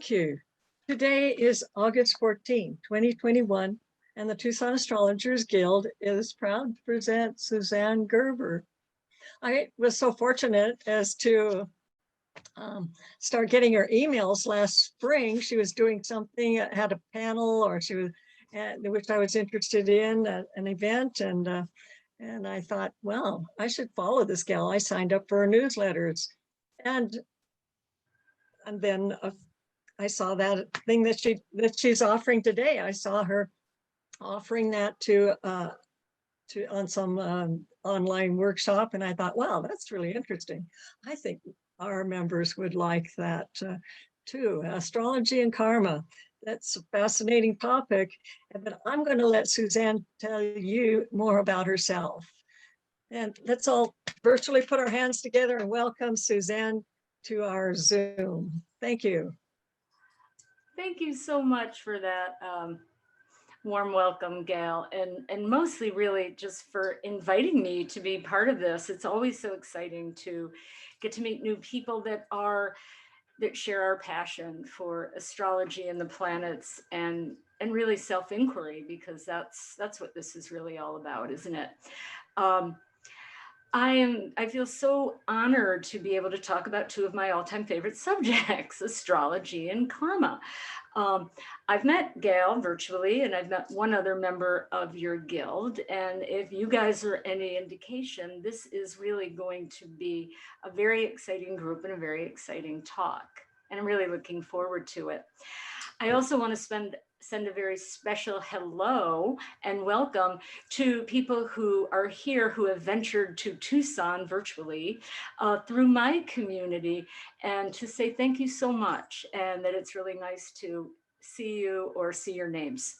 Thank you. Today is August 14, 2021, and the Tucson Astrologers Guild is proud to present Suzanne Gerber. I was so fortunate as to start getting her emails last spring. She was doing something, had a panel, or she was, which I was interested in, an event, and I thought, well, I should follow this gal. I signed up for her newsletters, and then I saw that thing that she's offering today. I saw her offering that to on some online workshop, and I thought, wow, that's really interesting. I think our members would like that too. Astrology and karma. That's a fascinating topic, but I'm going to let Suzanne tell you more about herself. And let's all virtually put our hands together and welcome Suzanne to our Zoom. Thank you. Thank you so much for that warm welcome, Gail, and mostly really just for inviting me to be part of this. It's always so exciting to get to meet new people that share our passion for astrology and the planets and really self-inquiry, because that's what this is really all about, isn't it? I feel so honored to be able to talk about two of my all-time favorite subjects, astrology and karma. I've met Gail virtually, and I've met one other member of your guild. And if you guys are any indication, this is really going to be a very exciting group and a very exciting talk. And I'm really looking forward to it. I also want to send a very special hello and welcome to people who are here who have ventured to Tucson virtually through my community, and to say thank you so much, and that it's really nice to see you or see your names.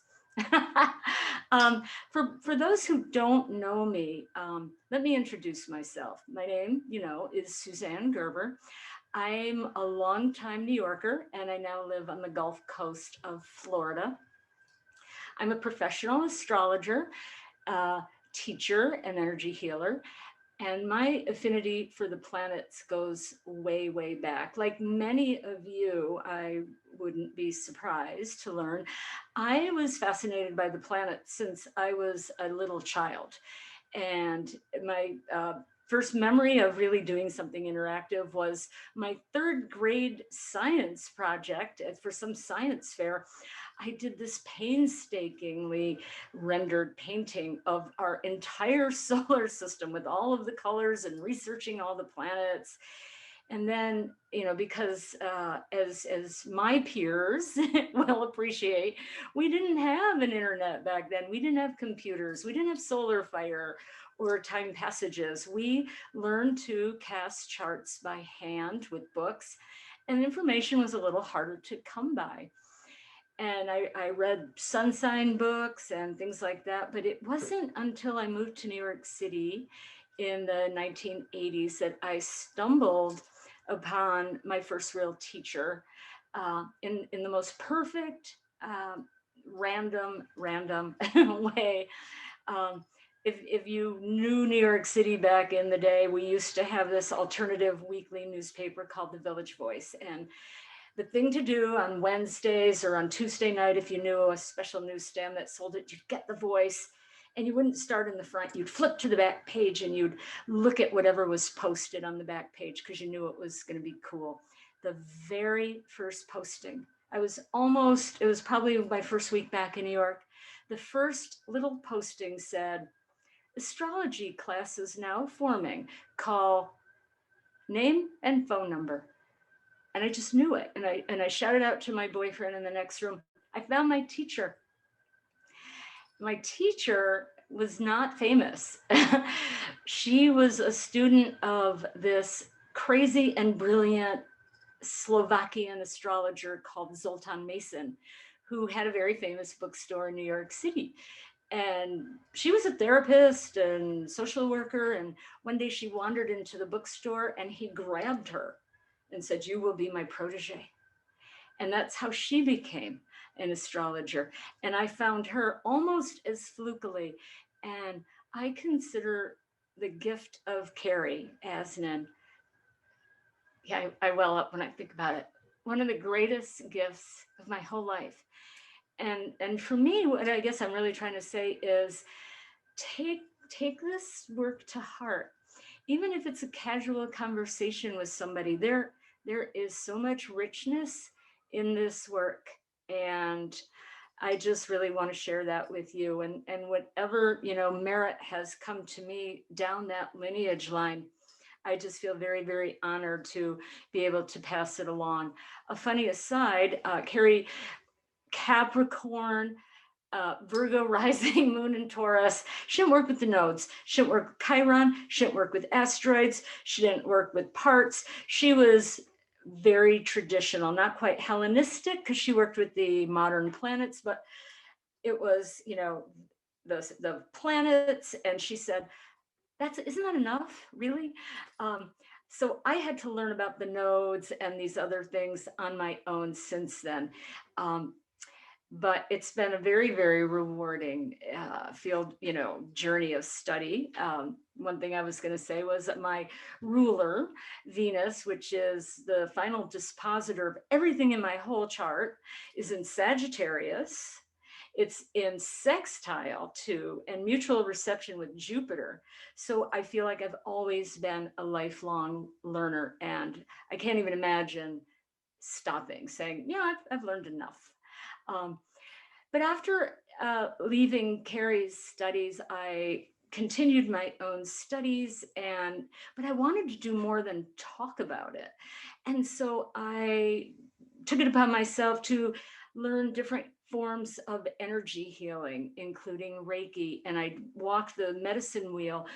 For those who don't know me, let me introduce myself. My name, is Suzanne Gerber. I'm a longtime New Yorker, and I now live on the Gulf Coast of Florida. I'm a professional astrologer, teacher, and energy healer. And my affinity for the planets goes way, way back. Like many of you, I wouldn't be surprised to learn, I was fascinated by the planets since I was a little child. And my first memory of really doing something interactive was my third grade science project for some science fair. I did this painstakingly rendered painting of our entire solar system with all of the colors and researching all the planets. And then, because as my peers will appreciate, we didn't have an internet back then. We didn't have computers. We didn't have solar fire or time passages. We learned to cast charts by hand with books, and information was a little harder to come by. And I read sun sign books and things like that, but it wasn't until I moved to New York City in the 1980s that I stumbled upon my first real teacher in the most perfect, random way. If you knew New York City back in the day, we used to have this alternative weekly newspaper called The Village Voice. And the thing to do on Wednesdays or on Tuesday night, if you knew a special newsstand that sold it, you'd get The Voice, and you wouldn't start in the front. You'd flip to the back page and you'd look at whatever was posted on the back page because you knew it was going to be cool. The very first posting, it was probably my first week back in New York. The first little posting said, "Astrology classes now forming. Call name and phone number." And I just knew it. And I shouted out to my boyfriend in the next room, "I found my teacher." My teacher was not famous. She was a student of this crazy and brilliant Slovakian astrologer called Zoltan Mason, who had a very famous bookstore in New York City. And she was a therapist and social worker. And one day she wandered into the bookstore and he grabbed her and said, "You will be my protege." And that's how she became an astrologer. And I found her almost as flukily. And I consider the gift of Carrie Asnan. Yeah, I well up when I think about it. one of the greatest gifts of my whole life. And for me, what I guess I'm really trying to say is take take this work to heart. Even if it's a casual conversation with somebody, there is so much richness in this work. And I just really want to share that with you. And whatever, merit has come to me down that lineage line, I just feel very, very honored to be able to pass it along. A funny aside, Carrie, Capricorn, Virgo rising, moon and Taurus. She didn't work with the nodes. She didn't work with Chiron. She didn't work with asteroids. She didn't work with parts. She was very traditional, not quite Hellenistic because she worked with the modern planets, but it was, the planets. And she said, isn't that enough, really? So I had to learn about the nodes and these other things on my own since then. Um, but it's been a very, very rewarding field, journey of study. One thing I was going to say was that my ruler, Venus, which is the final dispositor of everything in my whole chart, is in Sagittarius. It's in sextile to and mutual reception with Jupiter. So I feel like I've always been a lifelong learner, and I can't even imagine stopping, saying, I've learned enough. Um, but after leaving Carrie's studies, I continued my own studies, but I wanted to do more than talk about it. And so I took it upon myself to learn different forms of energy healing, including Reiki. And I walked the medicine wheel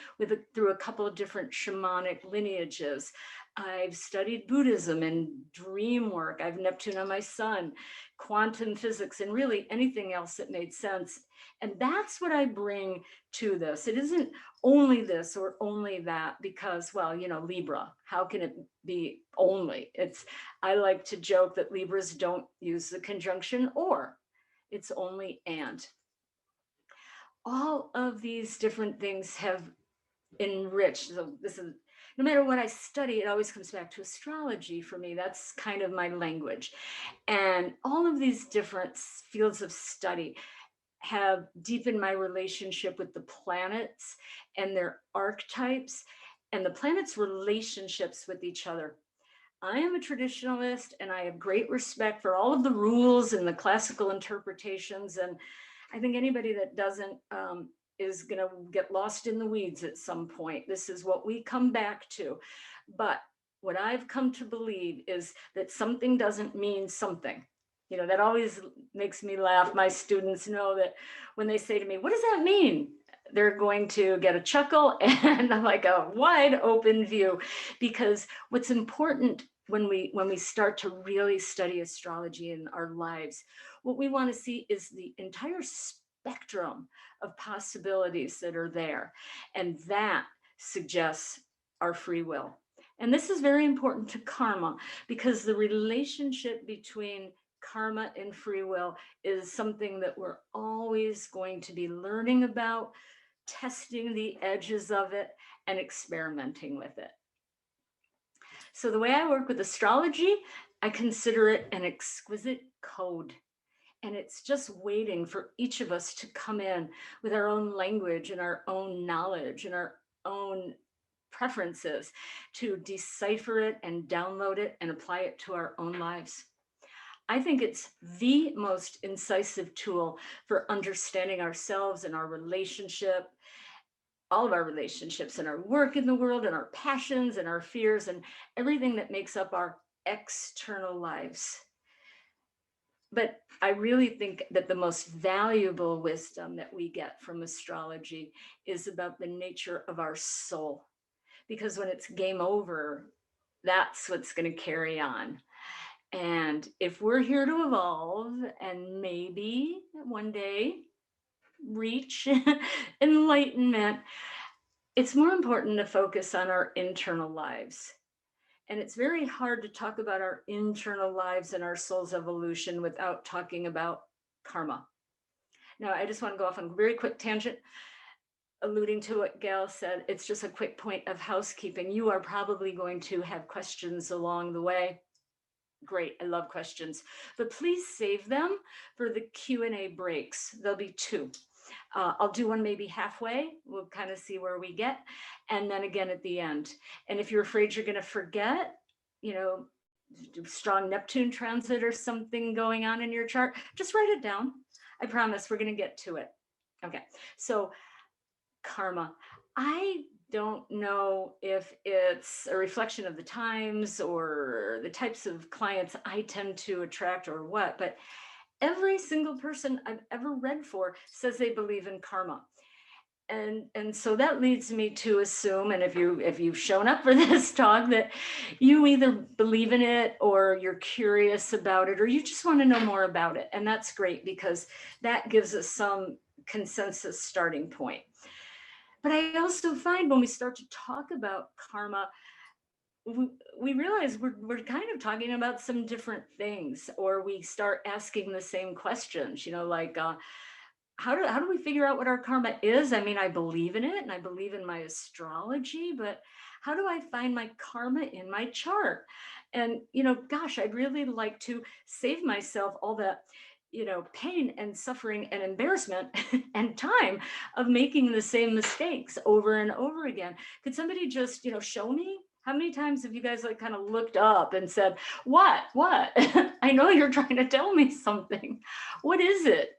through a couple of different shamanic lineages. I've studied Buddhism and dream work. I've Neptune on my sun, quantum physics, and really anything else that made sense. And that's what I bring to this. It isn't only this or only that because, Libra, how can it be only? I like to joke that Libras don't use the conjunction or, it's only and. All of these different things have enriched. So this is, no matter what I study, it always comes back to astrology for me. That's kind of my language. And all of these different fields of study have deepened my relationship with the planets and their archetypes and the planets' relationships with each other. I am a traditionalist and I have great respect for all of the rules and the classical interpretations. And I think anybody that doesn't is going to get lost in the weeds at some point. This is what we come back to. But what I've come to believe is that something doesn't mean something. That always makes me laugh. My students know that when they say to me, what does that mean? They're going to get a chuckle and like a wide open view, because what's important when we start to really study astrology in our lives, what we want to see is the entire spectrum of possibilities that are there. And that suggests our free will. And this is very important to karma, because the relationship between karma and free will is something that we're always going to be learning about, testing the edges of it, and experimenting with it. So the way I work with astrology, I consider it an exquisite code. And it's just waiting for each of us to come in with our own language and our own knowledge and our own preferences to decipher it and download it and apply it to our own lives. I think it's the most incisive tool for understanding ourselves and our relationship, all of our relationships and our work in the world and our passions and our fears and everything that makes up our external lives. But I really think that the most valuable wisdom that we get from astrology is about the nature of our soul. Because when it's game over, that's what's going to carry on. And if we're here to evolve and maybe one day reach enlightenment, it's more important to focus on our internal lives. And it's very hard to talk about our internal lives and our soul's evolution without talking about karma. Now, I just want to go off on a very quick tangent, alluding to what Gail said. It's just a quick point of housekeeping. You are probably going to have questions along the way. Great, I love questions, but please save them for the Q&A breaks. There'll be two. I'll do one maybe halfway. We'll kind of see where we get. And then again at the end. And if you're afraid you're going to forget, you know, strong Neptune transit or something going on in your chart, just write it down. I promise we're going to get to it. Okay, so karma. I don't know if it's a reflection of the times or the types of clients I tend to attract or what, but every single person I've ever read for says they believe in karma. And so that leads me to assume, and if you've shown up for this talk, that you either believe in it or you're curious about it or you just want to know more about it. And that's great because that gives us some consensus starting point. But I also find when we start to talk about karma, we realize we're kind of talking about some different things, or we start asking the same questions, you know, like how do we figure out what our karma is? I mean, I believe in it and I believe in my astrology, but how do I find my karma in my chart? And, you know, gosh, I'd really like to save myself all that, you know, pain and suffering and embarrassment and time of making the same mistakes over and over again. Could somebody just, you know, show me? How many times have you guys like kind of looked up and said, what? I know you're trying to tell me something. What is it?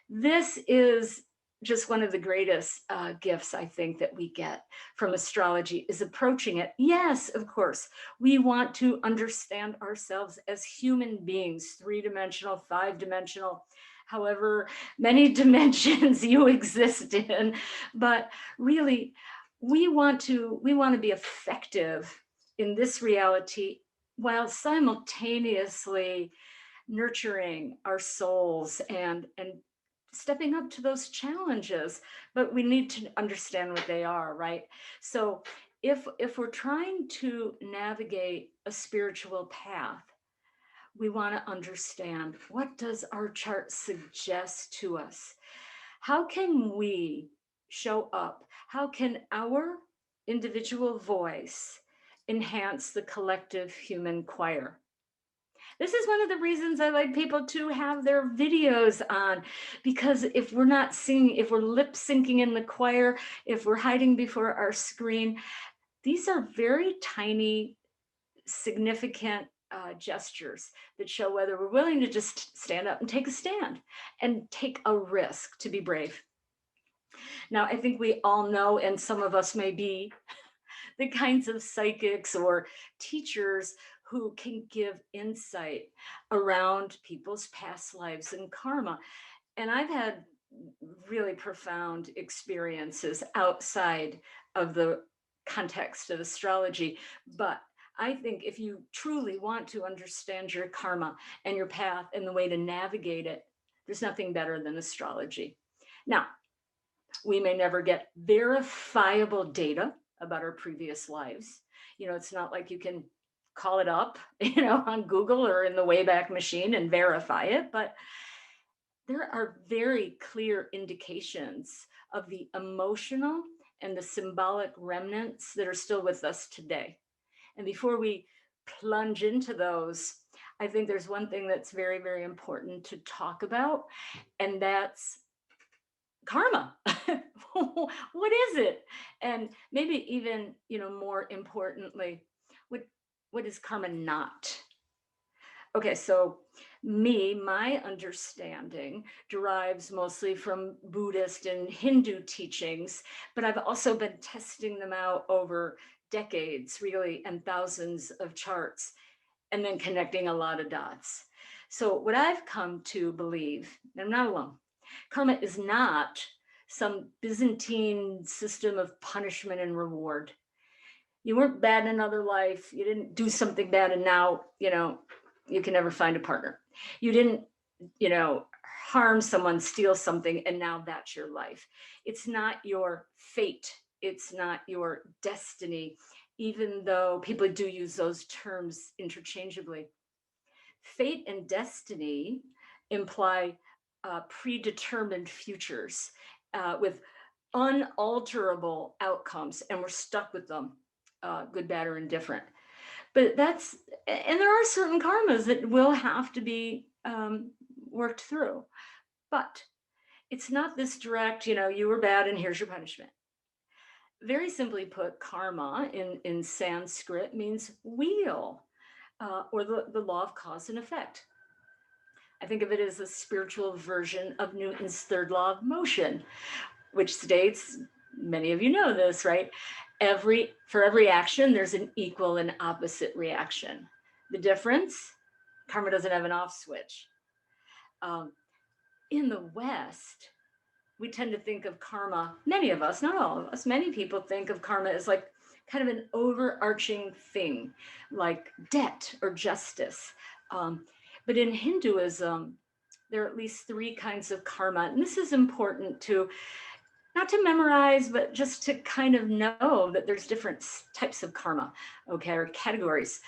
This is just one of the greatest gifts I think that we get from astrology is approaching it. Yes, of course, we want to understand ourselves as human beings, 3-dimensional, 5-dimensional, however many dimensions you exist in. But really, we want to be effective in this reality while simultaneously nurturing our souls and stepping up to those challenges, but we need to understand what they are, right? So if we're trying to navigate a spiritual path, we want to understand, what does our chart suggest to us? How can we show up? How can our individual voice enhance the collective human choir? This is one of the reasons I like people to have their videos on, because if we're not singing, if we're lip syncing in the choir, if we're hiding before our screen, these are very tiny, significant gestures that show whether we're willing to just stand up and take a stand and take a risk to be brave. Now, I think we all know, and some of us may be the kinds of psychics or teachers who can give insight around people's past lives and karma. And I've had really profound experiences outside of the context of astrology. But I think if you truly want to understand your karma and your path and the way to navigate it, there's nothing better than astrology. Now, we may never get verifiable data about our previous lives. You know, it's not like you can call it up, you know, on Google or in the Wayback Machine and verify it, but there are very clear indications of the emotional and the symbolic remnants that are still with us today. And before we plunge into those, I think there's one thing that's very, very important to talk about, and that's karma. What is it? And maybe even, you know, more importantly, what is karma not? Okay, so my understanding derives mostly from Buddhist and Hindu teachings, but I've also been testing them out over decades, really, and thousands of charts, and then connecting a lot of dots. So what I've come to believe, and I'm not alone, karma is not some Byzantine system of punishment and reward. You weren't bad in another life. You didn't do something bad, and now, you know, you can never find a partner. You didn't, you know, harm someone, steal something, and now that's your life. It's not your fate. It's not your destiny, even though people do use those terms interchangeably. Fate and destiny imply predetermined futures with unalterable outcomes, and we're stuck with them, good, bad, or indifferent. But and there are certain karmas that will have to be worked through. But it's not this direct, you were bad and here's your punishment. Very simply put, karma in Sanskrit means wheel, or the law of cause and effect. I think of it as a spiritual version of Newton's third law of motion, which states, many of you know this, right? For every action, there's an equal and opposite reaction. The difference, karma doesn't have an off switch. In the West, we tend to think of karma, many of us, not all of us, many people think of karma as like kind of an overarching thing, like debt or justice. But in Hinduism, there are at least 3 kinds of karma. And this is important to, not to memorize, but just to kind of know that there's different types of karma, okay, or categories.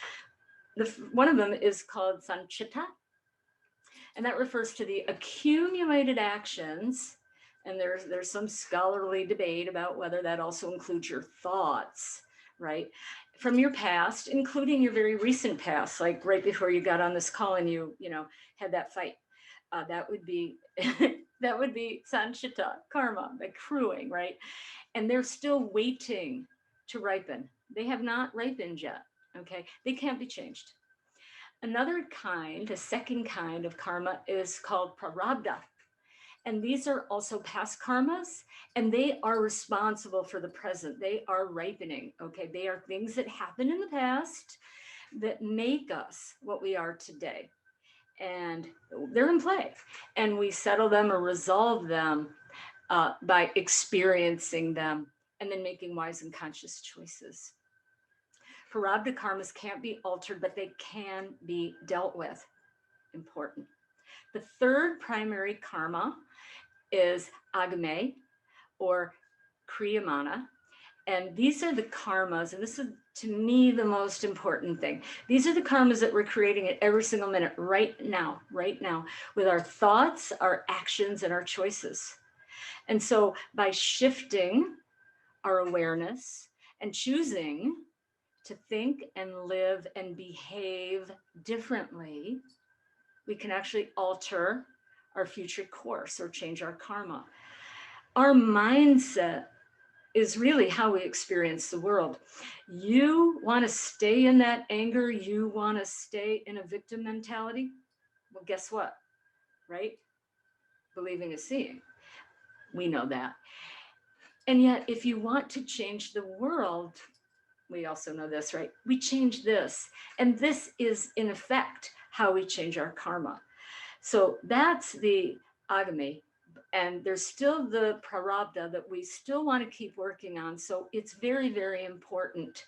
One of them is called sanchita, and that refers to the accumulated actions. And there's some scholarly debate about whether that also includes your thoughts, right? From your past, including your very recent past, like right before you got on this call and you had that fight. That would be that would be sanchita karma, accruing, right? And they're still waiting to ripen. They have not ripened yet. Okay, they can't be changed. Another kind, a second kind of karma, is called prarabdha. And these are also past karmas, and they are responsible for the present. They are ripening, okay? They are things that happened in the past that make us what we are today. And they're in play. And we settle them or resolve them by experiencing them and then making wise and conscious choices. Prarabdha karmas can't be altered, but they can be dealt with. Important. The third primary karma is agame, or kriyamana. And these are the karmas, and this is to me the most important thing. These are the karmas that we're creating at every single minute, right now, with our thoughts, our actions, and our choices. And so by shifting our awareness and choosing to think and live and behave differently, we can actually alter our future course or change our karma. Our mindset is really how we experience the world. You want to stay in that anger, you want to stay in a victim mentality? Well, guess what, right? Believing is seeing. We know that. And yet, if you want to change the world, we also know this, right? We change this. And this is, in effect, how we change our karma. So that's the agame. And there's still the prarabdha that we still want to keep working on. So it's very, very important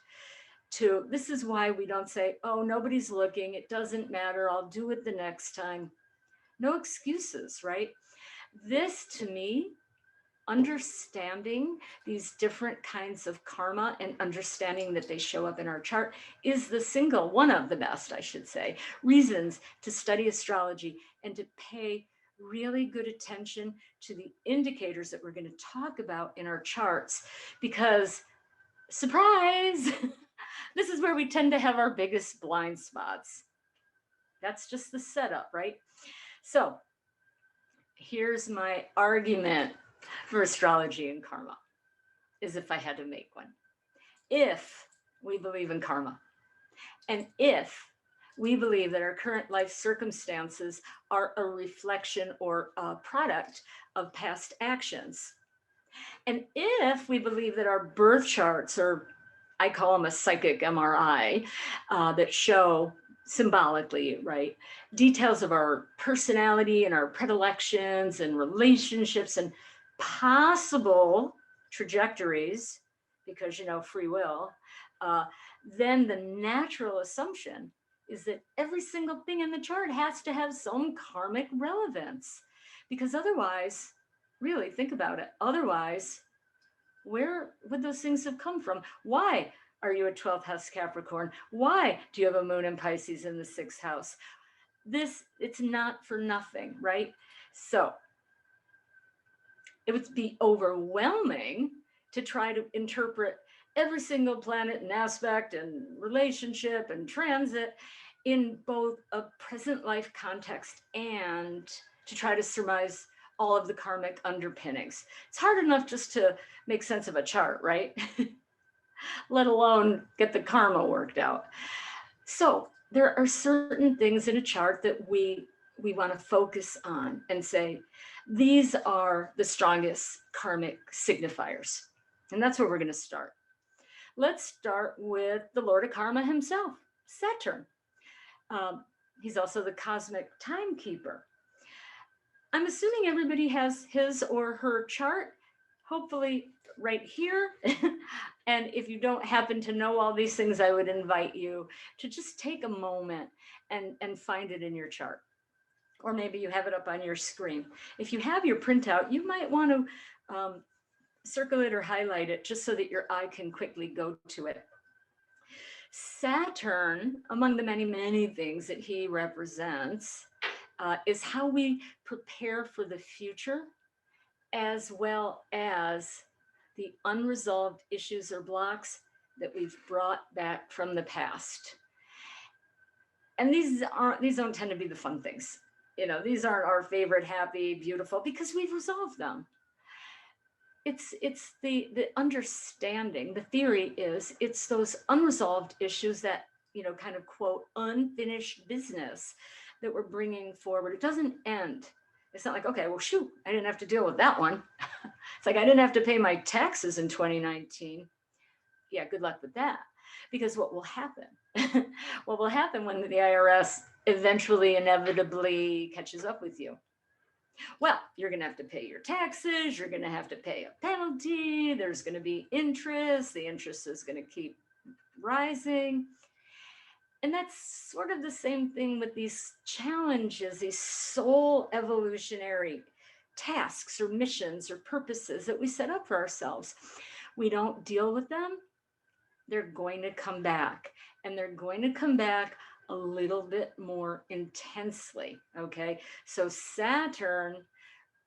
this is why we don't say, oh, nobody's looking, it doesn't matter, I'll do it the next time. No excuses, right? This, to me, understanding these different kinds of karma and understanding that they show up in our chart is one of the best, I should say, reasons to study astrology and to pay really good attention to the indicators that we're going to talk about in our charts, because surprise, this is where we tend to have our biggest blind spots. That's just the setup, right? So here's my argument for astrology and karma, is if I had to make one. If we believe in karma, and if we believe that our current life circumstances are a reflection or a product of past actions, and if we believe that our birth charts, or I call them a psychic MRI, that show symbolically, right, details of our personality and our predilections and relationships and possible trajectories, because free will, then the natural assumption is that every single thing in the chart has to have some karmic relevance, because otherwise, really think about it, otherwise, where would those things have come from? Why are you a 12th house Capricorn? Why do you have a moon in Pisces in the 6th house? It's not for nothing, right? So it would be overwhelming to try to interpret every single planet and aspect and relationship and transit in both a present life context and to try to surmise all of the karmic underpinnings. It's hard enough just to make sense of a chart, right? Let alone get the karma worked out. So there are certain things in a chart that we want to focus on and say, these are the strongest karmic signifiers. And that's where we're going to start. Let's start with the Lord of Karma himself, Saturn. He's also the cosmic timekeeper. I'm assuming everybody has his or her chart, hopefully right here. And if you don't happen to know all these things, I would invite you to just take a moment and find it in your chart. Or maybe you have it up on your screen. If you have your printout, you might want to circle it or highlight it just so that your eye can quickly go to it. Saturn, among the many, many things that he represents, is how we prepare for the future, as well as the unresolved issues or blocks that we've brought back from the past. And these don't tend to be the fun things. These aren't our favorite, happy, beautiful, because we've resolved them. It's the understanding. The theory is it's those unresolved issues that, kind of quote, unfinished business that we're bringing forward. It doesn't end. It's not like, okay, well, shoot, I didn't have to deal with that one. It's like I didn't have to pay my taxes in 2019. Yeah, good luck with that. Because what will happen? What will happen when the IRS eventually, inevitably catches up with you? Well, you're going to have to pay your taxes. You're going to have to pay a penalty. There's going to be interest. The interest is going to keep rising. And that's sort of the same thing with these challenges, these soul evolutionary tasks or missions or purposes that we set up for ourselves. We don't deal with them. They're going to come back, and they're going to come back a little bit more intensely. Okay. So Saturn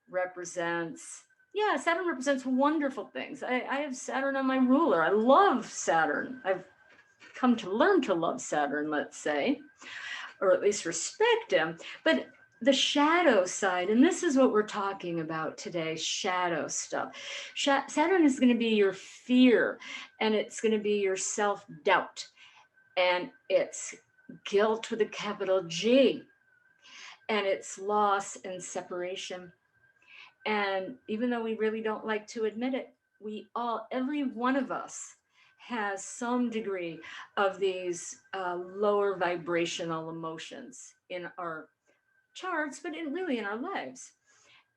represents wonderful things. I have Saturn on my ruler. I love Saturn. I've come to learn to love Saturn, let's say, or at least respect him. But the shadow side, and this is what we're talking about today, shadow stuff. Saturn is going to be your fear, and it's going to be your self-doubt, and it's guilt with a capital G, and it's loss and separation. And even though we really don't like to admit it, every one of us has some degree of these lower vibrational emotions in our charts, but really in our lives.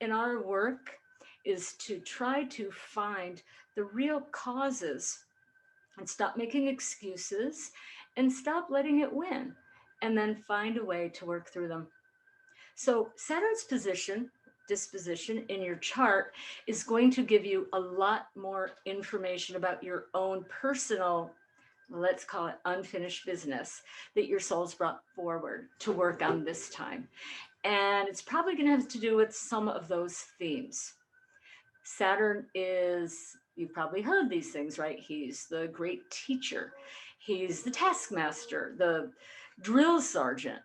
And our work is to try to find the real causes and stop making excuses and stop letting it win, and then find a way to work through them. So Saturn's disposition in your chart is going to give you a lot more information about your own personal, let's call it unfinished business, that your soul's brought forward to work on this time. And it's probably going to have to do with some of those themes. Saturn is, you've probably heard these things, right? He's the great teacher. He's the taskmaster, the drill sergeant.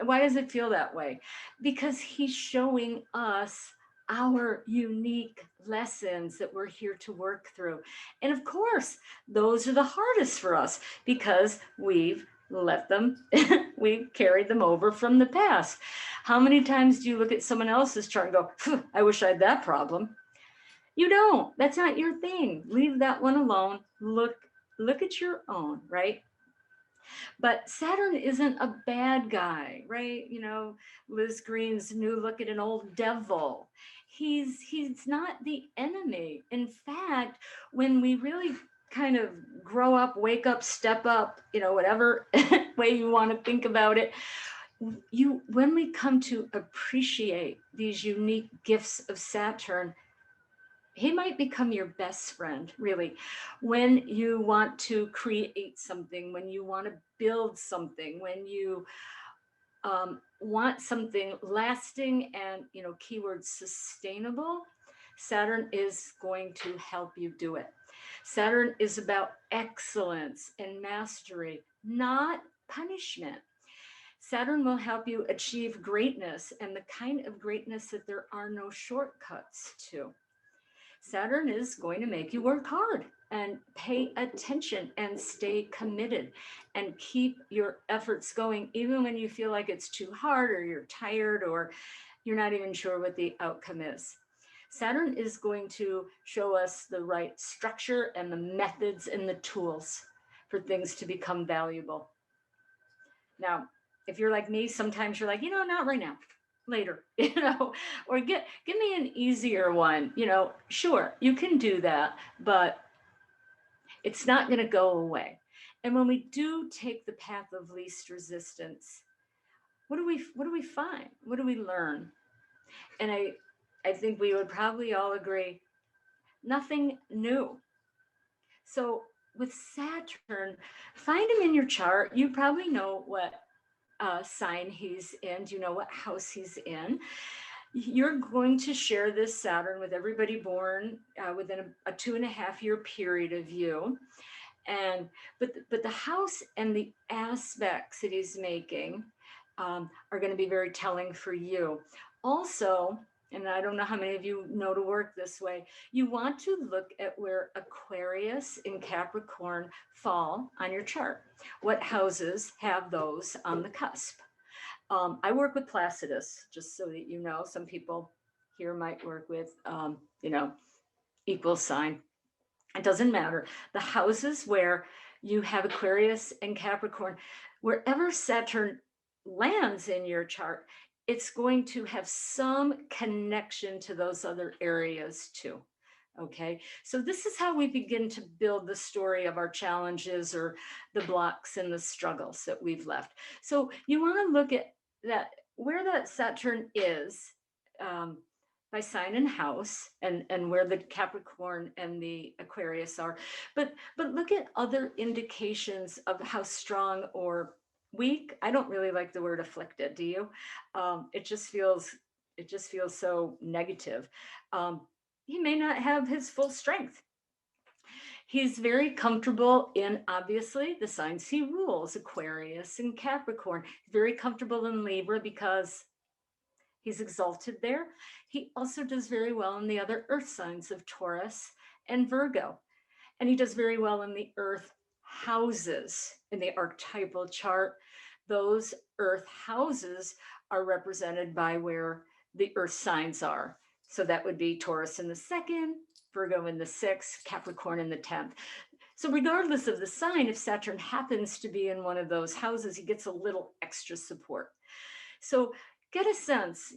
Why does it feel that way? Because he's showing us our unique lessons that we're here to work through. And of course, those are the hardest for us because we've let them, we've carried them over from the past. How many times do you look at someone else's chart and go, I wish I had that problem? You don't. That's not your thing. Leave that one alone. Look at your own, right? But Saturn isn't a bad guy, right? Liz Green's new look at an old devil. He's not the enemy. In fact, when we really kind of grow up, wake up, step up, whatever way you want to think about it, when we come to appreciate these unique gifts of Saturn, he might become your best friend, really, when you want to create something, when you want to build something, when you want something lasting and, keyword sustainable. Saturn is going to help you do it. Saturn is about excellence and mastery, not punishment. Saturn will help you achieve greatness and the kind of greatness that there are no shortcuts to. Saturn is going to make you work hard and pay attention and stay committed and keep your efforts going, even when you feel like it's too hard or you're tired or you're not even sure what the outcome is. Saturn is going to show us the right structure and the methods and the tools for things to become valuable. Now, if you're like me, sometimes you're like, not right now, later, or give me an easier one, sure, you can do that, but it's not going to go away. And when we do take the path of least resistance, what do we find? What do we learn? And I think we would probably all agree, nothing new. So with Saturn, find him in your chart. You probably know what sign he's in. Do you know what house he's in? You're going to share this Saturn with everybody born within a 2.5 year period of you. But the house and the aspects that he's making are going to be very telling for you. Also, and I don't know how many of you know to work this way, you want to look at where Aquarius and Capricorn fall on your chart. What houses have those on the cusp? I work with Placidus, just so that you know. Some people here might work with, equal sign. It doesn't matter. The houses where you have Aquarius and Capricorn, wherever Saturn lands in your chart, it's going to have some connection to those other areas too. Okay, so this is how we begin to build the story of our challenges or the blocks and the struggles that we've left. So you want to look at that, where that Saturn is, by sign and house, and where the Capricorn and the Aquarius are, but look at other indications of how strong or weak. I don't really like the word afflicted, do you? It just feels so negative. He may not have his full strength. He's very comfortable in, obviously, the signs he rules, Aquarius and Capricorn. Very comfortable in Libra because he's exalted there. He also does very well in the other earth signs of Taurus and Virgo. And he does very well in the earth houses in the archetypal chart. Those earth houses are represented by where the earth signs are. So that would be Taurus in the 2nd, Virgo in the 6th, Capricorn in the 10th. So regardless of the sign, if Saturn happens to be in one of those houses, he gets a little extra support. So get a sense,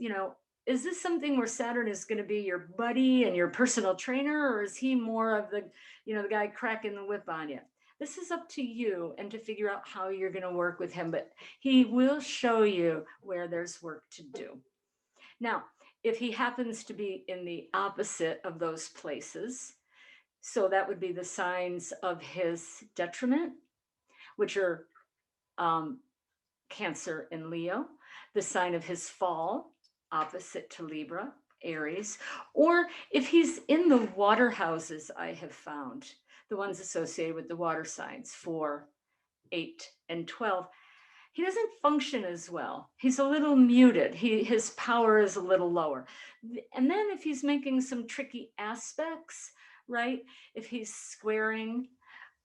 is this something where Saturn is going to be your buddy and your personal trainer, or is he more of the, the guy cracking the whip on you? This is up to you and to figure out how you're going to work with him, but he will show you where there's work to do. Now, if he happens to be in the opposite of those places, so that would be the signs of his detriment, which are Cancer and Leo, the sign of his fall, opposite to Libra, Aries, or if he's in the water houses, I have found, the ones associated with the water signs, 4, 8, and 12, he doesn't function as well. He's a little muted. His power is a little lower. And then if he's making some tricky aspects, right? If he's squaring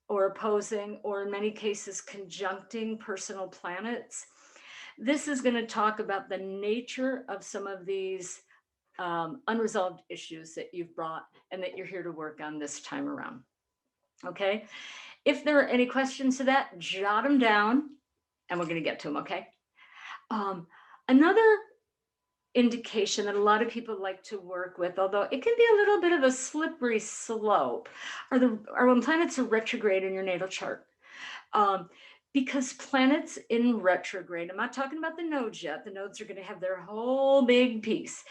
or opposing, or in many cases conjuncting personal planets, this is going to talk about the nature of some of these unresolved issues that you've brought and that you're here to work on this time around. Okay. If there are any questions to that, jot them down and we're going to get to them. Okay. Another indication that a lot of people like to work with, although it can be a little bit of a slippery slope, are when planets are retrograde in your natal chart. Because planets in retrograde, I'm not talking about the nodes yet. The nodes are going to have their whole big piece.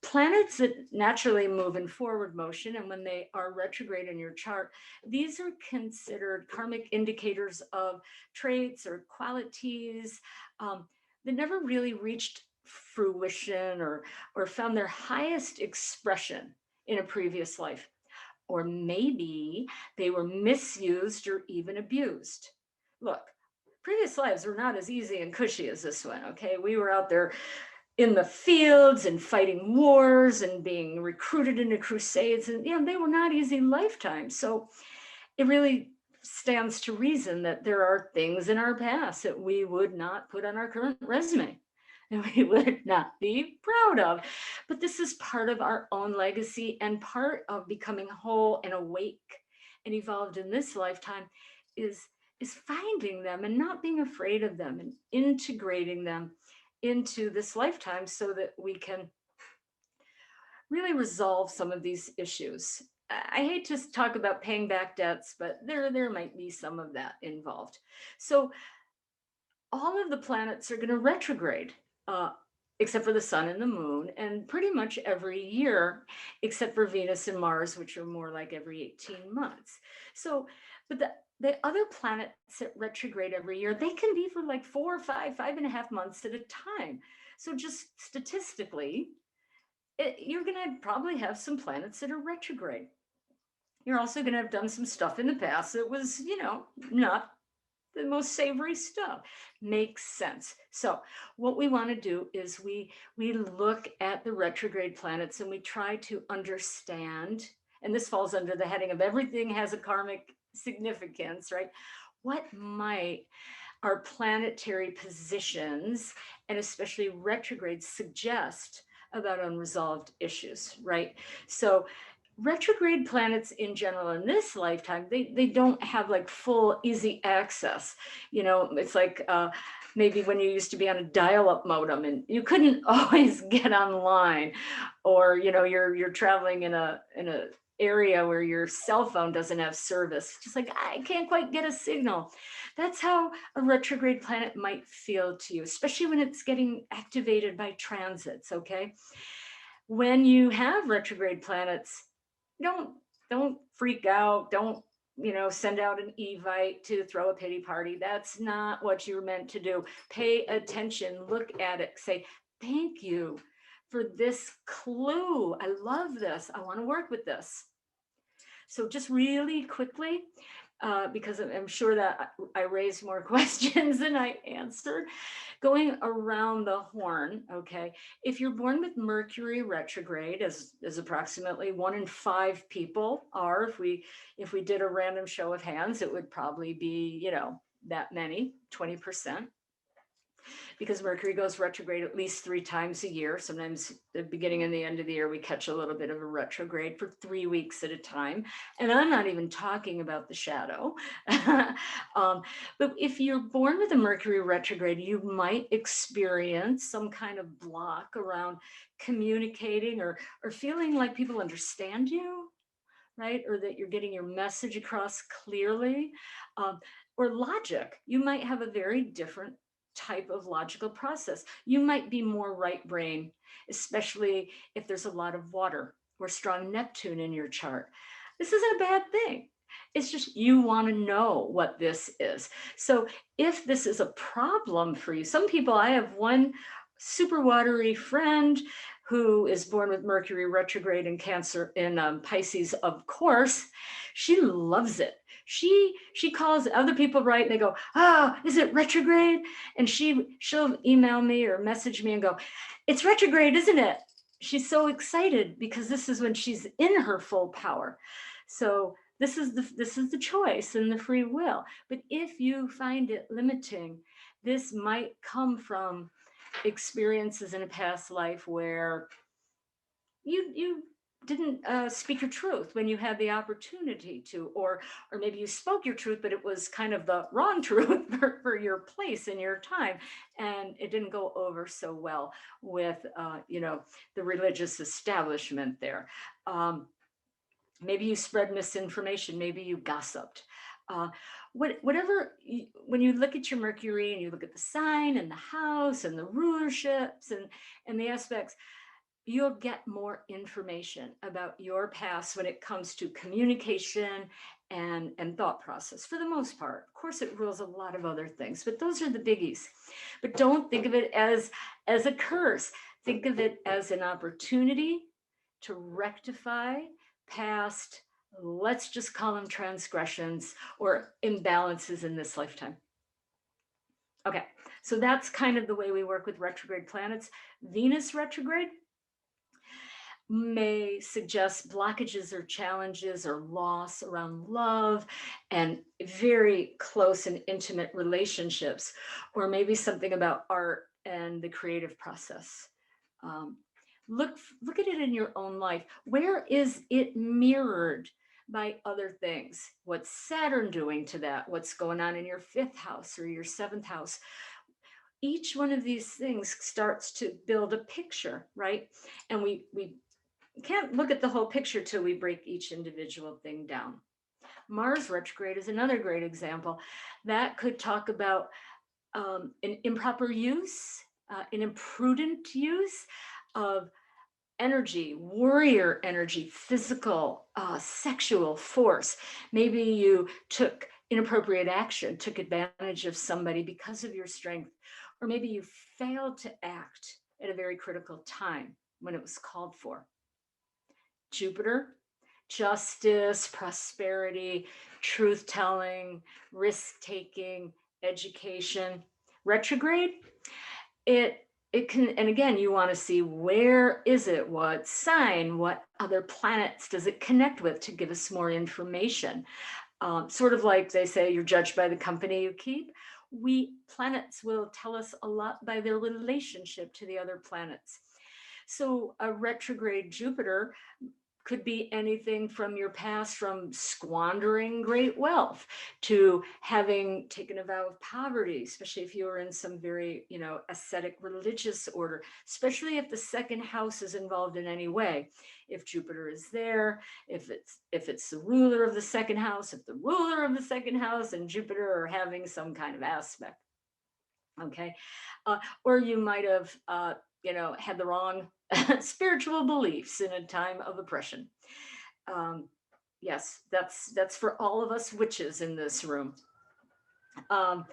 Planets that naturally move in forward motion, and when they are retrograde in your chart, these are considered karmic indicators of traits or qualities that never really reached fruition or found their highest expression in a previous life. or maybe they were misused or even abused. Look, previous lives were not as easy and cushy as this one, okay? We were out there in the fields and fighting wars and being recruited into crusades, and they were not easy lifetimes. So it really stands to reason that there are things in our past that we would not put on our current resume and we would not be proud of. But this is part of our own legacy, and part of becoming whole and awake and evolved in this lifetime is finding them and not being afraid of them and integrating them into this lifetime so that we can really resolve some of these issues. I hate to talk about paying back debts, but there might be some of that involved. So all of the planets are going to retrograde, except for the sun and the moon, and pretty much every year, except for Venus and Mars, which are more like every 18 months. So, but the other planets that retrograde every year, they can be for like 4 or 5.5 months at a time. So just statistically, you're going to probably have some planets that are retrograde. You're also going to have done some stuff in the past that was, not the most savory stuff. Makes sense. So what we want to do is we look at the retrograde planets and we try to understand, and this falls under the heading of everything has a karmic significance, right? What might our planetary positions, and especially retrogrades, suggest about unresolved issues, right? So retrograde planets in general in this lifetime, they don't have like full easy access. It's like maybe when you used to be on a dial-up modem and you couldn't always get online, or you're traveling in a area where your cell phone doesn't have service, just like I can't quite get a signal. That's how a retrograde planet might feel to you, especially when it's getting activated by transits. Okay, when you have retrograde planets, don't freak out. Don't send out an evite to throw a pity party. That's not what you're meant to do. Pay attention, look at it, say thank you for this clue. I love this. I want to work with this. So just really quickly, because I'm sure that I raised more questions than I answered, going around the horn, okay? If you're born with Mercury retrograde, as approximately 1 in 5 people are, if we did a random show of hands, it would probably be, that many, 20%. Because Mercury goes retrograde at least 3 times a year. Sometimes the beginning and the end of the year, we catch a little bit of a retrograde for 3 weeks at a time. And I'm not even talking about the shadow. But if you're born with a Mercury retrograde, you might experience some kind of block around communicating or feeling like people understand you, right? Or that you're getting your message across clearly, or logic. You might have a very different type of logical process. You might be more right brain, especially if there's a lot of water or strong Neptune in your chart. This isn't a bad thing. It's just you want to know what this is. So if this is a problem for you, some people, I have one super watery friend who is born with Mercury retrograde in Cancer, in Pisces, of course. She loves it. She calls other people, right? And they go, oh, is it retrograde? And she'll email me or message me and go, it's retrograde, isn't it? She's so excited because this is when she's in her full power. So this is the choice and the free will. But if you find it limiting, this might come from experiences in a past life where you didn't speak your truth when you had the opportunity to, or maybe you spoke your truth, but it was kind of the wrong truth for your place in your time, and it didn't go over so well with the religious establishment there. Maybe you spread misinformation, maybe you gossiped. When you look at your Mercury and you look at the sign and the house and the rulerships and the aspects, you'll get more information about your past when it comes to communication and thought process, for the most part. Of course, it rules a lot of other things, but those are the biggies. But don't think of it as a curse. Think of it as an opportunity to rectify past let's just call them transgressions or imbalances in this lifetime. Okay, so that's kind of the way we work with retrograde planets. Venus retrograde may suggest blockages or challenges or loss around love and very close and intimate relationships, or maybe something about art and the creative process. Um, look at it in your own life. Where is it mirrored by other things? What's Saturn doing to that? What's going on in your fifth house or your seventh house? Each one of these things starts to build a picture, right? And we can't look at the whole picture till we break each individual thing down. Mars retrograde is another great example. That could talk about an improper use, an imprudent use of energy, warrior energy, physical, sexual force. Maybe you took inappropriate action, took advantage of somebody because of your strength, or maybe you failed to act at a very critical time when it was called for. Jupiter, justice, prosperity, truth telling, risk taking, education. Retrograde, it can, and again, you want to see where is it, what sign, what other planets does it connect with to give us more information. Sort of like they say, you're judged by the company you keep. Planets will tell us a lot by their relationship to the other planets. So a retrograde Jupiter could be anything from your past, from squandering great wealth to having taken a vow of poverty, especially if you were in some very, ascetic religious order, especially if the second house is involved in any way. If Jupiter is there, if it's the ruler of the second house, if the ruler of the second house and Jupiter are having some kind of aspect. Okay. Or you might have, had the wrong spiritual beliefs in a time of oppression. Yes, that's for all of us witches in this room. Um,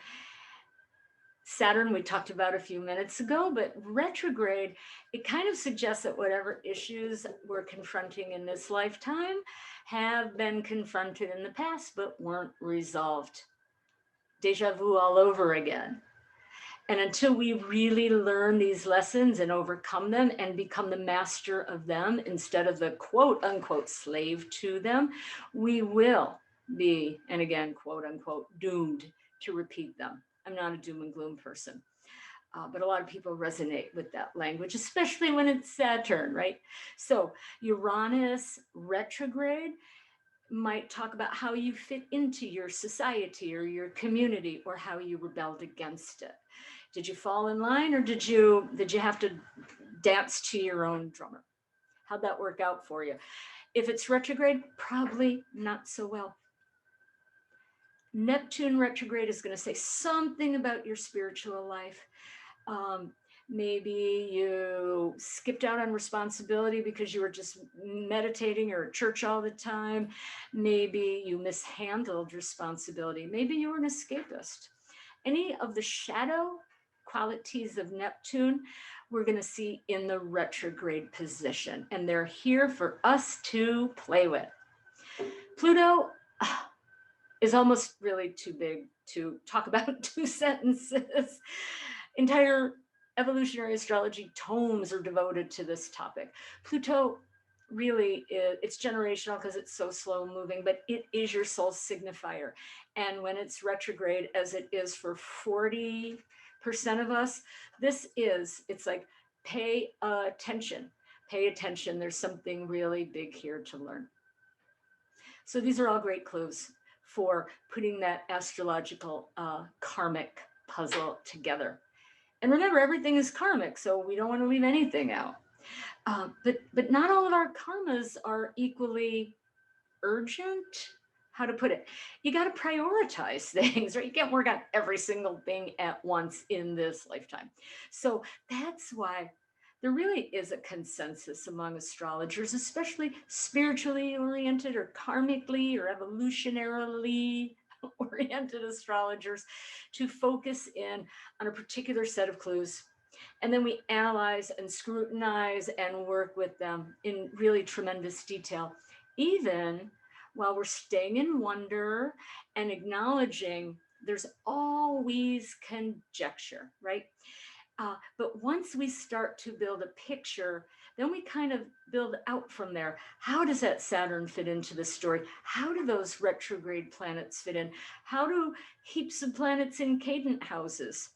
Saturn, we talked about a few minutes ago, but retrograde, it kind of suggests that whatever issues we're confronting in this lifetime have been confronted in the past, but weren't resolved. Deja vu all over again. And until we really learn these lessons and overcome them and become the master of them instead of the quote unquote slave to them, we will be, and again, quote unquote, doomed to repeat them. I'm not a doom and gloom person, but a lot of people resonate with that language, especially when it's Saturn, right? So Uranus retrograde might talk about how you fit into your society or your community or how you rebelled against it. Did you fall in line or did you have to dance to your own drummer? How'd that work out for you? If it's retrograde, probably not so well. Neptune retrograde is going to say something about your spiritual life. Maybe you skipped out on responsibility because you were just meditating or at church all the time. Maybe you mishandled responsibility. Maybe you were an escapist. Any of the shadow qualities of Neptune, we're going to see in the retrograde position, and they're here for us to play with. Pluto is almost really too big to talk about in 2 sentences. Entire evolutionary astrology tomes are devoted to this topic. Pluto really is, it's generational because it's so slow moving, but it is your soul signifier. And when it's retrograde, as it is for 40% of us, it's like, pay attention. Pay attention. There's something really big here to learn. So these are all great clues for putting that astrological karmic puzzle together. And remember, everything is karmic, so we don't want to leave anything out. But not all of our karmas are equally urgent. How to put it? You got to prioritize things, right? You can't work on every single thing at once in this lifetime. So that's why there really is a consensus among astrologers, especially spiritually oriented or karmically or evolutionarily oriented astrologers, to focus in on a particular set of clues. And then we analyze and scrutinize and work with them in really tremendous detail, even while we're staying in wonder and acknowledging there's always conjecture, right? But once we start to build a picture, then we kind of build out from there. How does that Saturn fit into the story? How do those retrograde planets fit in? How do heaps of planets in cadent houses,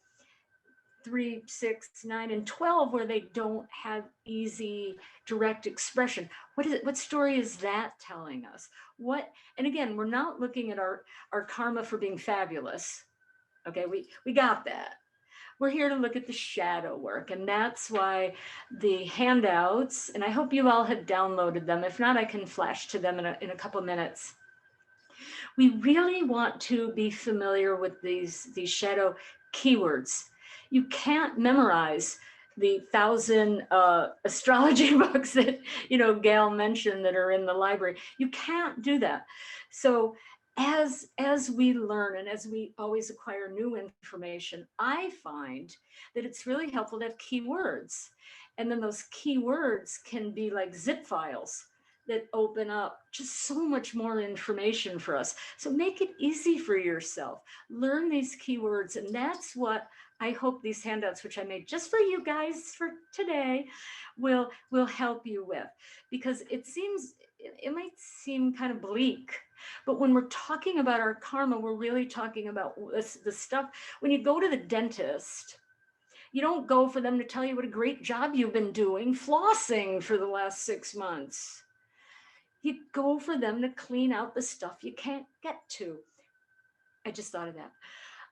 3, 6, 9, and 12, where they don't have easy direct expression? What is it? What story is that telling us? What, and again, we're not looking at our karma for being fabulous. Okay, we got that. We're here to look at the shadow work. And that's why the handouts, and I hope you all have downloaded them. If not, I can flash to them in a couple minutes. We really want to be familiar with these shadow keywords. You can't memorize the 1,000 astrology books that, Gail mentioned that are in the library. You can't do that. So as we learn and as we always acquire new information, I find that it's really helpful to have keywords. And then those keywords can be like zip files that open up just so much more information for us. So make it easy for yourself. Learn these keywords. And that's what I hope these handouts, which I made just for you guys for today, will help you with. Because it might seem kind of bleak, but when we're talking about our karma, we're really talking about the stuff. When you go to the dentist, you don't go for them to tell you what a great job you've been doing flossing for the last 6 months. You go for them to clean out the stuff you can't get to. I just thought of that.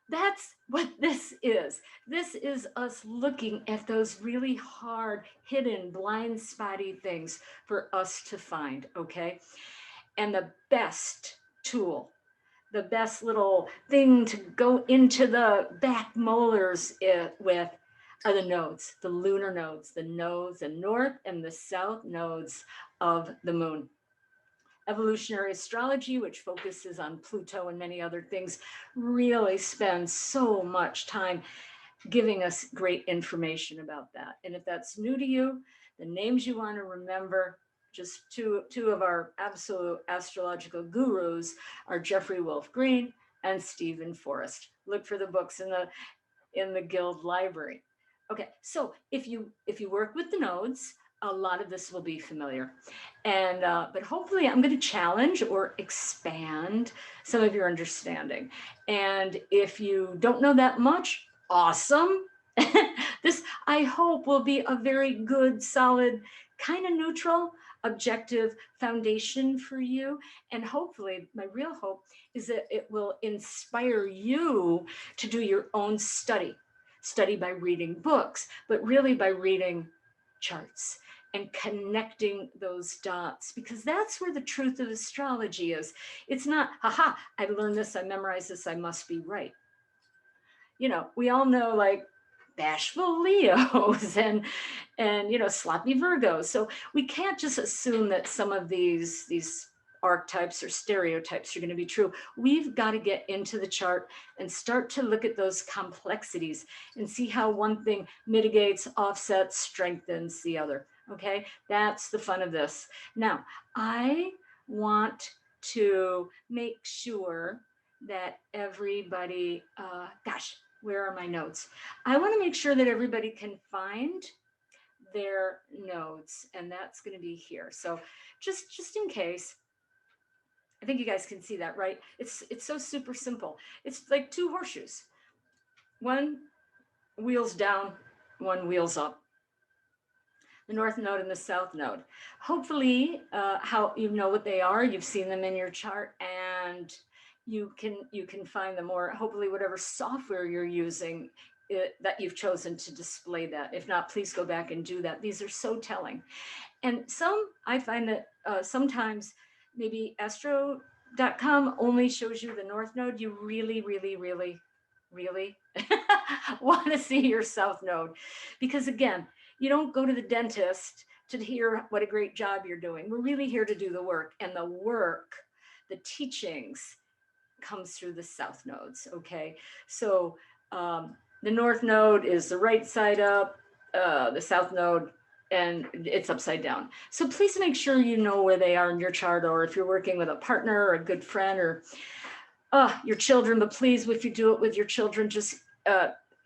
That's what this is. This is us looking at those really hard, hidden, blind spotty things for us to find, okay? And the best tool, the best little thing to go into the back molars with are the nodes, the lunar nodes, the north and the south nodes of the moon. Evolutionary astrology, which focuses on Pluto and many other things, really spends so much time giving us great information about that. And if that's new to you, the names you want to remember, just two of our absolute astrological gurus are Jeffrey Wolf Green and Stephen Forrest. Look for the books in the Guild library. Okay, so if you work with the nodes, a lot of this will be familiar. And but hopefully I'm going to challenge or expand some of your understanding. And if you don't know that much, awesome. This, I hope, will be a very good, solid, kind of neutral, objective foundation for you. And hopefully, my real hope is that it will inspire you to do your own study by reading books, but really by reading charts and connecting those dots, because that's where the truth of astrology is. It's not, haha, I learned this, I memorized this, I must be right. We all know, like, bashful Leos and sloppy Virgos. So we can't just assume that some of these archetypes or stereotypes are going to be true. We've got to get into the chart and start to look at those complexities and see how one thing mitigates, offsets, strengthens the other. Okay, that's the fun of this. Now, I want to make sure that everybody, gosh, where are my notes? I want to make sure that everybody can find their notes, and that's going to be here. So just in case, I think you guys can see that, right? It's so super simple. It's like 2 horseshoes. One wheels down, one wheels up. The north node and the south node. Hopefully, how you know what they are, you've seen them in your chart, and you can find them, or hopefully whatever software you're using that you've chosen to display that. If not, please go back and do that. These are so telling. And I find that sometimes maybe astro.com only shows you the north node. You really, really, really, really want to see your south node, because again, you don't go to the dentist to hear what a great job you're doing. We're really here to do the work, and the work, the teachings, comes through the south nodes. Okay, so the north node is the right side up, the south node and it's upside down. So please make sure you know where they are in your chart, or if you're working with a partner or a good friend or your children, but please, if you do it with your children, just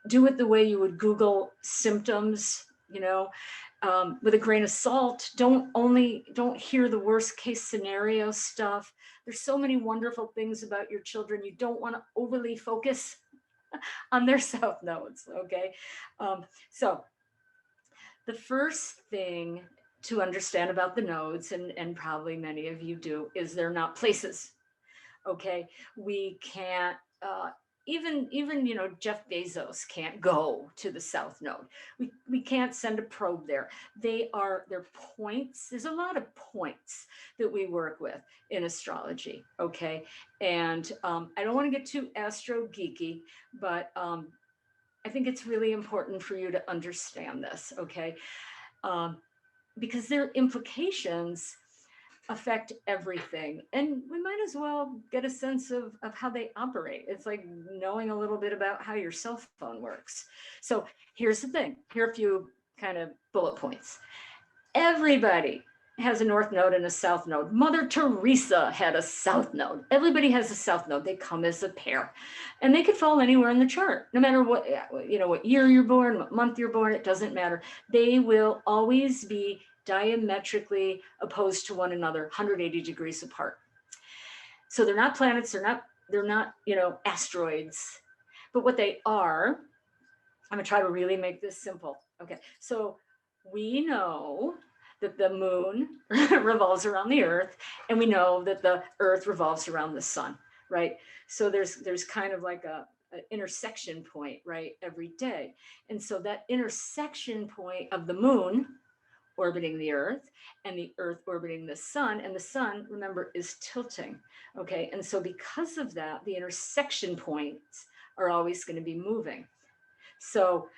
do it the way you would Google symptoms, with a grain of salt. Don't hear the worst case scenario stuff. There's so many wonderful things about your children. You don't want to overly focus on their south nodes, okay? So the first thing to understand about the nodes, and probably many of you do, is they're not places, okay? We can't, even Jeff Bezos can't go to the south node. We can't send a probe there. They're points. There's a lot of points that we work with in astrology, okay? And I don't want to get too astro geeky, but I think it's really important for you to understand this, okay? Because their implications affect everything. And we might as well get a sense of how they operate. It's like knowing a little bit about how your cell phone works. So here's the thing. Here are a few kind of bullet points. Everybody has a north node and a south node. Mother Teresa had a south node. Everybody has a south node. They come as a pair. And they could fall anywhere in the chart, no matter what year you're born, what month you're born, it doesn't matter. They will always be diametrically opposed to one another, 180 degrees apart. So they're not planets, they're not asteroids. But what they are, I'm gonna try to really make this simple. Okay, so we know that the moon revolves around the earth, and we know that the earth revolves around the sun, right? So there's kind of like an intersection point, right, every day. And so that intersection point of the moon orbiting the earth and the earth orbiting the sun, and the sun, remember, is tilting, okay? And so because of that, the intersection points are always going to be moving. So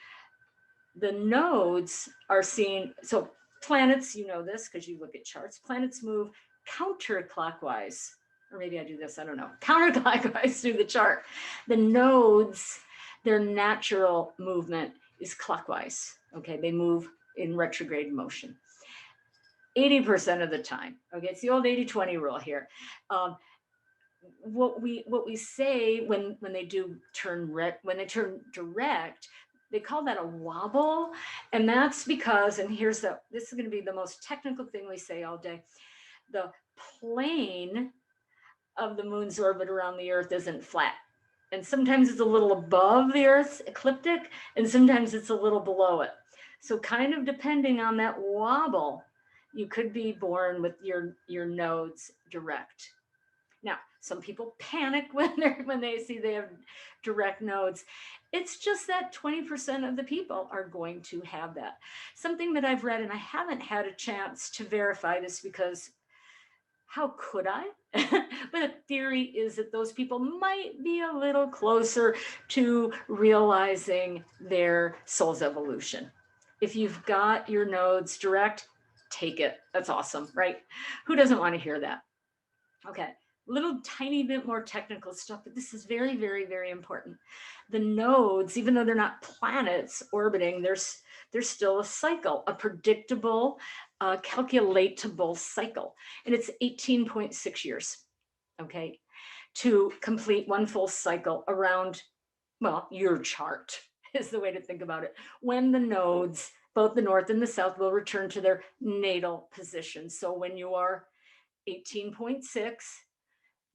the nodes are seen, so planets, you know this because you look at charts, planets move counterclockwise, or maybe I do this, I don't know, counterclockwise through the chart. The nodes, their natural movement is clockwise, okay? They move in retrograde motion 80% of the time, okay? It's the old 80-20 rule here. What we say when they do turn direct, they call that a wobble. And that's because, and this is going to be the most technical thing we say all day, the plane of the moon's orbit around the earth isn't flat. And sometimes it's a little above the earth's ecliptic, and sometimes it's a little below it. So kind of depending on that wobble, you could be born with your nodes direct. Now, some people panic when they see they have direct nodes. It's just that 20% of the people are going to have that. Something that I've read, and I haven't had a chance to verify this because how could I? But the theory is that those people might be a little closer to realizing their soul's evolution. If you've got your nodes direct, take it. That's awesome, right? Who doesn't want to hear that? Okay. Little tiny bit more technical stuff, but this is very, very, very important. The nodes, even though they're not planets orbiting, there's still a cycle, a predictable, calculatable cycle. And it's 18.6 years, okay, to complete one full cycle around, well, your chart is the way to think about it. When the nodes, both the north and the south, will return to their natal position. So when you are 18.6,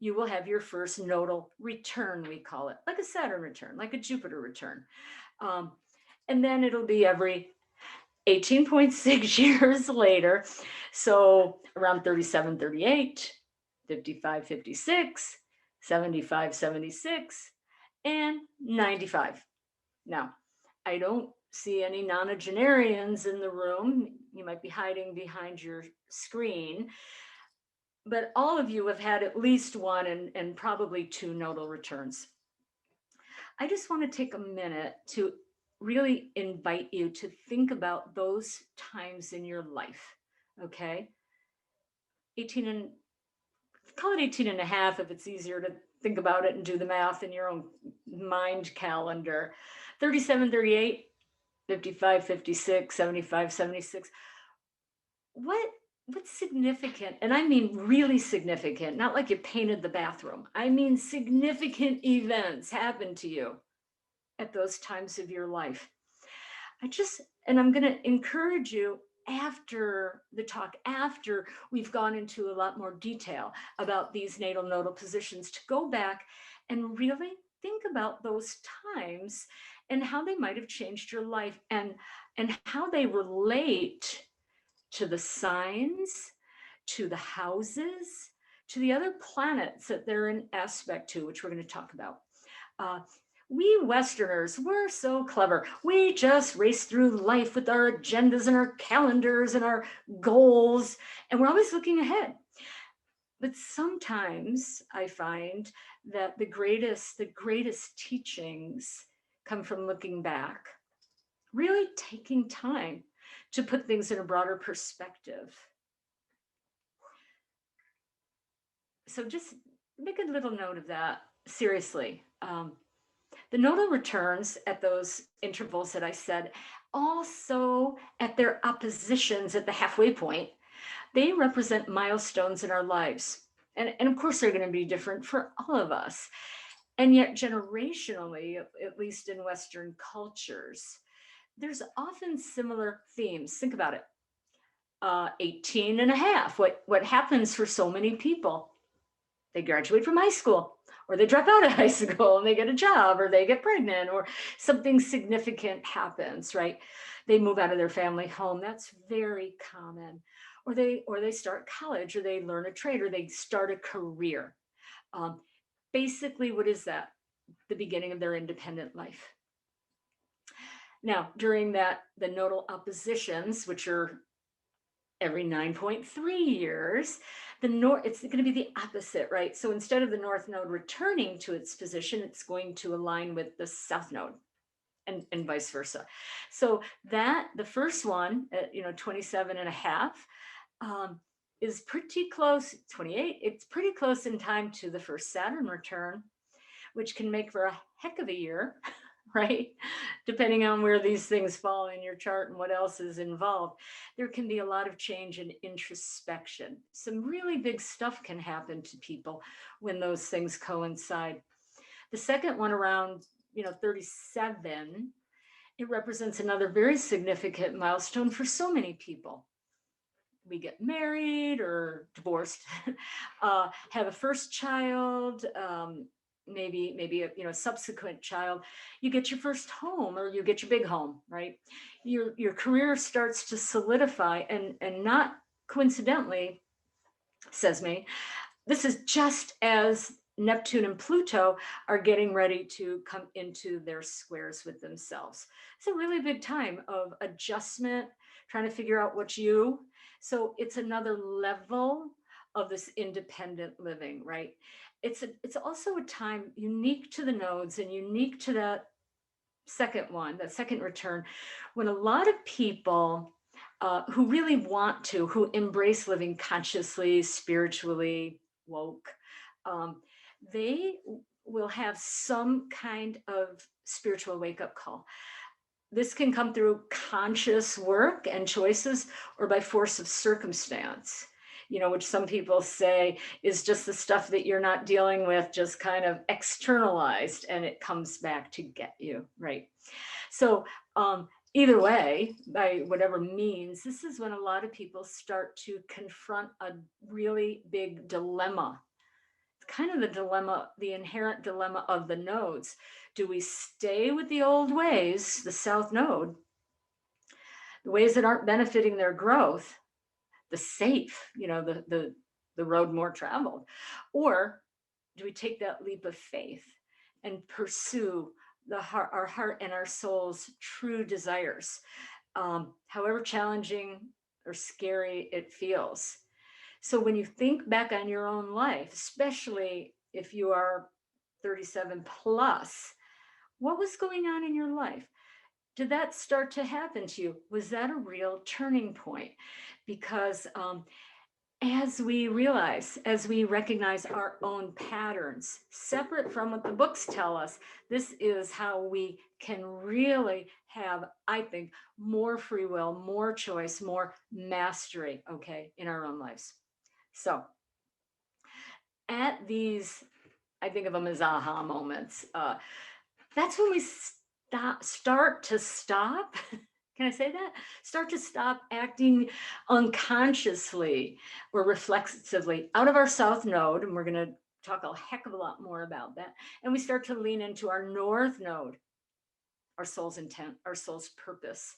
you will have your first nodal return, we call it, like a Saturn return, like a Jupiter return. And then it'll be every 18.6 years later. So around 37, 38, 55, 56, 75, 76, and 95. Now, I don't see any nonagenarians in the room. You might be hiding behind your screen. But all of you have had at least one and probably two nodal returns. I just want to take a minute to really invite you to think about those times in your life, okay? 18 and, call it 18 and a half if it's easier to think about it and do the math in your own mind calendar. 37, 38, 55, 56, 75, 76. what's significant, and I mean really significant, not like you painted the bathroom. I mean significant events happen to you at those times of your life. And I'm going to encourage you after the talk, after we've gone into a lot more detail about these natal nodal positions, to go back and really think about those times and how they might have changed your life, and how they relate to the signs, to the houses, to the other planets that they're in aspect to, which we're going to talk about. Uh, we Westerners, we're so clever. We just race through life with our agendas and our calendars and our goals, and we're always looking ahead. But sometimes I find that the greatest teachings come from looking back, really taking time to put things in a broader perspective. So just make a little note of that, seriously. The nodal returns at those intervals that I said, also at their oppositions at the halfway point, they represent milestones in our lives. And of course, they're going to be different for all of us. And yet, generationally, at least in Western cultures, there's often similar themes. Think about it. 18 and a half, what happens for so many people? They graduate from high school, or they drop out of high school and they get a job, or they get pregnant, or something significant happens, right? They move out of their family home. That's very common. Or they start college, or they learn a trade, or they start a career. Basically, what is that? The beginning of their independent life. Now, during the nodal oppositions, which are every 9.3 years, it's going to be the opposite, right? So instead of the north node returning to its position, it's going to align with the south node, and vice versa. So the first one at 27 and a half, is pretty close. 28, it's pretty close in time to the first Saturn return, which can make for a heck of a year. Right? Depending on where these things fall in your chart and what else is involved, there can be a lot of change and introspection. Some really big stuff can happen to people when those things coincide. The second one around 37, it represents another very significant milestone for so many people. We get married or divorced, have a first child, maybe a subsequent child. You get your first home, or you get your big home, right? Your career starts to solidify, and not coincidentally, says me, this is just as Neptune and Pluto are getting ready to come into their squares with themselves. It's a really big time of adjustment, trying to figure out what's you. So it's another level of this independent living, right? It's also a time unique to the nodes and unique to that second return, when a lot of people who really want to, who embrace living consciously, spiritually, woke, they will have some kind of spiritual wake-up call. This can come through conscious work and choices, or by force of circumstance, which some people say is just the stuff that you're not dealing with, just kind of externalized, and it comes back to get you, right? So either way, by whatever means, this is when a lot of people start to confront a really big dilemma. It's kind of the inherent dilemma of the nodes. Do we stay with the old ways, the south node, the ways that aren't benefiting their growth, the safe, the road more traveled? Or do we take that leap of faith and pursue our heart and our soul's true desires, however challenging or scary it feels? So when you think back on your own life, especially if you are 37 plus, what was going on in your life? Did that start to happen to you? Was that a real turning point? Because as we realize, as we recognize our own patterns, separate from what the books tell us, this is how we can really have, I think, more free will, more choice, more mastery, okay, in our own lives. So at these, I think of them as aha moments. That's when we start to stop. Can I say that? Start to stop acting unconsciously or reflexively out of our south node. And we're going to talk a heck of a lot more about that. And we start to lean into our north node, our soul's intent, our soul's purpose,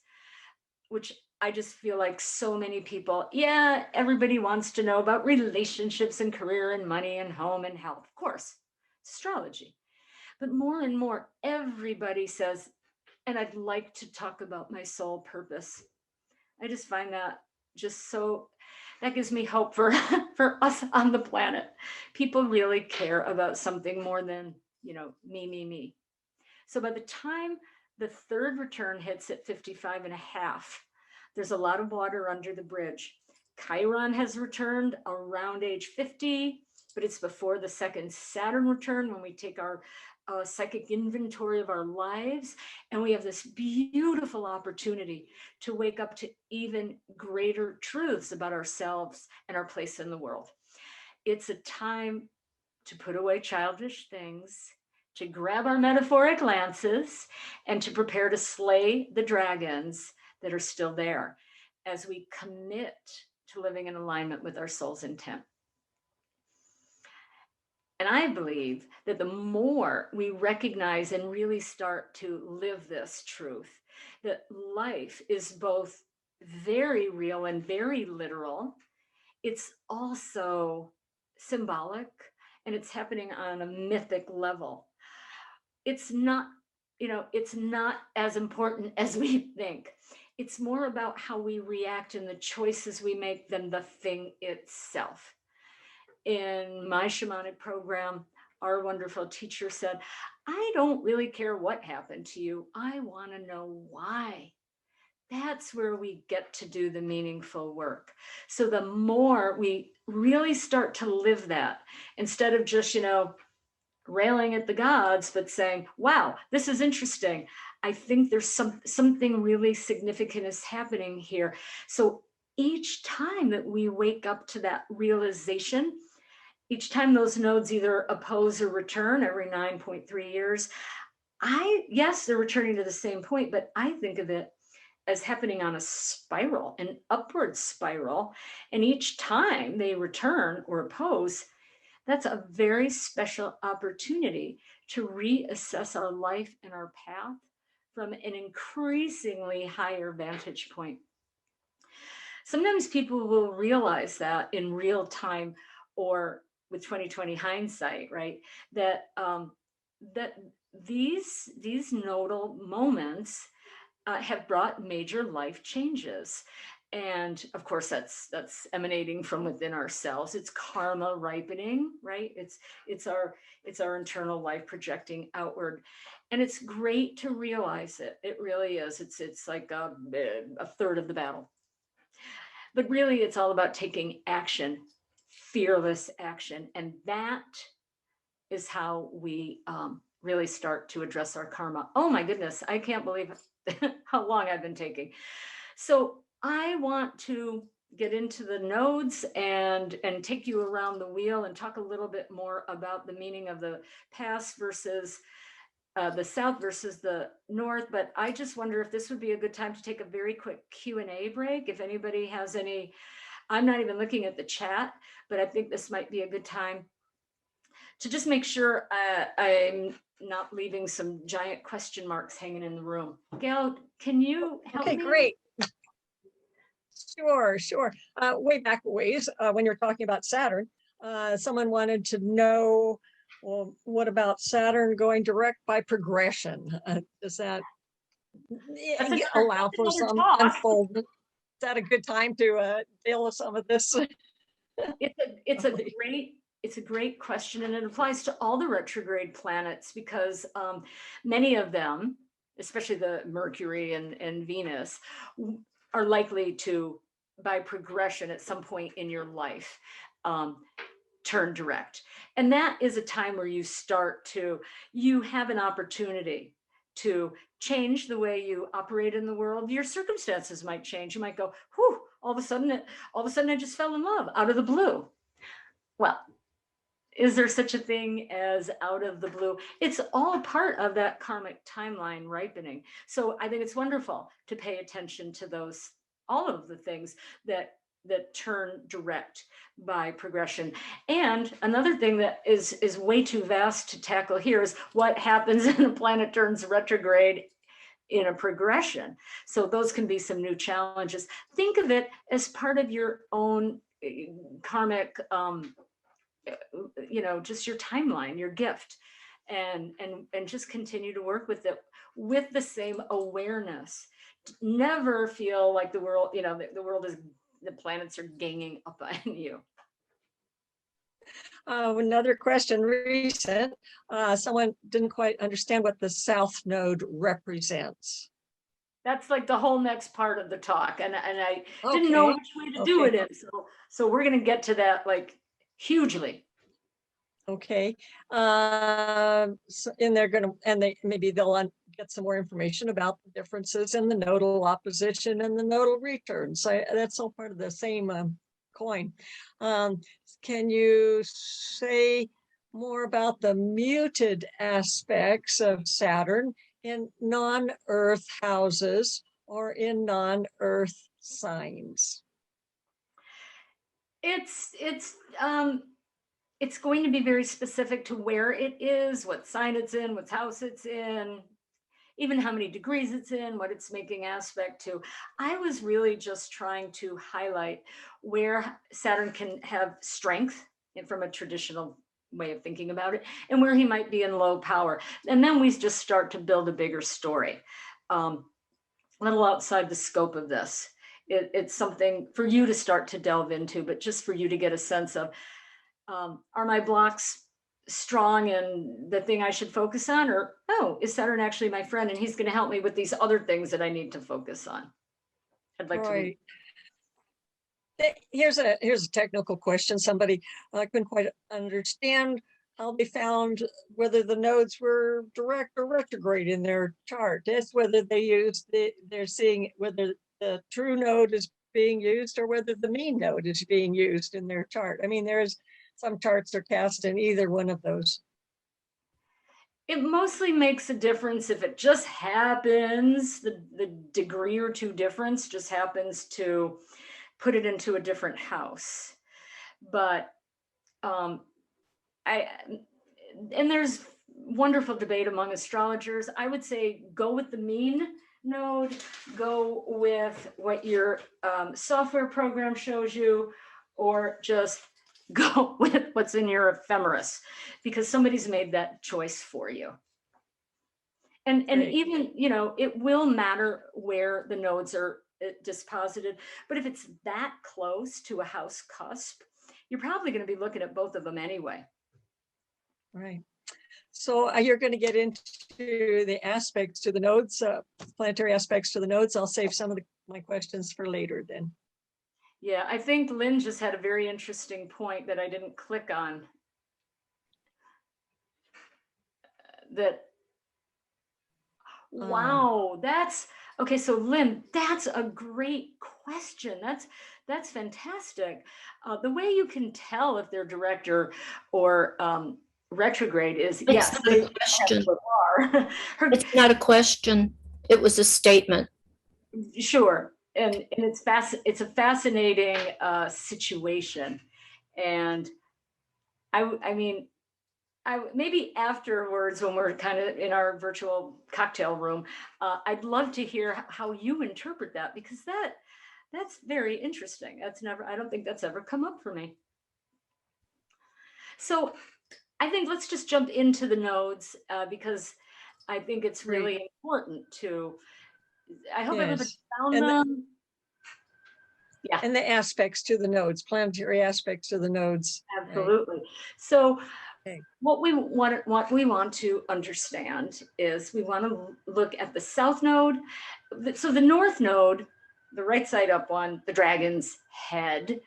which I just feel like so many people, yeah, everybody wants to know about relationships and career and money and home and health. Of course, it's astrology. But more and more, everybody says, and I'd like to talk about my soul purpose. I just find that just so, that gives me hope for, for us on the planet. People really care about something more than, me. So by the time the third return hits at 55 and a half, there's a lot of water under the bridge. Chiron has returned around age 50, but it's before the second Saturn return when we take our psychic inventory of our lives. And we have this beautiful opportunity to wake up to even greater truths about ourselves and our place in the world. It's a time to put away childish things, to grab our metaphoric lances, and to prepare to slay the dragons that are still there as we commit to living in alignment with our soul's intent. And I believe that the more we recognize and really start to live this truth, that life is both very real and very literal, it's also symbolic, and it's happening on a mythic level. It's not, it's not as important as we think. It's more about how we react and the choices we make than the thing itself. In my shamanic program, our wonderful teacher said, I don't really care what happened to you. I want to know why. That's where we get to do the meaningful work. So the more we really start to live that, instead of just, railing at the gods, but saying, wow, this is interesting. I think there's something really significant is happening here. So each time that we wake up to that realization, each time those nodes either oppose or return every 9.3 years, yes, they're returning to the same point, but I think of it as happening on a spiral, an upward spiral. And each time they return or oppose, that's a very special opportunity to reassess our life and our path from an increasingly higher vantage point. Sometimes people will realize that in real time or with 2020 hindsight, right? That that these nodal moments have brought major life changes. And of course, that's emanating from within ourselves. It's karma ripening, right? It's our internal life projecting outward, and it's great to realize it. It really is. It's like a third of the battle. But really, it's all about taking action, fearless action, and that is how we really start to address our karma. Oh my goodness, I can't believe how long I've been taking. So I want to get into the nodes and take you around the wheel and talk a little bit more about the meaning of the past versus the south versus the north. But I just wonder if this would be a good time to take a very quick Q&A break. If anybody has any, I'm not even looking at the chat, but I think this might be a good time to just make sure I'm not leaving some giant question marks hanging in the room. Gail, can you help me? Okay, great. Sure. Way back a ways, when you're talking about Saturn, someone wanted to know, well, what about Saturn going direct by progression? Does that allow for some unfoldment? Is that a good time to deal with some of this? It's a great question, and it applies to all the retrograde planets because many of them, especially the Mercury and Venus, are likely to by progression at some point in your life, turn direct. And that is a time where you have an opportunity to change the way you operate in the world. Your circumstances might change. You might go, whew, all of a sudden I just fell in love out of the blue. Well, is there such a thing as out of the blue? It's all part of that karmic timeline ripening. So I think it's wonderful to pay attention to all of the things that turn direct by progression. And another thing that is way too vast to tackle here is what happens when a planet turns retrograde in a progression. So those can be some new challenges. Think of it as part of your own karmic, just your timeline, your gift, and just continue to work with it with the same awareness. Never feel like the world is, the planets are ganging up on you. Another question, recent. Someone didn't quite understand what the South Node represents. That's like the whole next part of the talk, and I didn't know which way to do it in. So we're going to get to that like hugely. Okay. And they're going to, and maybe they'll get some more information about the differences in the nodal opposition and the nodal return. So that's all part of the same coin. Can you say more about the muted aspects of Saturn in non-Earth houses or in non-Earth signs? It's going to be very specific to where it is, what sign it's in, what house it's in, even how many degrees it's in, what it's making aspect to. I was really just trying to highlight where Saturn can have strength from a traditional way of thinking about it, and where he might be in low power. And then we just start to build a bigger story, a little outside the scope of this. It's something for you to start to delve into, but just for you to get a sense of, are my blocks strong and the thing I should focus on, or is Saturn actually my friend and he's going to help me with these other things that I need to focus on? I'd like to read. Here's a technical question. Somebody couldn't quite understand how they found whether the nodes were direct or retrograde in their chart. That's whether they use they're seeing whether the true node is being used or whether the mean node is being used in their chart. I mean, there's some charts are cast in either one of those. It mostly makes a difference if it just happens, the degree or two difference just happens to put it into a different house. But there's wonderful debate among astrologers. I would say go with the mean node, go with what your software program shows you, or just go with what's in your ephemeris, because somebody's made that choice for you. And even, it will matter where the nodes are disposited, but if it's that close to a house cusp, you're probably going to be looking at both of them anyway. Right. So you're going to get into the aspects to the nodes, planetary aspects to the nodes. I'll save some of my questions for later then. Yeah, I think Lynn just had a very interesting point that I didn't click on. Wow, that's okay. So Lynn, that's a great question. That's fantastic. The way you can tell if they're direct or retrograde is It's not a question. It's not a question. It was a statement. Sure. And it's a fascinating situation. And I mean, maybe afterwards when we're kind of in our virtual cocktail room, I'd love to hear how you interpret that, because that's very interesting. I don't think that's ever come up for me. So I think let's just jump into the nodes, because I think it's really important to, I hope everybody found them. Yeah. And the aspects to the nodes, planetary aspects to the nodes. Absolutely. Right. So what we want to understand is we want to look at the south node. So the north node, the right side up one, the dragon's head,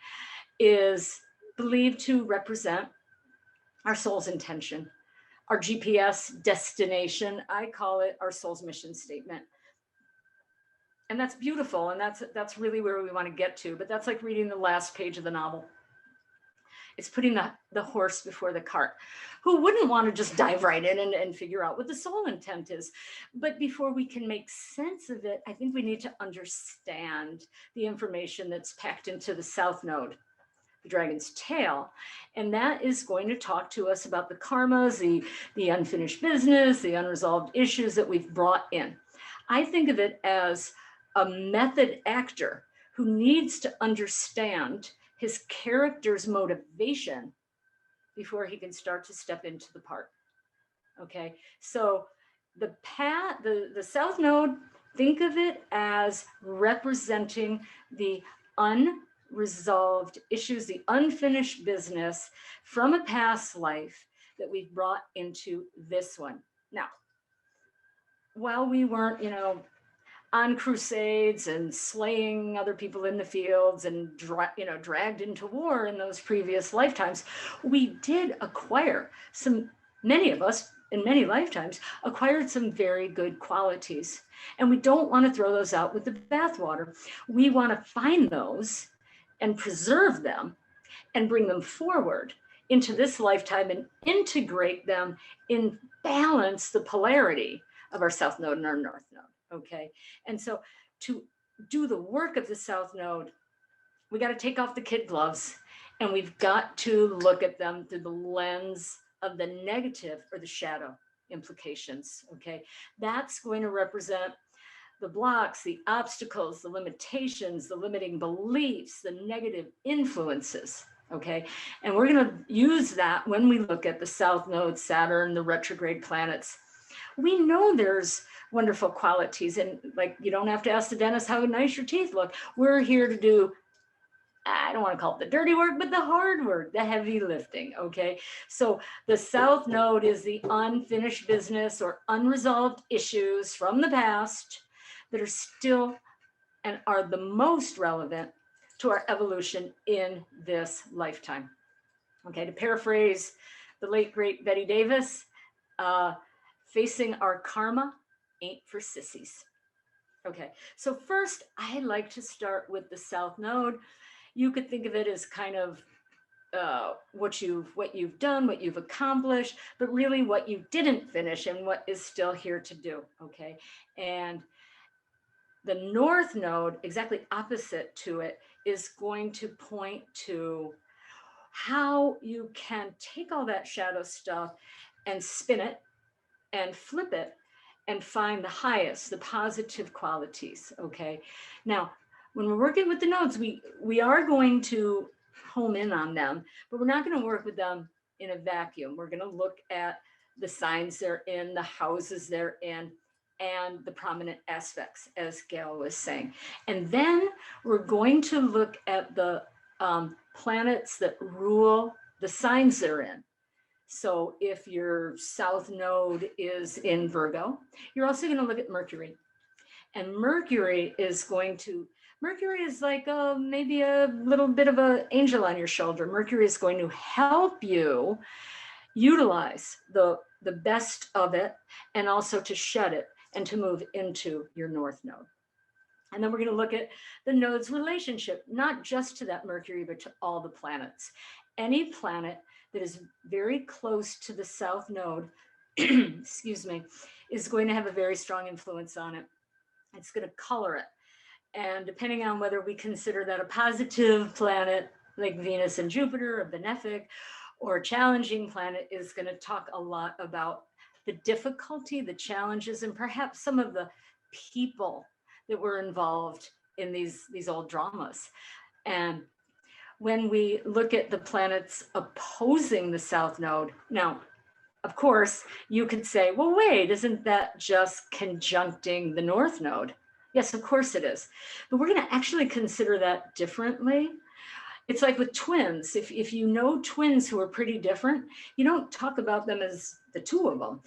is believed to represent our soul's intention, our GPS destination. I call it our soul's mission statement. And that's beautiful. And that's really where we want to get to. But that's like reading the last page of the novel. It's putting the horse before the cart. Who wouldn't want to just dive right in and figure out what the soul intent is? But before we can make sense of it, I think we need to understand the information that's packed into the South Node, the dragon's tail. And that is going to talk to us about the karmas, the unfinished business, the unresolved issues that we've brought in. I think of it as a method actor who needs to understand his character's motivation before he can start to step into the part. Okay, so the South Node, think of it as representing the unresolved issues, the unfinished business from a past life that we've brought into this one. Now, while we weren't, on crusades and slaying other people in the fields and dragged into war in those previous lifetimes, we did acquire many of us in many lifetimes acquired some very good qualities. And we don't want to throw those out with the bathwater. We want to find those and preserve them and bring them forward into this lifetime and integrate them in balance the polarity of our South Node and our North Node. Okay, and so to do the work of the South Node, we got to take off the kid gloves and we've got to look at them through the lens of the negative or the shadow implications. Okay, that's going to represent the blocks, the obstacles, the limitations, the limiting beliefs, the negative influences. Okay, and we're going to use that when we look at the South Node, Saturn, the retrograde planets. We know there's wonderful qualities, and like, you don't have to ask the dentist how nice your teeth look. We're here to do, I don't want to call it the dirty work, but the hard work, the heavy lifting. Okay, so the South Node is the unfinished business or unresolved issues from the past that are still and are the most relevant to our evolution in this lifetime. Okay, to paraphrase the late great Betty Davis, facing our karma ain't for sissies. Okay, so first I like to start with the South Node. You could think of it as kind of what you've done, what you've accomplished, but really what you didn't finish and what is still here to do. Okay, and the North Node, exactly opposite to it, is going to point to how you can take all that shadow stuff and spin it and flip it and find the highest, the positive qualities. Okay, now when we're working with the nodes, we are going to home in on them, but we're not going to work with them in a vacuum. We're going to look at the signs they're in, the houses they're in, and the prominent aspects, as Gail was saying. And then we're going to look at the planets that rule the signs they're in. So if your South Node is in Virgo, you're also going to look at Mercury. And Mercury is like maybe a little bit of an angel on your shoulder. Mercury is going to help you utilize the best of it and also to shed it and to move into your North Node. And then we're going to look at the node's relationship, not just to that Mercury, but to all the planets. Any planet that is very close to the South Node, excuse me, is going to have a very strong influence on it. It's going to color it. And depending on whether we consider that a positive planet like Venus and Jupiter, a benefic, or a challenging planet, is going to talk a lot about the difficulty, the challenges, and perhaps some of the people that were involved in these old dramas. And when we look at the planets opposing the South Node, now, of course, you could say, well, wait, isn't that just conjuncting the North Node? Yes, of course it is. But we're going to actually consider that differently. It's like with twins. If you know twins who are pretty different, you don't talk about them as the two of them.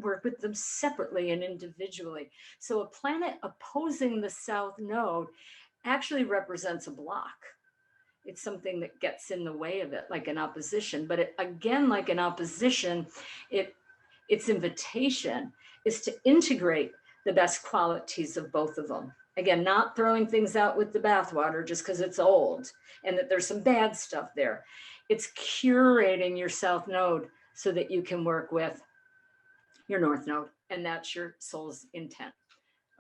work with them separately and individually. So a planet opposing the south node actually represents a block. It's something that gets in the way of it, like an opposition. But it, again, like an opposition, its invitation is to integrate the best qualities of both of them. Again, not throwing things out with the bathwater just because it's old and that there's some bad stuff there. It's curating your south node so that you can work with your north node, and that's your soul's intent.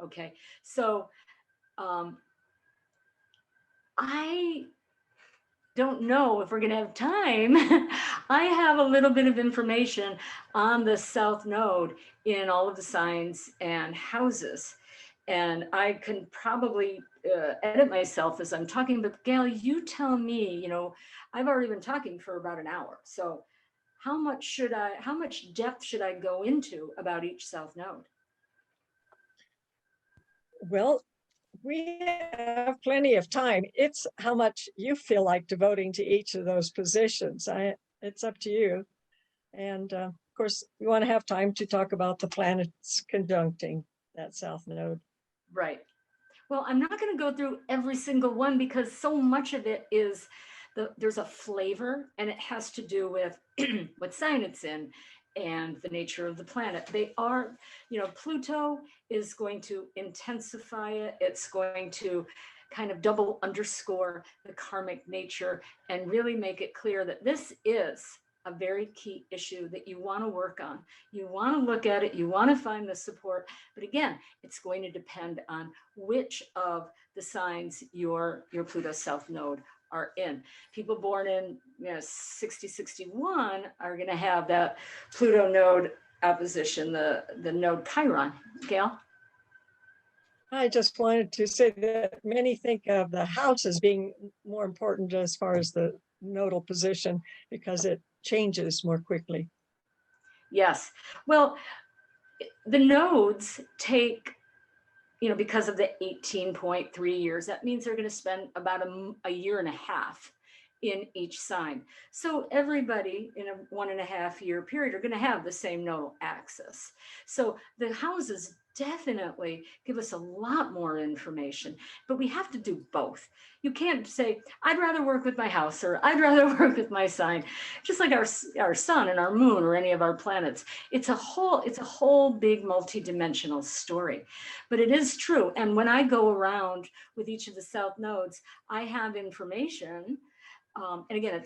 Okay, so I don't know if we're going to have time. I have a little bit of information on the south node in all of the signs and houses. And I can probably edit myself as I'm talking, but Gail, you tell me, you know, I've already been talking for about an hour. So how much depth should I go into about each south node? Well, we have plenty of time. It's how much you feel like devoting to each of those positions. It's up to you. And of course, we want to have time to talk about the planets conjuncting that south node. Right. Well, I'm not going to go through every single one because so much of it is there's a flavor, and it has to do with what sign it's in and the nature of the planet. They are, you know, Pluto is going to intensify it. It's going to kind of double underscore the karmic nature and really make it clear that this is a very key issue that you want to work on. You want to look at it, you want to find the support, but again, it's going to depend on which of the signs your Pluto south node are in. People born in 6061 are going to have that Pluto node opposition, the node Chiron. Gail? I just wanted to say that many think of the house as being more important as far as the nodal position because it changes more quickly. Yes. Well, the nodes take, you know, because of the 18.3 years, that means they're going to spend about a year and a half in each sign. So everybody in a 1.5 year period are going to have the same nodal axis. So the houses definitely give us a lot more information, but we have to do both. You can't say, I'd rather work with my house or I'd rather work with my sign, just like our sun and our moon or any of our planets. It's a whole big multi-dimensional story, but it is true. And when I go around with each of the south nodes, I have information. And again,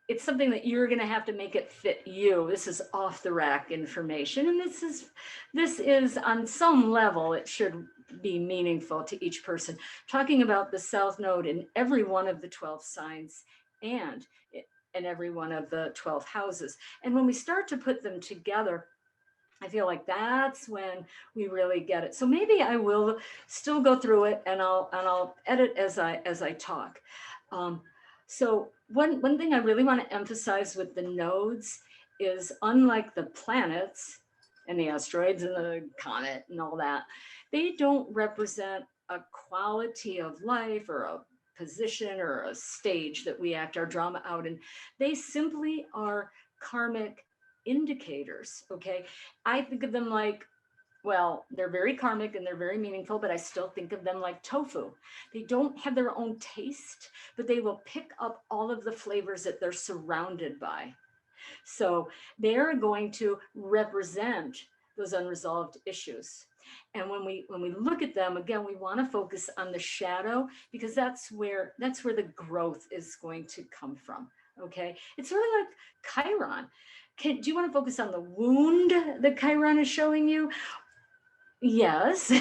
it's something that you're going to have to make it fit you. This is off the rack information. And this is on some level, it should be meaningful to each person. Talking about the south node in every one of the 12 signs and in every one of the 12 houses. And when we start to put them together, I feel like that's when we really get it. So maybe I will still go through it and I'll edit as I talk. So one thing I really want to emphasize with the nodes is, unlike the planets and the asteroids and the comet and all that, they don't represent a quality of life or a position or a stage that we act our drama out in. They simply are karmic indicators, okay? I think of them like, well, they're very karmic and they're very meaningful, but I still think of them like tofu. They don't have their own taste, but they will pick up all of the flavors that they're surrounded by. So they're going to represent those unresolved issues. And when we look at them, again, we want to focus on the shadow because that's where the growth is going to come from. Okay, it's sort of like Chiron. Do you want to focus on the wound that Chiron is showing you? Yes,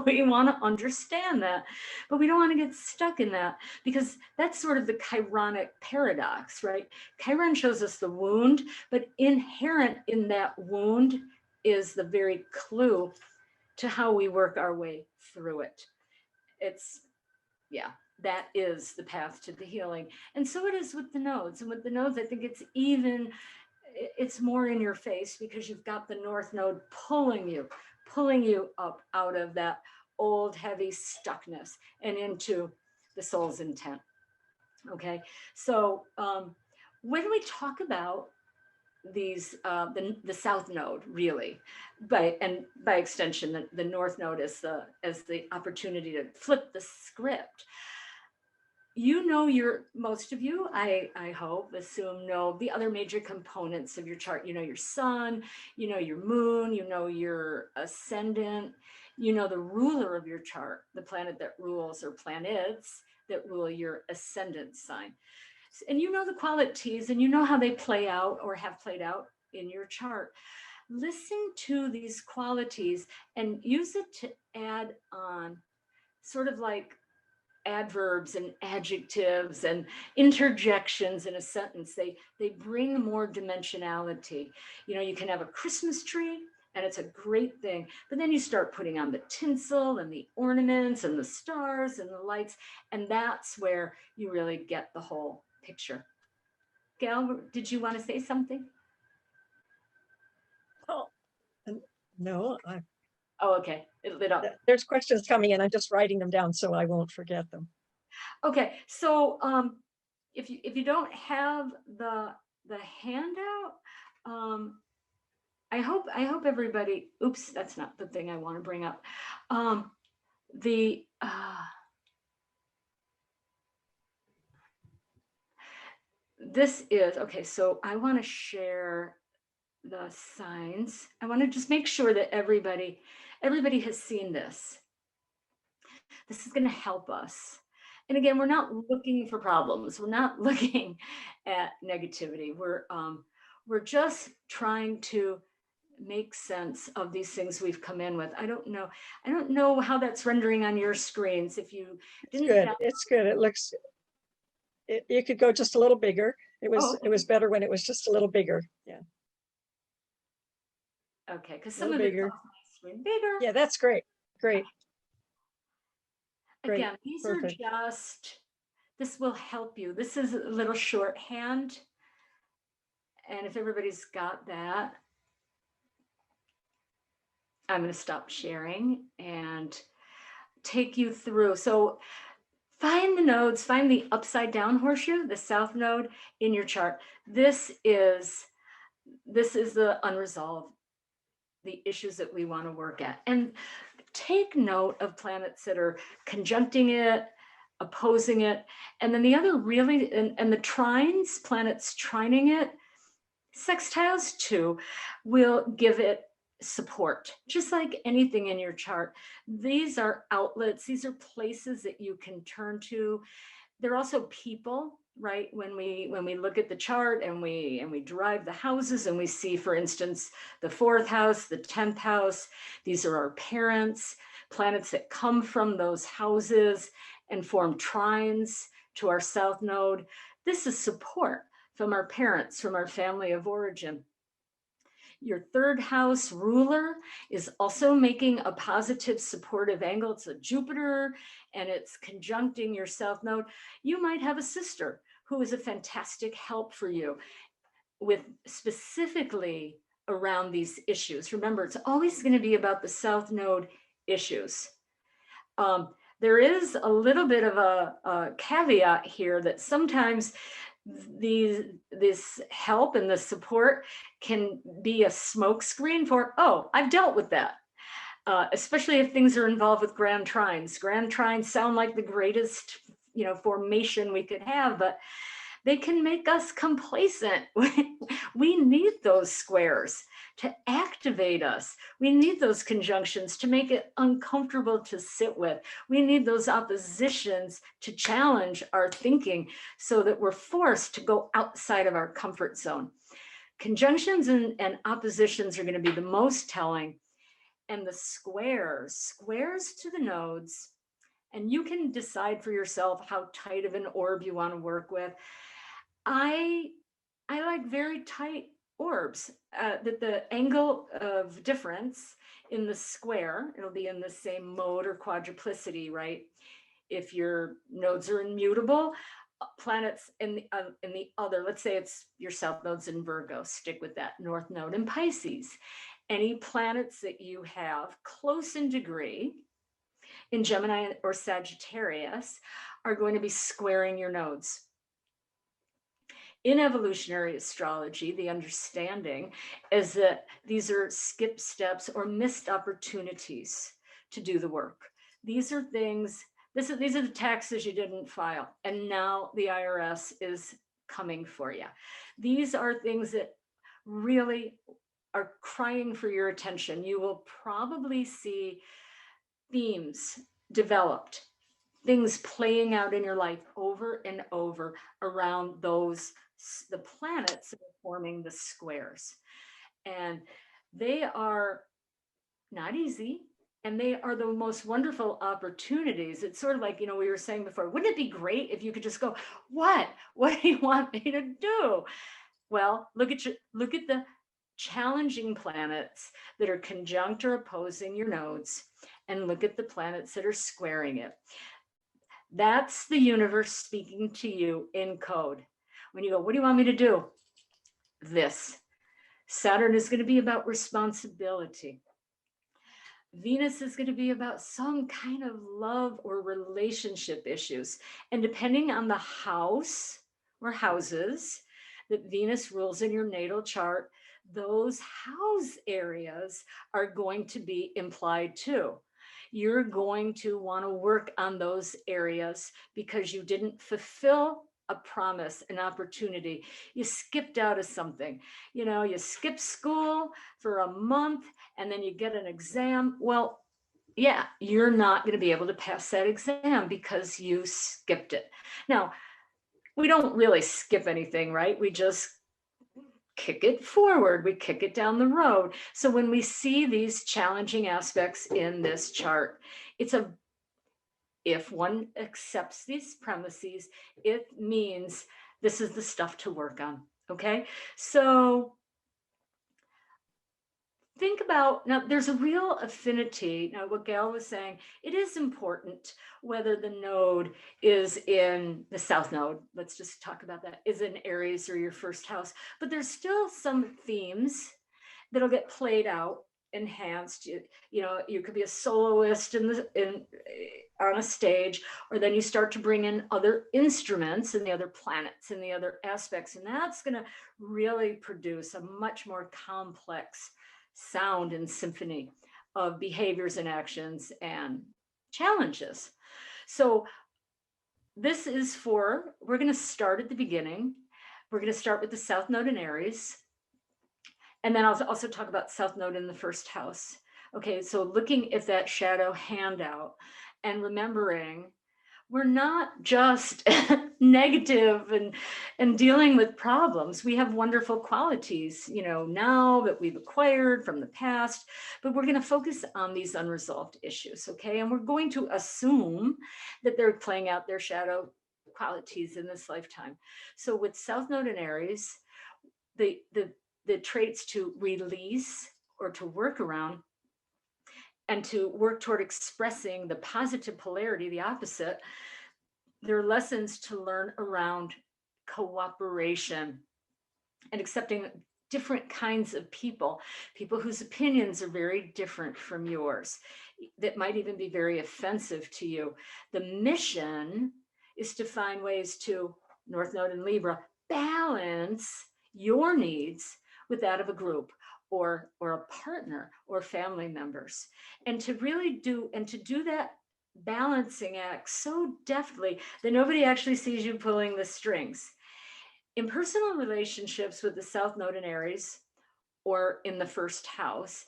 we want to understand that, but we don't want to get stuck in that because that's sort of the Chironic paradox, right? Chiron shows us the wound, but inherent in that wound is the very clue to how we work our way through it. That is the path to the healing. And so it is with the nodes. And with the nodes, I think it's more in your face because you've got the north node pulling you up out of that old heavy stuckness and into the soul's intent. Okay, so when we talk about the south node really, and by extension the north node as the opportunity to flip the script. You know, most of you, I hope, know the other major components of your chart. You know your sun, you know your moon, you know your ascendant, you know the ruler of your chart, the planet that rules, or planets that rule your ascendant sign. And you know the qualities, and you know how they play out or have played out in your chart. Listen to these qualities and use it to add on, sort of like adverbs and adjectives and interjections in a sentence. They bring more dimensionality. You know, you can have a Christmas tree and it's a great thing, but then you start putting on the tinsel and the ornaments and the stars and the lights, and that's where you really get the whole picture. Gail, did you want to say something? Oh, no, Oh, okay. It lit up. There's questions coming in. I'm just writing them down so I won't forget them. Okay, so if you don't have the handout, I hope everybody. Oops, that's not the thing I want to bring up. This is okay. So I want to share the signs. I want to just make sure that everybody has seen this. This is going to help us. And again, we're not looking for problems. We're not looking at negativity. We're just trying to make sense of these things we've come in with. I don't know how that's rendering on your screens. If you didn't, it's good. It looks. You could go just a little bigger. It was better when it was just a little bigger. Yeah. Okay, because some of bigger. It's on my screen bigger. Yeah, that's great. Great. Again, these perfect. Are just. This will help you. This is a little shorthand. And if everybody's got that, I'm going to stop sharing and take you through. So find the nodes, find the upside down horseshoe, the south node in your chart. This is the unresolved, the issues that we want to work at. And take note of planets that are conjuncting it, opposing it. And then the other really, and the trines, planets trining it, sextiles too, will give it support, just like anything in your chart. These are outlets, these are places that you can turn to. They're also people, right? When we look at the chart and we derive the houses and we see, for instance, the 4th house, the 10th house, these are our parents, planets that come from those houses and form trines to our south node. This is support from our parents, from our family of origin. Your 3rd house ruler is also making a positive supportive angle. It's a Jupiter and it's conjuncting your south node. You might have a sister who is a fantastic help for you with specifically around these issues. Remember, it's always going to be about the south node issues. There is a little bit of a caveat here that sometimes this help and the support can be a smokescreen for, oh, I've dealt with that. Especially if things are involved with grand trines. Grand trines sound like the greatest, formation we could have, but they can make us complacent. We need those squares to activate us. We need those conjunctions to make it uncomfortable to sit with. We need those oppositions to challenge our thinking so that we're forced to go outside of our comfort zone. Conjunctions and oppositions are going to be the most telling. And the squares to the nodes, and you can decide for yourself how tight of an orb you want to work with. I like very tight orbs, that the angle of difference in the square, it'll be in the same mode or quadruplicity, right? If your nodes are immutable, planets in the other, let's say it's your south nodes in Virgo, stick with that, north node in Pisces. Any planets that you have close in degree in Gemini or Sagittarius are going to be squaring your nodes. In evolutionary astrology, the understanding is that these are skip steps or missed opportunities to do the work. These are things, these are the taxes you didn't file, and now the IRS is coming for you. These are things that really are crying for your attention. You will probably see themes developed, things playing out in your life over and over around those, the planets that are forming the squares. And they are not easy, and they are the most wonderful opportunities. It's sort of like, we were saying before, wouldn't it be great if you could just go, what do you want me to do? Well, look at the challenging planets that are conjunct or opposing your nodes, and look at the planets that are squaring it. That's the universe speaking to you in code. When you go, what do you want me to do? This. Saturn is going to be about responsibility. Venus is going to be about some kind of love or relationship issues. And depending on the house or houses that Venus rules in your natal chart, those house areas are going to be implied too. You're going to want to work on those areas because you didn't fulfill a promise, an opportunity. You skipped out of something. You skip school for a month and then you get an exam. Well, yeah, you're not going to be able to pass that exam because you skipped it. Now, we don't really skip anything, right? We just kick it forward, we kick it down the road. So when we see these challenging aspects in this chart, if one accepts these premises, it means this is the stuff to work on. Okay, so think about, now there's a real affinity. Now what Gail was saying, it is important whether the node is in the south node, let's just talk about that, is in Aries or your first house, but there's still some themes that'll get played out, enhanced. You could be a soloist on a stage, or then you start to bring in other instruments and the other planets and the other aspects, and that's going to really produce a much more complex sound and symphony of behaviors and actions and challenges. So this is we're going to start at the beginning. We're going to start with the South Node in Aries. And then I'll also talk about South Node in the first house. Okay, so looking at that shadow handout and remembering we're not just negative and dealing with problems. We have wonderful qualities, now that we've acquired from the past, but we're going to focus on these unresolved issues, okay? And we're going to assume that they're playing out their shadow qualities in this lifetime. So with South Node in Aries, the traits to release or to work around and to work toward expressing the positive polarity, the opposite, there are lessons to learn around cooperation and accepting different kinds of people whose opinions are very different from yours, that might even be very offensive to you. The mission is to find ways to, North Node in Libra, balance your needs with that of a group or a partner or family members, and to really do that balancing act so deftly that nobody actually sees you pulling the strings. In personal relationships with the South Node in Aries or in the first house,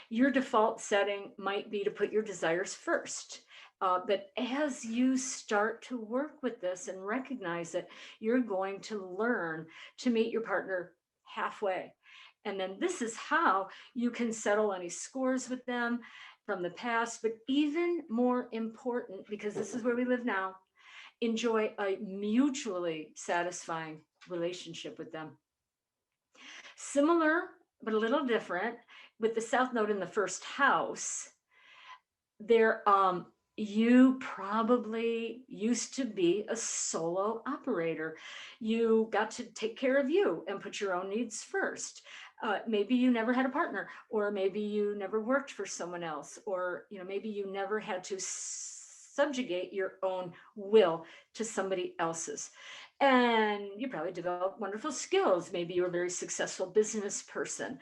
your default setting might be to put your desires first. But as you start to work with this and recognize it, you're going to learn to meet your partner halfway. And then this is how you can settle any scores with them from the past, but even more important, because this is where we live now, enjoy a mutually satisfying relationship with them. Similar, but a little different with the South Node in the first house. You probably used to be a solo operator. You got to take care of you and put your own needs first. Maybe you never had a partner, or maybe you never worked for someone else, or maybe you never had to subjugate your own will to somebody else's. And you probably developed wonderful skills. Maybe you're a very successful business person.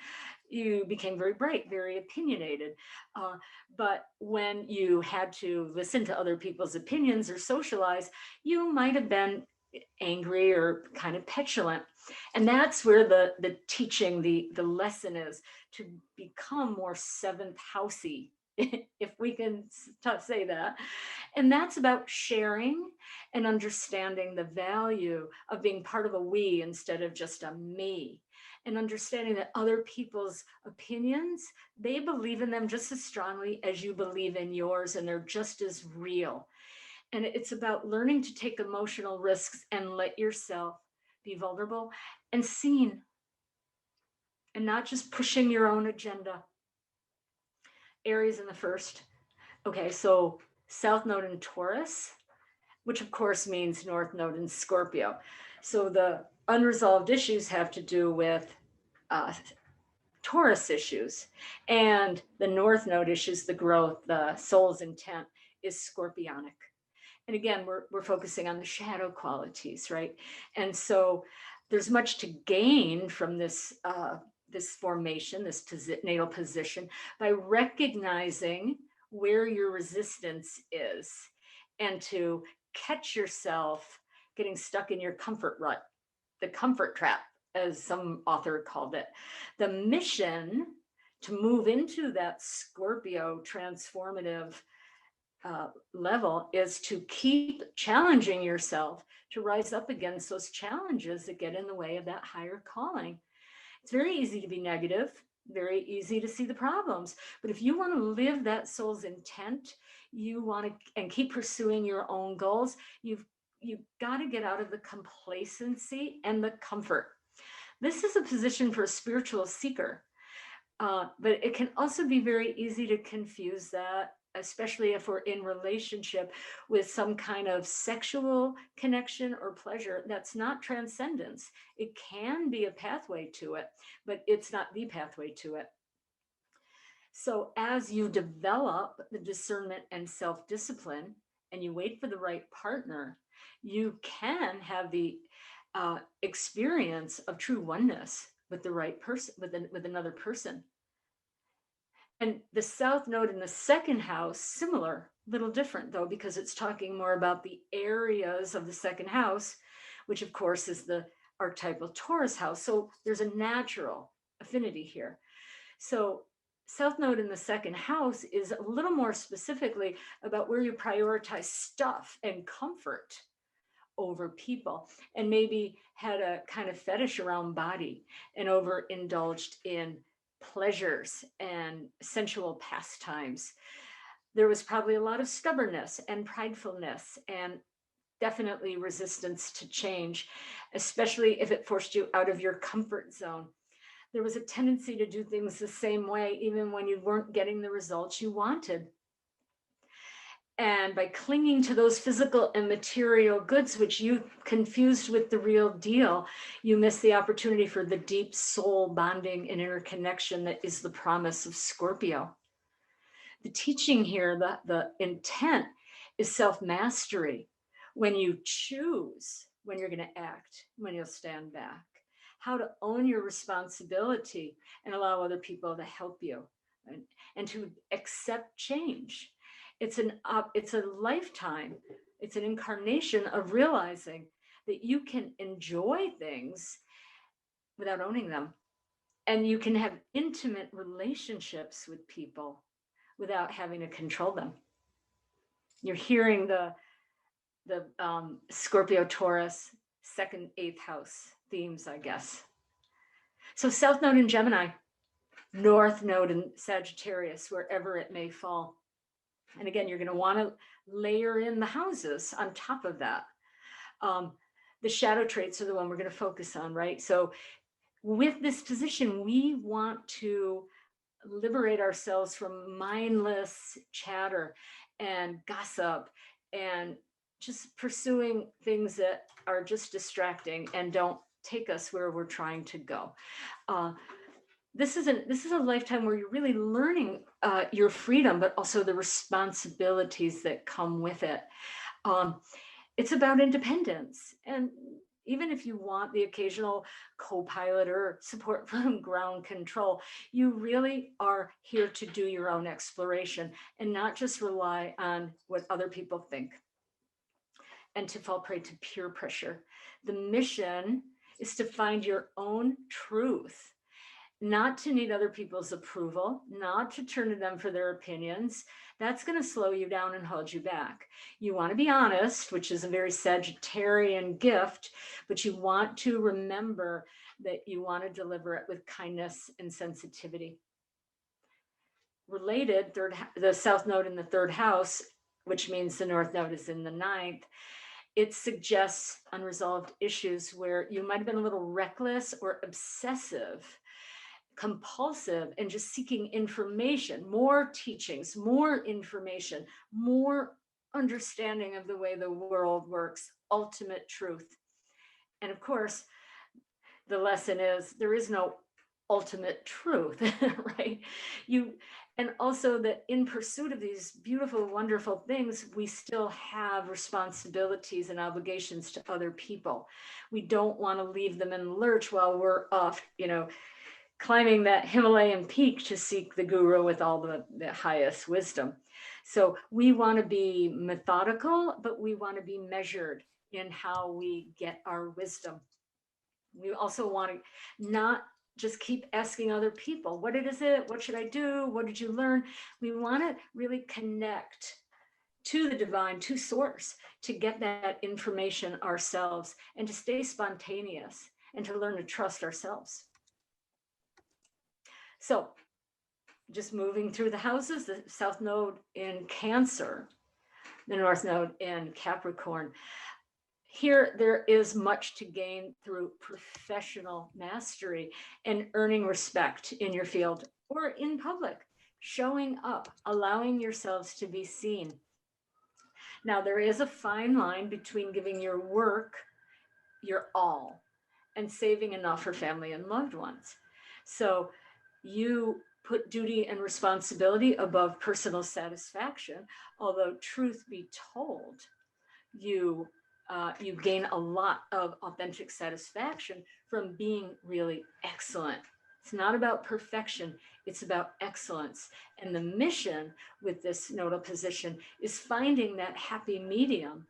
You became very bright, very opinionated. Uh, but when you had to listen to other people's opinions or socialize, you might have been angry or kind of petulant. And that's where the teaching, the lesson is to become more seventh housey, if we can say that. And that's about sharing and understanding the value of being part of a we instead of just a me, and understanding that other people's opinions, they believe in them just as strongly as you believe in yours, and they're just as real. And it's about learning to take emotional risks and let yourself be vulnerable and seen, and not just pushing your own agenda. Aries in the first. Okay, so South Node in Taurus, which of course means North Node in Scorpio. So the unresolved issues have to do with Taurus issues, and the North Node issues, the growth, the soul's intent, is Scorpionic. And again, we're focusing on the shadow qualities, right? And so there's much to gain from this this formation, this natal position, by recognizing where your resistance is, and to catch yourself getting stuck in your comfort rut, the comfort trap, as some author called it. The mission to move into that Scorpio transformative level is to keep challenging yourself to rise up against those challenges that get in the way of that higher calling. It's very easy to be negative, very easy to see the problems. But if you want to live that soul's intent, you want to and keep pursuing your own goals, you've got to get out of the complacency and the comfort. This is a position for a spiritual seeker. But it can also be very easy to confuse that, especially if we're in relationship with some kind of sexual connection or pleasure. That's not transcendence. It can be a pathway to it, but it's not the pathway to it. So as you develop the discernment and self-discipline, and you wait for the right partner, you can have the experience of true oneness with the right person, with another person. And the South Node in the second house, similar, little different though, because it's talking more about the areas of the second house, which of course is the archetypal Taurus house. So there's a natural affinity here. So South Node in the second house is a little more specifically about where you prioritize stuff and comfort over people, and maybe had a kind of fetish around body and overindulged in pleasures and sensual pastimes. There was probably a lot of stubbornness and pridefulness, and definitely resistance to change, especially if it forced you out of your comfort zone. There was a tendency to do things the same way, even when you weren't getting the results you wanted. And by clinging to those physical and material goods, which you confused with the real deal, you miss the opportunity for the deep soul bonding and interconnection that is the promise of Scorpio. The teaching here, the intent, is self-mastery. When you choose when you're going to act, when you'll stand back, how to own your responsibility and allow other people to help you, and to accept change. It's a lifetime, it's an incarnation of realizing that you can enjoy things without owning them, and you can have intimate relationships with people without having to control them. You're hearing the Scorpio Taurus second, eighth house themes, I guess. So South Node in Gemini, North Node in Sagittarius, wherever it may fall. And again, you're going to want to layer in the houses on top of that. The shadow traits are the one we're going to focus on, right? So with this position, we want to liberate ourselves from mindless chatter and gossip and just pursuing things that are just distracting and don't take us where we're trying to go. This is a lifetime where you're really learning your freedom, but also the responsibilities that come with it. It's about independence, and even if you want the occasional co-pilot or support from ground control, you really are here to do your own exploration and not just rely on what other people think and to fall prey to peer pressure. The mission is to find your own truth, not to need other people's approval, not to turn to them for their opinions. That's going to slow you down and hold you back. You want to be honest, which is a very Sagittarian gift, but you want to remember that you want to deliver it with kindness and sensitivity. Related, the South Node in the third house, which means the North Node is in the ninth, it suggests unresolved issues where you might have been a little reckless or obsessive, compulsive, and just seeking information, more teachings, more information, more understanding of the way the world works, ultimate truth. And of course, the lesson is there is no ultimate truth, right? And also that in pursuit of these beautiful, wonderful things, we still have responsibilities and obligations to other people. We don't want to leave them in the lurch while we're off, climbing that Himalayan peak to seek the guru with all the highest wisdom. So we want to be methodical, but we want to be measured in how we get our wisdom. We also want to not just keep asking other people, what is it? What should I do? What did you learn? We want to really connect to the divine, to source, to get that information ourselves and to stay spontaneous and to learn to trust ourselves. So just moving through the houses, the South Node in Cancer, the North Node in Capricorn. Here, there is much to gain through professional mastery and earning respect in your field or in public, showing up, allowing yourselves to be seen. Now, there is a fine line between giving your work your all and saving enough for family and loved ones. So you put duty and responsibility above personal satisfaction, although truth be told, you gain a lot of authentic satisfaction from being really excellent. It's not about perfection, it's about excellence. And the mission with this nodal position is finding that happy medium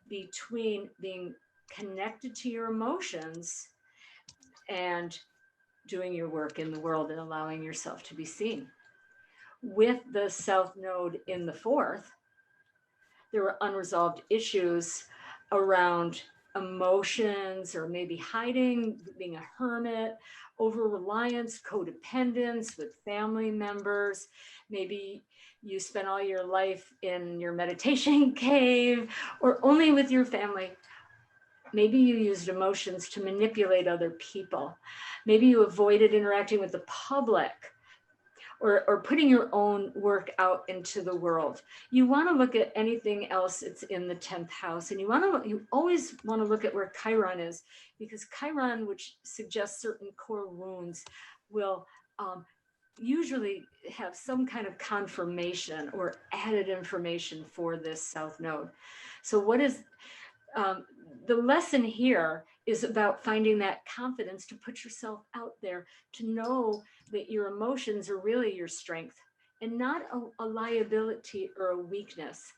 between being connected to your emotions and doing your work in the world and allowing yourself to be seen. With the South Node in the fourth, there were unresolved issues around emotions or maybe hiding, being a hermit, over-reliance, codependence with family members. Maybe you spent all your life in your meditation cave or only with your family. Maybe you used emotions to manipulate other people. Maybe you avoided interacting with the public or putting your own work out into the world. You want to look at anything else that's in the 10th house, and you always want to look at where Chiron is, because Chiron, which suggests certain core wounds, will usually have some kind of confirmation or added information for this South Node. So what is the lesson here is about finding that confidence to put yourself out there, to know that your emotions are really your strength and not a liability or a weakness.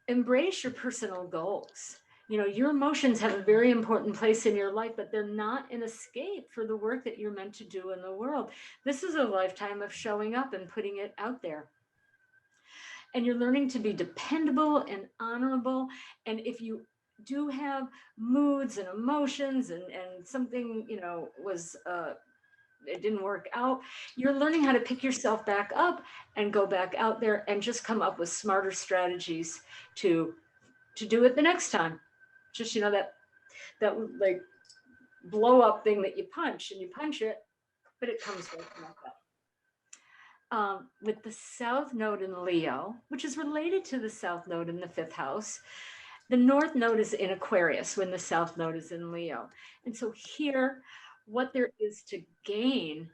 Embrace your personal goals. Your emotions have a very important place in your life, but they're not an escape for the work that you're meant to do in the world. This is a lifetime of showing up and putting it out there. And you're learning to be dependable and honorable. And if you do have moods and emotions and something, it didn't work out, you're learning how to pick yourself back up and go back out there and just come up with smarter strategies to do it the next time. Just, that like blow up thing that you punch it, but it comes right back up. With the South Node in Leo, which is related to the South Node in the 5th house, the North Node is in Aquarius when the South Node is in Leo. And so here, what there is to gain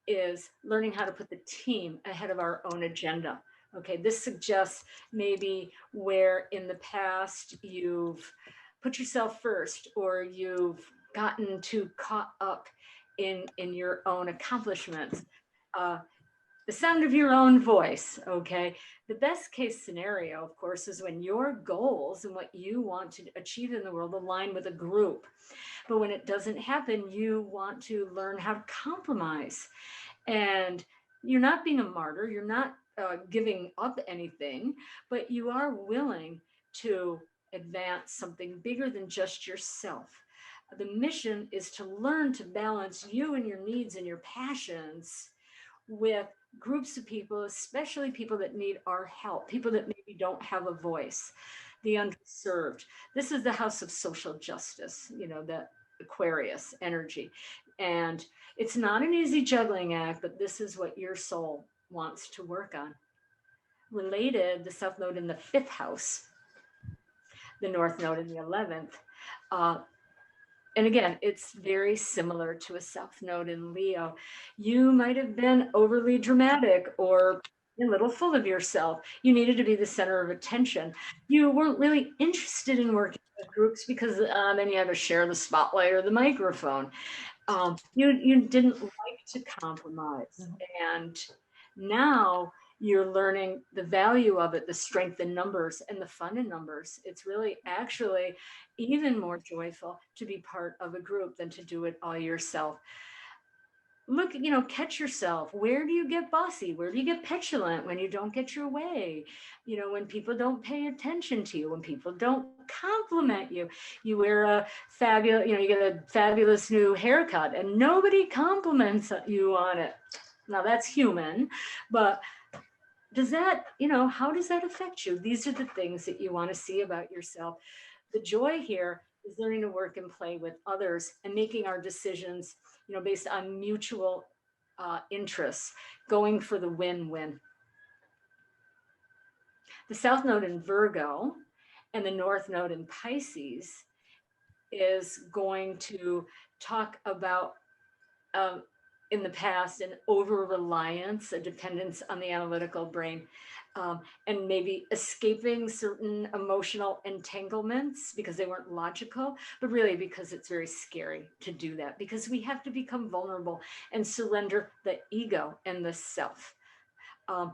is learning how to put the team ahead of our own agenda. Okay, this suggests maybe where in the past you've put yourself first, or you've gotten too caught up in your own accomplishments. The sound of your own voice, okay? The best case scenario, of course, is when your goals and what you want to achieve in the world align with a group. But when it doesn't happen, you want to learn how to compromise. And you're not being a martyr, you're not giving up anything, but you are willing to advance something bigger than just yourself. The mission is to learn to balance you and your needs and your passions with groups of people, especially people that need our help, people that maybe don't have a voice, the underserved. This is the house of social justice, you know, that Aquarius energy. And it's not an easy juggling act, but this is what your soul wants to work on. Related, the South Node in the 5th house, the North Node in the 11th. And again, it's very similar to a South Node in Leo. You might have been overly dramatic or a little full of yourself. You needed to be the center of attention. You weren't really interested in working with groups because then you had to share the spotlight or the microphone. You didn't like to compromise. And now you're learning the value of it, the strength in numbers and the fun in numbers. It's really actually even more joyful to be part of a group than to do it all yourself. Look, you know, catch yourself. Where do you get bossy? Where do you get petulant when you don't get your way? You know, when people don't pay attention to you, when people don't compliment you, you wear a fabulous, you know, you get a fabulous new haircut and nobody compliments you on it. Now that's human, but does that, you know, how does that affect you? These are the things that you want to see about yourself. The joy here is learning to work and play with others and making our decisions, you know, based on mutual interests, going for the win-win. The South Node in Virgo and the North Node in Pisces is going to talk about in the past an over-reliance, a dependence on the analytical brain, and maybe escaping certain emotional entanglements because they weren't logical, but really because it's very scary to do that, because we have to become vulnerable and surrender the ego and the self. The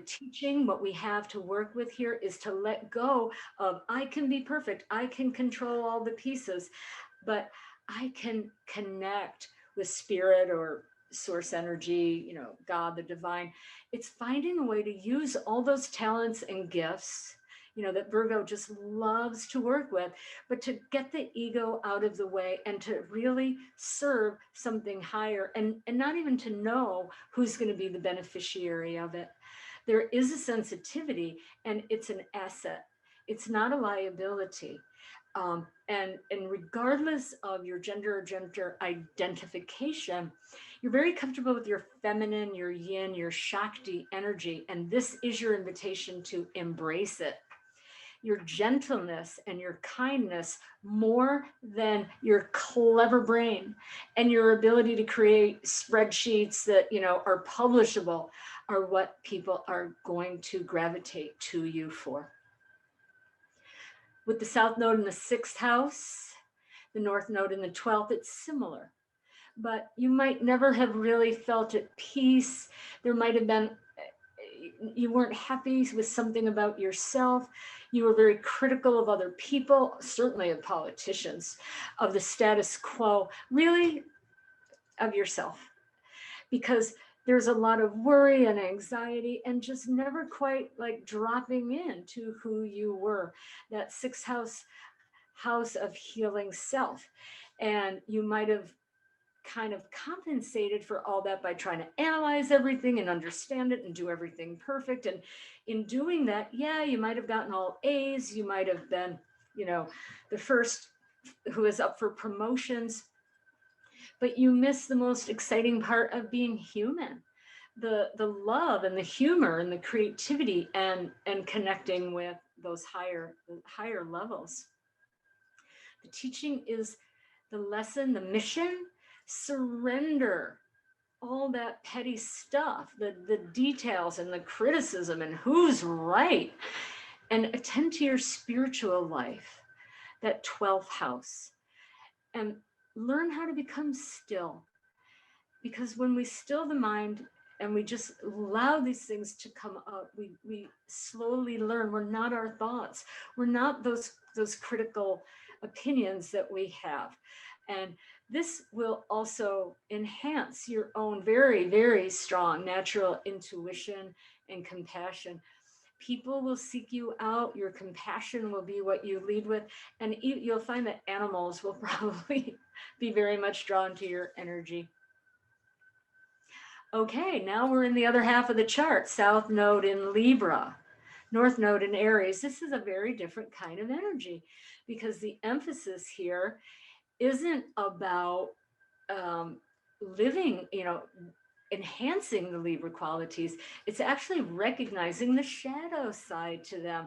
teaching, what we have to work with here is to let go of, I can be perfect, I can control all the pieces, but I can connect with spirit or source energy, you know, God, the divine. It's finding a way to use all those talents and gifts, you know, that Virgo just loves to work with, but to get the ego out of the way and to really serve something higher, and not even to know who's going to be the beneficiary of it. There is a sensitivity and it's an asset. It's not a liability. And regardless of your gender or gender identification, you're very comfortable with your feminine, your yin, your Shakti energy. And this is your invitation to embrace it. Your gentleness and your kindness more than your clever brain and your ability to create spreadsheets that, you know, are publishable are what people are going to gravitate to you for. With the South Node in the 6th house, the North Node in the 12th, it's similar. But you might never have really felt at peace. There might have been, you weren't happy with something about yourself. You were very critical of other people, certainly of politicians, of the status quo, really of yourself. Because there's a lot of worry and anxiety and just never quite like dropping into who you were, that 6th house of healing self. And you might have kind of compensated for all that by trying to analyze everything and understand it and do everything perfect. And in doing that, yeah, you might have gotten all A's. You might have been, you know, the first who is up for promotions, but you miss the most exciting part of being human, the love and the humor and the creativity and connecting with those higher levels. The teaching is the lesson, the mission: surrender all that petty stuff, the details and the criticism and who's right, and attend to your spiritual life, that 12th house, and learn how to become still. Because when we still the mind and we just allow these things to come up, we slowly learn we're not our thoughts. We're not those critical opinions that we have. And this will also enhance your own very, very strong natural intuition and compassion. People will seek you out. Your compassion will be what you lead with. And you'll find that animals will probably be very much drawn to your energy. Okay, now we're in the other half of the chart. South node in Libra, North node in Aries. This is a very different kind of energy because the emphasis here isn't about living, enhancing the Libra qualities. It's actually recognizing the shadow side to them,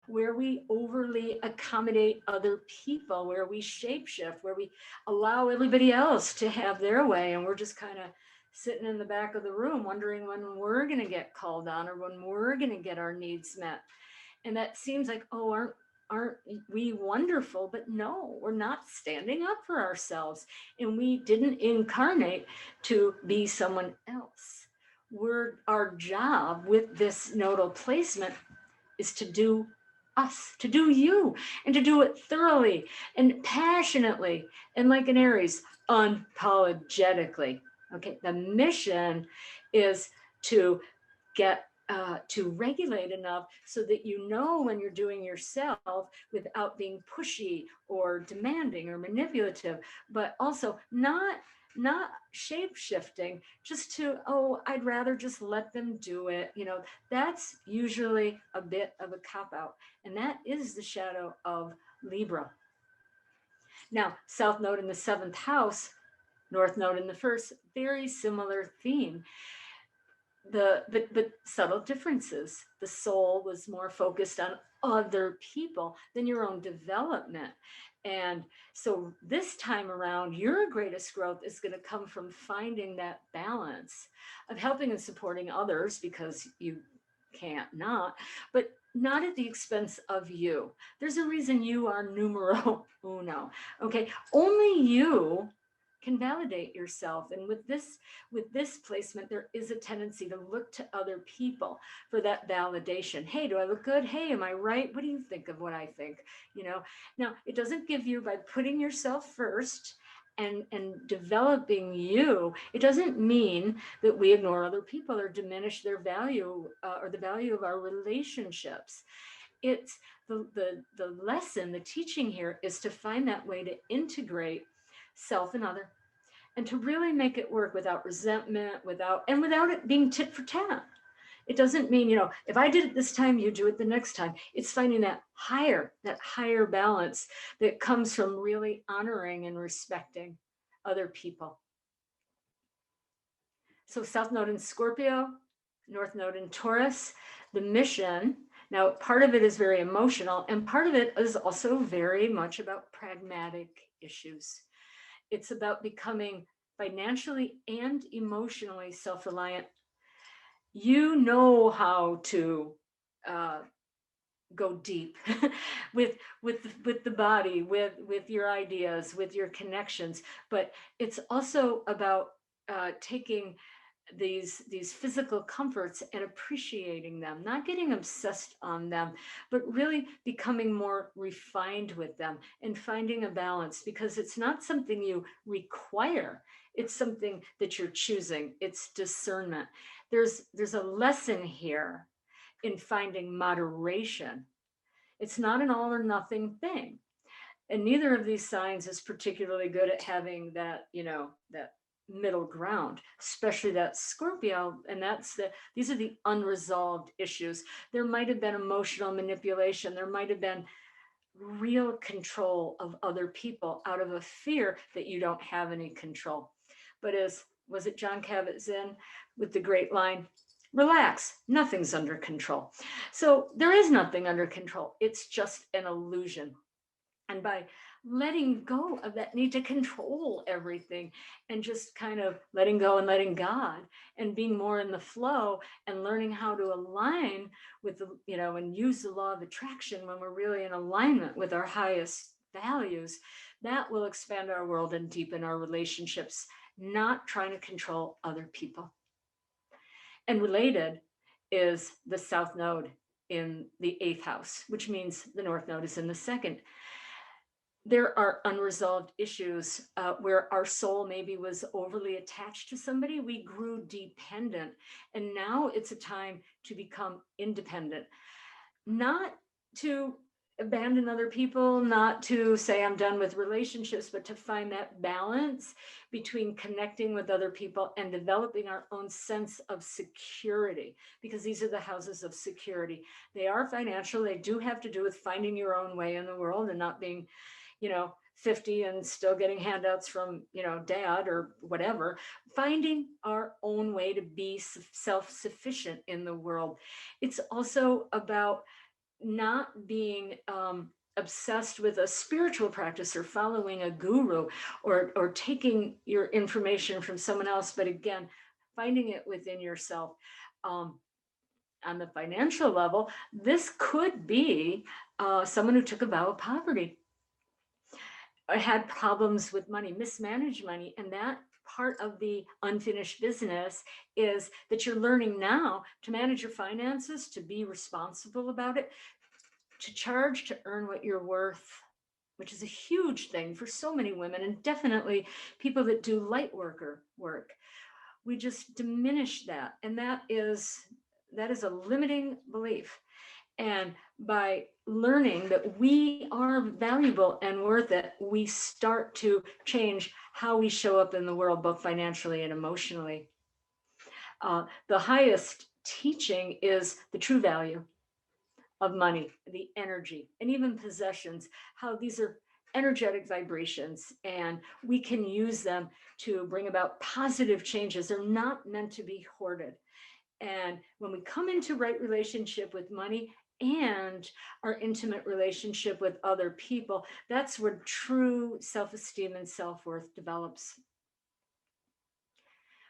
where we overly accommodate other people, where we shapeshift, where we allow everybody else to have their way, and we're just kind of sitting in the back of the room wondering when we're going to get called on or when we're going to get our needs met. And that seems like, oh, aren't we wonderful? But no, we're not standing up for ourselves, and we didn't incarnate to be someone else. Our job with this nodal placement is to do us, to do you, and to do it thoroughly and passionately, and like an Aries, unapologetically. Okay, the mission is to get to regulate enough so that you know when you're doing yourself without being pushy or demanding or manipulative, but also not shape shifting just to, oh, I'd rather just let them do it. That's usually a bit of a cop out, and that is the shadow of Libra. Now, South node in the 7th house, North node in the 1st, very similar theme. But subtle differences. The soul was more focused on other people than your own development. And so this time around, your greatest growth is going to come from finding that balance of helping and supporting others, because you can't not, but not at the expense of you. There's a reason you are numero uno. Okay, only you can validate yourself. And with this placement, there is a tendency to look to other people for that validation. Hey, do I look good? Hey, am I right? What do you think of what I think? Now it doesn't give you, by putting yourself first and developing you, it doesn't mean that we ignore other people or diminish their value or the value of our relationships. It's the lesson, the teaching here is to find that way to integrate self and other, and to really make it work without resentment, without it being tit for tat. It doesn't mean, if I did it this time, you do it the next time. It's finding that higher balance that comes from really honoring and respecting other people. So South node in Scorpio, North node in Taurus, the mission. Now, part of it is very emotional, and part of it is also very much about pragmatic issues. It's about becoming financially and emotionally self-reliant. You know how to go deep with the body, with your ideas, with your connections, but it's also about taking these physical comforts and appreciating them, not getting obsessed on them, but really becoming more refined with them and finding a balance, because it's not something you require. It's something that you're choosing. It's discernment. There's a lesson here in finding moderation. It's not an all or nothing thing. And neither of these signs is particularly good at having that, that middle ground, especially that Scorpio. And these are the unresolved issues. There might have been emotional manipulation. There might have been real control of other people out of a fear that you don't have any control. But was it John Kabat-Zinn with the great line, relax, nothing's under control. So there is nothing under control. It's just an illusion. And by letting go of that need to control everything and just kind of letting go and letting God and being more in the flow and learning how to align with the, and use the law of attraction when we're really in alignment with our highest values, that will expand our world and deepen our relationships, not trying to control other people. And related is the South Node in the 8th house, which means the North Node is in the 2nd. There are unresolved issues where our soul maybe was overly attached to somebody. We grew dependent, and now it's a time to become independent, not to abandon other people, not to say I'm done with relationships, but to find that balance between connecting with other people and developing our own sense of security, because these are the houses of security. They are financial. They do have to do with finding your own way in the world and not being 50 and still getting handouts from, dad or whatever, finding our own way to be self-sufficient in the world. It's also about not being obsessed with a spiritual practice or following a guru or taking your information from someone else, but again, finding it within yourself. On the financial level, this could be someone who took a vow of poverty, had problems with money, mismanaged money. And that part of the unfinished business is that you're learning now to manage your finances, to be responsible about it, to charge to earn what you're worth, which is a huge thing for so many women, and definitely people that do light worker work. We just diminish that. And that is a limiting belief. And by learning that we are valuable and worth it, we start to change how we show up in the world, both financially and emotionally. The highest teaching is the true value of money, the energy, and even possessions, how these are energetic vibrations, and we can use them to bring about positive changes. They're not meant to be hoarded. And when we come into right relationship with money and our intimate relationship with other people, that's where true self-esteem and self-worth develops.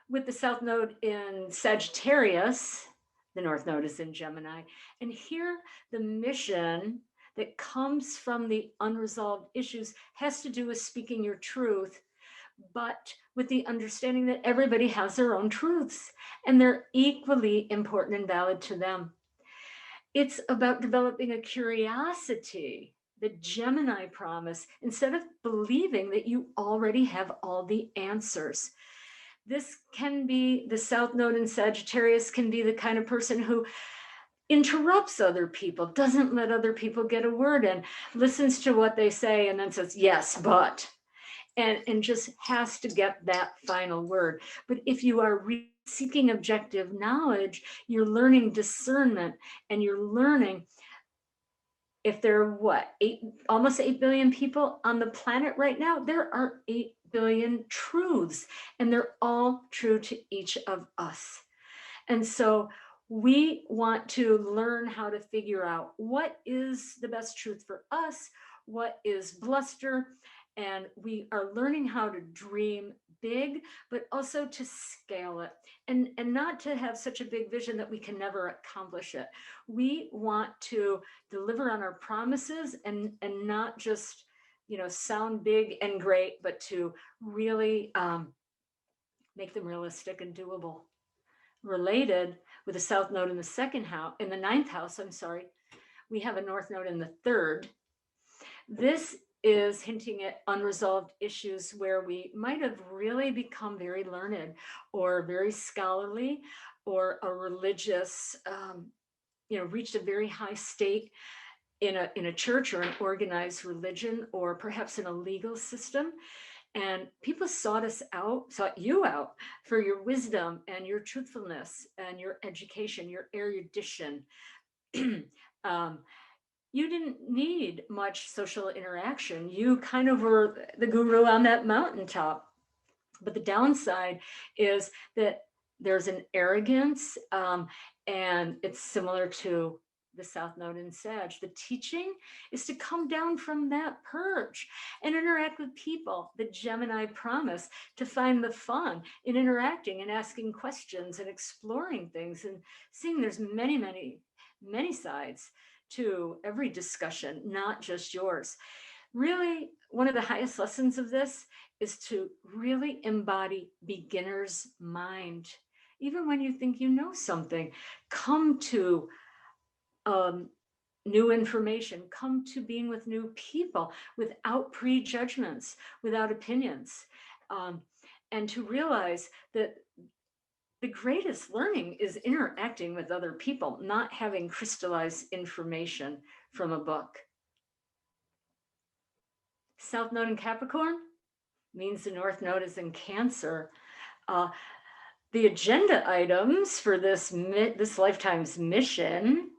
With the South Node in Sagittarius, the North Node is in Gemini. And here, the mission that comes from the unresolved issues has to do with speaking your truth, but with the understanding that everybody has their own truths and they're equally important and valid to them. It's about developing a curiosity, the Gemini promise, instead of believing that you already have all the answers. This can be, the South Node in Sagittarius can be the kind of person who interrupts other people, doesn't let other people get a word in, listens to what they say and then says, yes, but, and just has to get that final word. But if you are seeking objective knowledge, you're learning discernment, and you're learning, if there are almost 8 billion people on the planet right now, there are 8 billion truths, and they're all true to each of us. And so we want to learn how to figure out what is the best truth for us, what is bluster, and we are learning how to dream big, but also to scale it, and not to have such a big vision that we can never accomplish it. We want to deliver on our promises and not just, sound big and great, but to really make them realistic and doable. Related with the South Node in the 9th house, we have a North Node in the 3rd. This is hinting at unresolved issues where we might have really become very learned or very scholarly, or a religious, reached a very high state in a church or an organized religion, or perhaps in a legal system. And people sought you out for your wisdom and your truthfulness and your education, your erudition. You didn't need much social interaction. You kind of were the guru on that mountaintop. But the downside is that there's an arrogance, and it's similar to the South Node in Sag. The teaching is to come down from that purge and interact with people. The Gemini promise to find the fun in interacting and asking questions and exploring things and seeing there's many, many, many sides to every discussion, not just yours. Really, one of the highest lessons of this is to really embody beginner's mind. Even when you think you know something, come to new information, come to being with new people without prejudgments, without opinions, and to realize that the greatest learning is interacting with other people, not having crystallized information from a book. South Node in Capricorn means the North Node is in Cancer. The agenda items for this lifetime's mission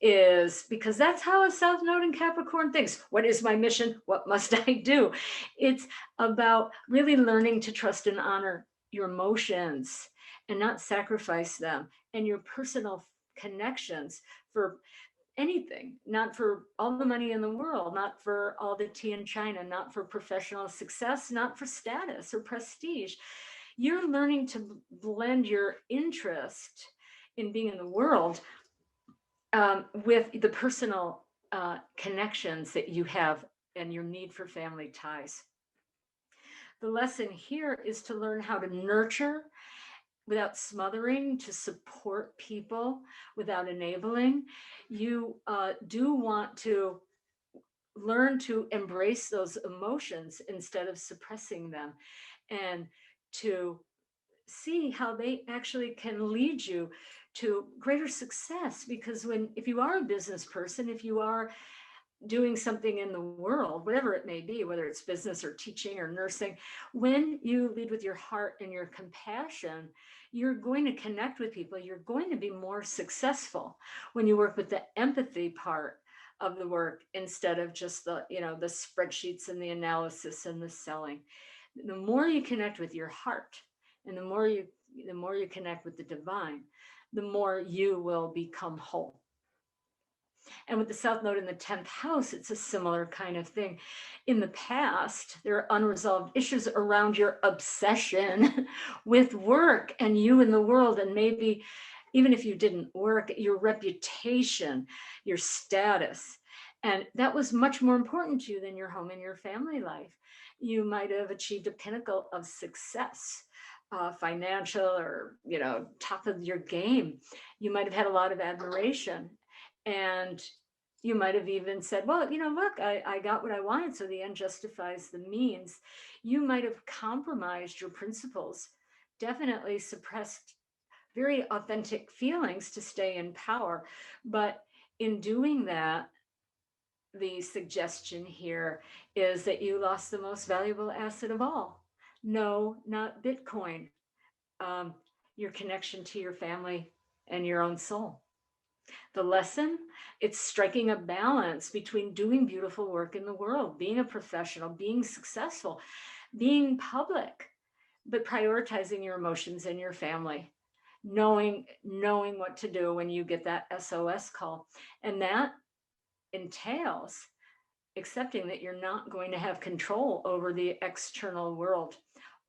is, because that's how a South Node in Capricorn thinks. What is my mission? What must I do? It's about really learning to trust and honor your emotions and not sacrifice them, and your personal connections for anything, not for all the money in the world, not for all the tea in China, not for professional success, not for status or prestige. You're learning to blend your interest in being in the world with the personal connections that you have and your need for family ties. The lesson here is to learn how to nurture without smothering, to support people without enabling. You do want to learn to embrace those emotions instead of suppressing them, and to see how they actually can lead you to greater success. Because if you are a business person, if you are doing something in the world, whatever it may be, whether it's business or teaching or nursing, when you lead with your heart and your compassion, you're going to connect with people. You're going to be more successful when you work with the empathy part of the work instead of just the spreadsheets and the analysis and the selling. The more you connect with your heart, and the more you connect with the divine, the more you will become whole. And with the South Node in the 10th house, it's a similar kind of thing. In the past, there are unresolved issues around your obsession with work and you in the world. And maybe even if you didn't work, your reputation, your status. And that was much more important to you than your home and your family life. You might have achieved a pinnacle of success, financial or, top of your game. You might have had a lot of admiration. And you might have even said, well, look, I got what I wanted, so the end justifies the means. You might have compromised your principles, definitely suppressed very authentic feelings to stay in power. But in doing that, the suggestion here is that you lost the most valuable asset of all. No, not Bitcoin. Your connection to your family and your own soul. The lesson, it's striking a balance between doing beautiful work in the world, being a professional, being successful, being public, but prioritizing your emotions and your family, knowing what to do when you get that SOS call. And that entails accepting that you're not going to have control over the external world,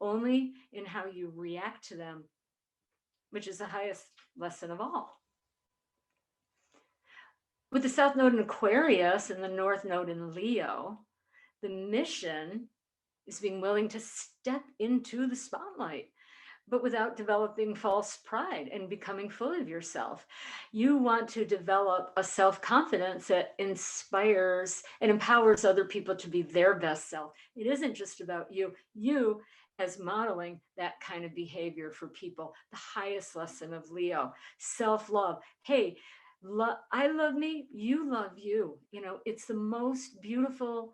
only in how you react to them, which is the highest lesson of all. With the South Node in Aquarius and the North Node in Leo, the mission is being willing to step into the spotlight, but without developing false pride and becoming full of yourself. You want to develop a self-confidence that inspires and empowers other people to be their best self. It isn't just about you. You as modeling that kind of behavior for people. The highest lesson of Leo, self-love. Hey, I love me, you love you. It's the most beautiful,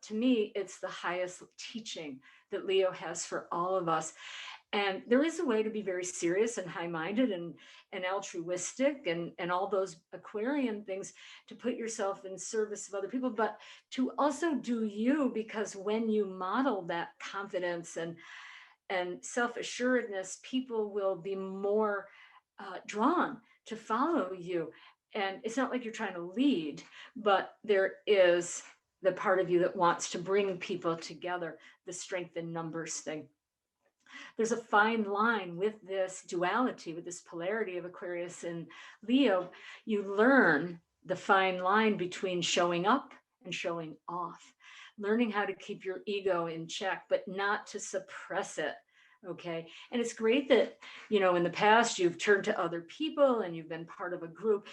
to me, it's the highest teaching that Leo has for all of us. And there is a way to be very serious and high-minded and altruistic and all those Aquarian things, to put yourself in service of other people, but to also do you, because when you model that confidence and self-assuredness, people will be more drawn to follow you. And it's not like you're trying to lead, but there is the part of you that wants to bring people together, the strength in numbers thing. There's a fine line with this duality, with this polarity of Aquarius and Leo. You learn the fine line between showing up and showing off, learning how to keep your ego in check, but not to suppress it. Okay. And it's great that, in the past, you've turned to other people and you've been part of a group.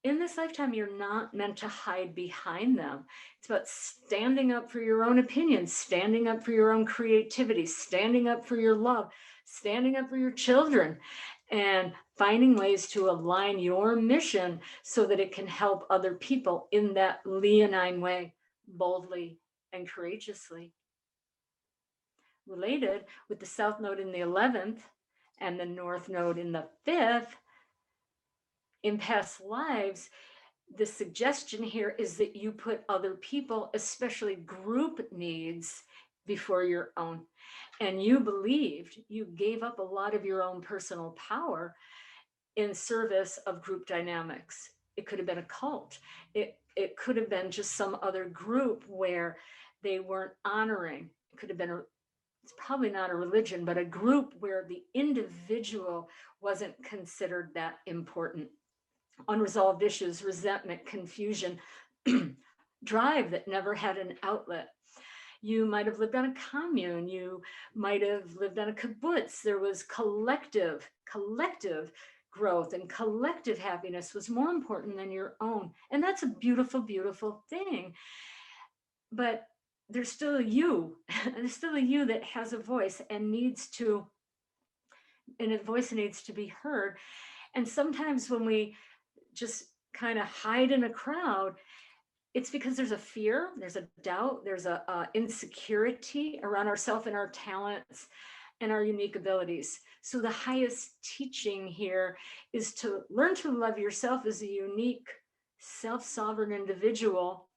In this lifetime, you're not meant to hide behind them. It's about standing up for your own opinions, standing up for your own creativity, standing up for your love, standing up for your children, and finding ways to align your mission so that it can help other people in that leonine way, boldly and courageously. Related, with the South Node in the 11th and the North Node in the 5th, in past lives, the suggestion here is that you put other people, especially group needs, before your own. And you believed you gave up a lot of your own personal power in service of group dynamics. It could have been a cult. It could have been just some other group where they weren't honoring. It could have been it's probably not a religion, but a group where the individual wasn't considered that important. Unresolved issues, resentment, confusion, drive that never had an outlet. You might have lived on a commune. You might have lived on a kibbutz. There was collective growth, and collective happiness was more important than your own. And that's a beautiful, beautiful thing. But there's still a you. There's still a you that has a voice and needs to be heard. And sometimes when we just kind of hide in a crowd, it's because there's a fear, there's a doubt, there's a insecurity around ourselves and our talents and our unique abilities. So the highest teaching here is to learn to love yourself as a unique, self-sovereign individual.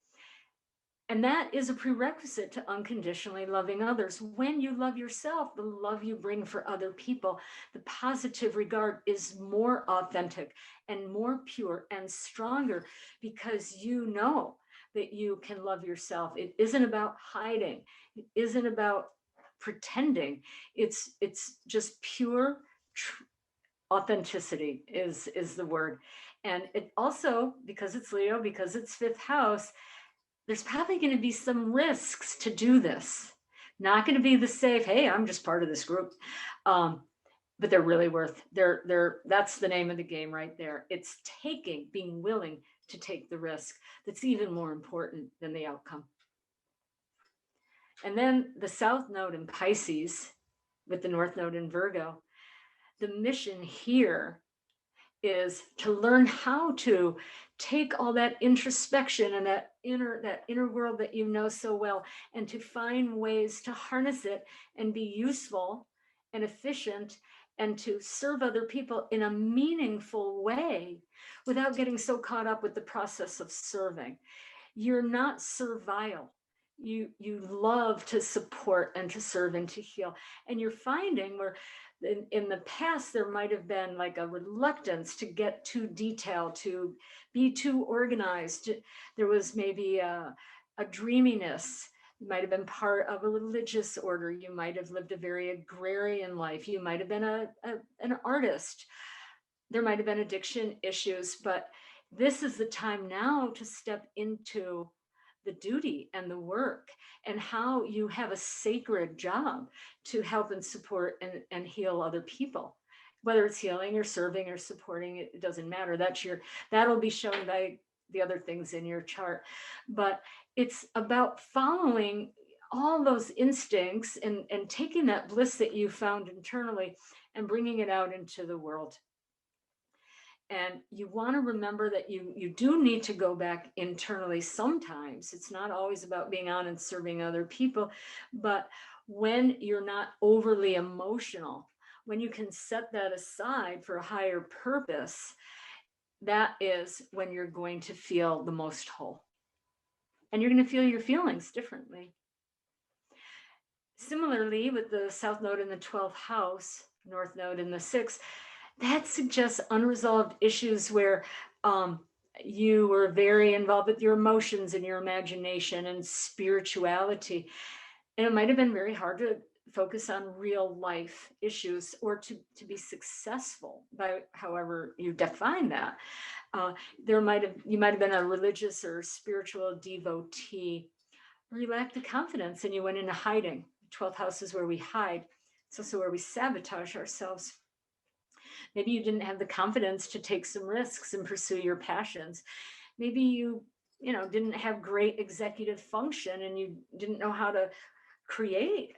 And that is a prerequisite to unconditionally loving others. When you love yourself, the love you bring for other people, the positive regard is more authentic and more pure and stronger because you know that you can love yourself. It isn't about hiding. It isn't about pretending. It's just pure authenticity is the word. And it also, because it's Leo, because it's 5th house, there's probably going to be some risks to do this. Not going to be the safe, hey, I'm just part of this group. But they're really that's the name of the game right there. It's being willing to take the risk. That's even more important than the outcome. And then the South Node in Pisces with the North Node in Virgo, the mission here is to learn how to take all that introspection and that inner world that you know so well, and to find ways to harness it and be useful and efficient and to serve other people in a meaningful way without getting so caught up with the process of serving. You're not servile. You love to support and to serve and to heal. And you're finding where in the past, there might have been like a reluctance to get too detailed, to be too organized. There was maybe a dreaminess. You might have been part of a religious order. You might have lived a very agrarian life. You might have been an artist. There might have been addiction issues, but this is the time now to step into the duty and the work and how you have a sacred job to help and support and heal other people. Whether it's healing or serving or supporting, it doesn't matter. That'll be shown by the other things in your chart. But it's about following all those instincts and taking that bliss that you found internally and bringing it out into the world. And you want to remember that you do need to go back internally sometimes. It's not always about being on and serving other people, but when you're not overly emotional, when you can set that aside for a higher purpose, that is when you're going to feel the most whole. And you're going to feel your feelings differently. Similarly, with the South Node in the 12th house, North Node in the 6th, that suggests unresolved issues where You were very involved with your emotions and your imagination and spirituality. And it might have been very hard to focus on real life issues or to be successful by however you define that. You might have been a religious or spiritual devotee, or you lacked the confidence and you went into hiding. 12th house is where we hide. It's also where we sabotage ourselves. Maybe you didn't have the confidence to take some risks and pursue your passions. Maybe you didn't have great executive function and you didn't know how to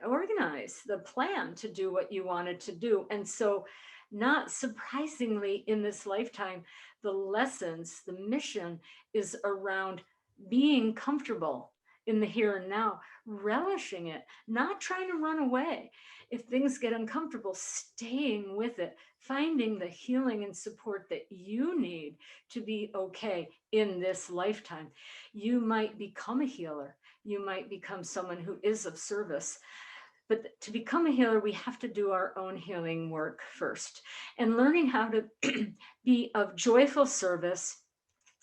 organize the plan to do what you wanted to do. And so, not surprisingly, in this lifetime, the lessons, the mission is around being comfortable in the here and now, relishing it, not trying to run away. If things get uncomfortable, staying with it, finding the healing and support that you need to be okay in this lifetime. You might become a healer. You might become someone who is of service. But to become a healer, we have to do our own healing work first. And learning how to be of joyful service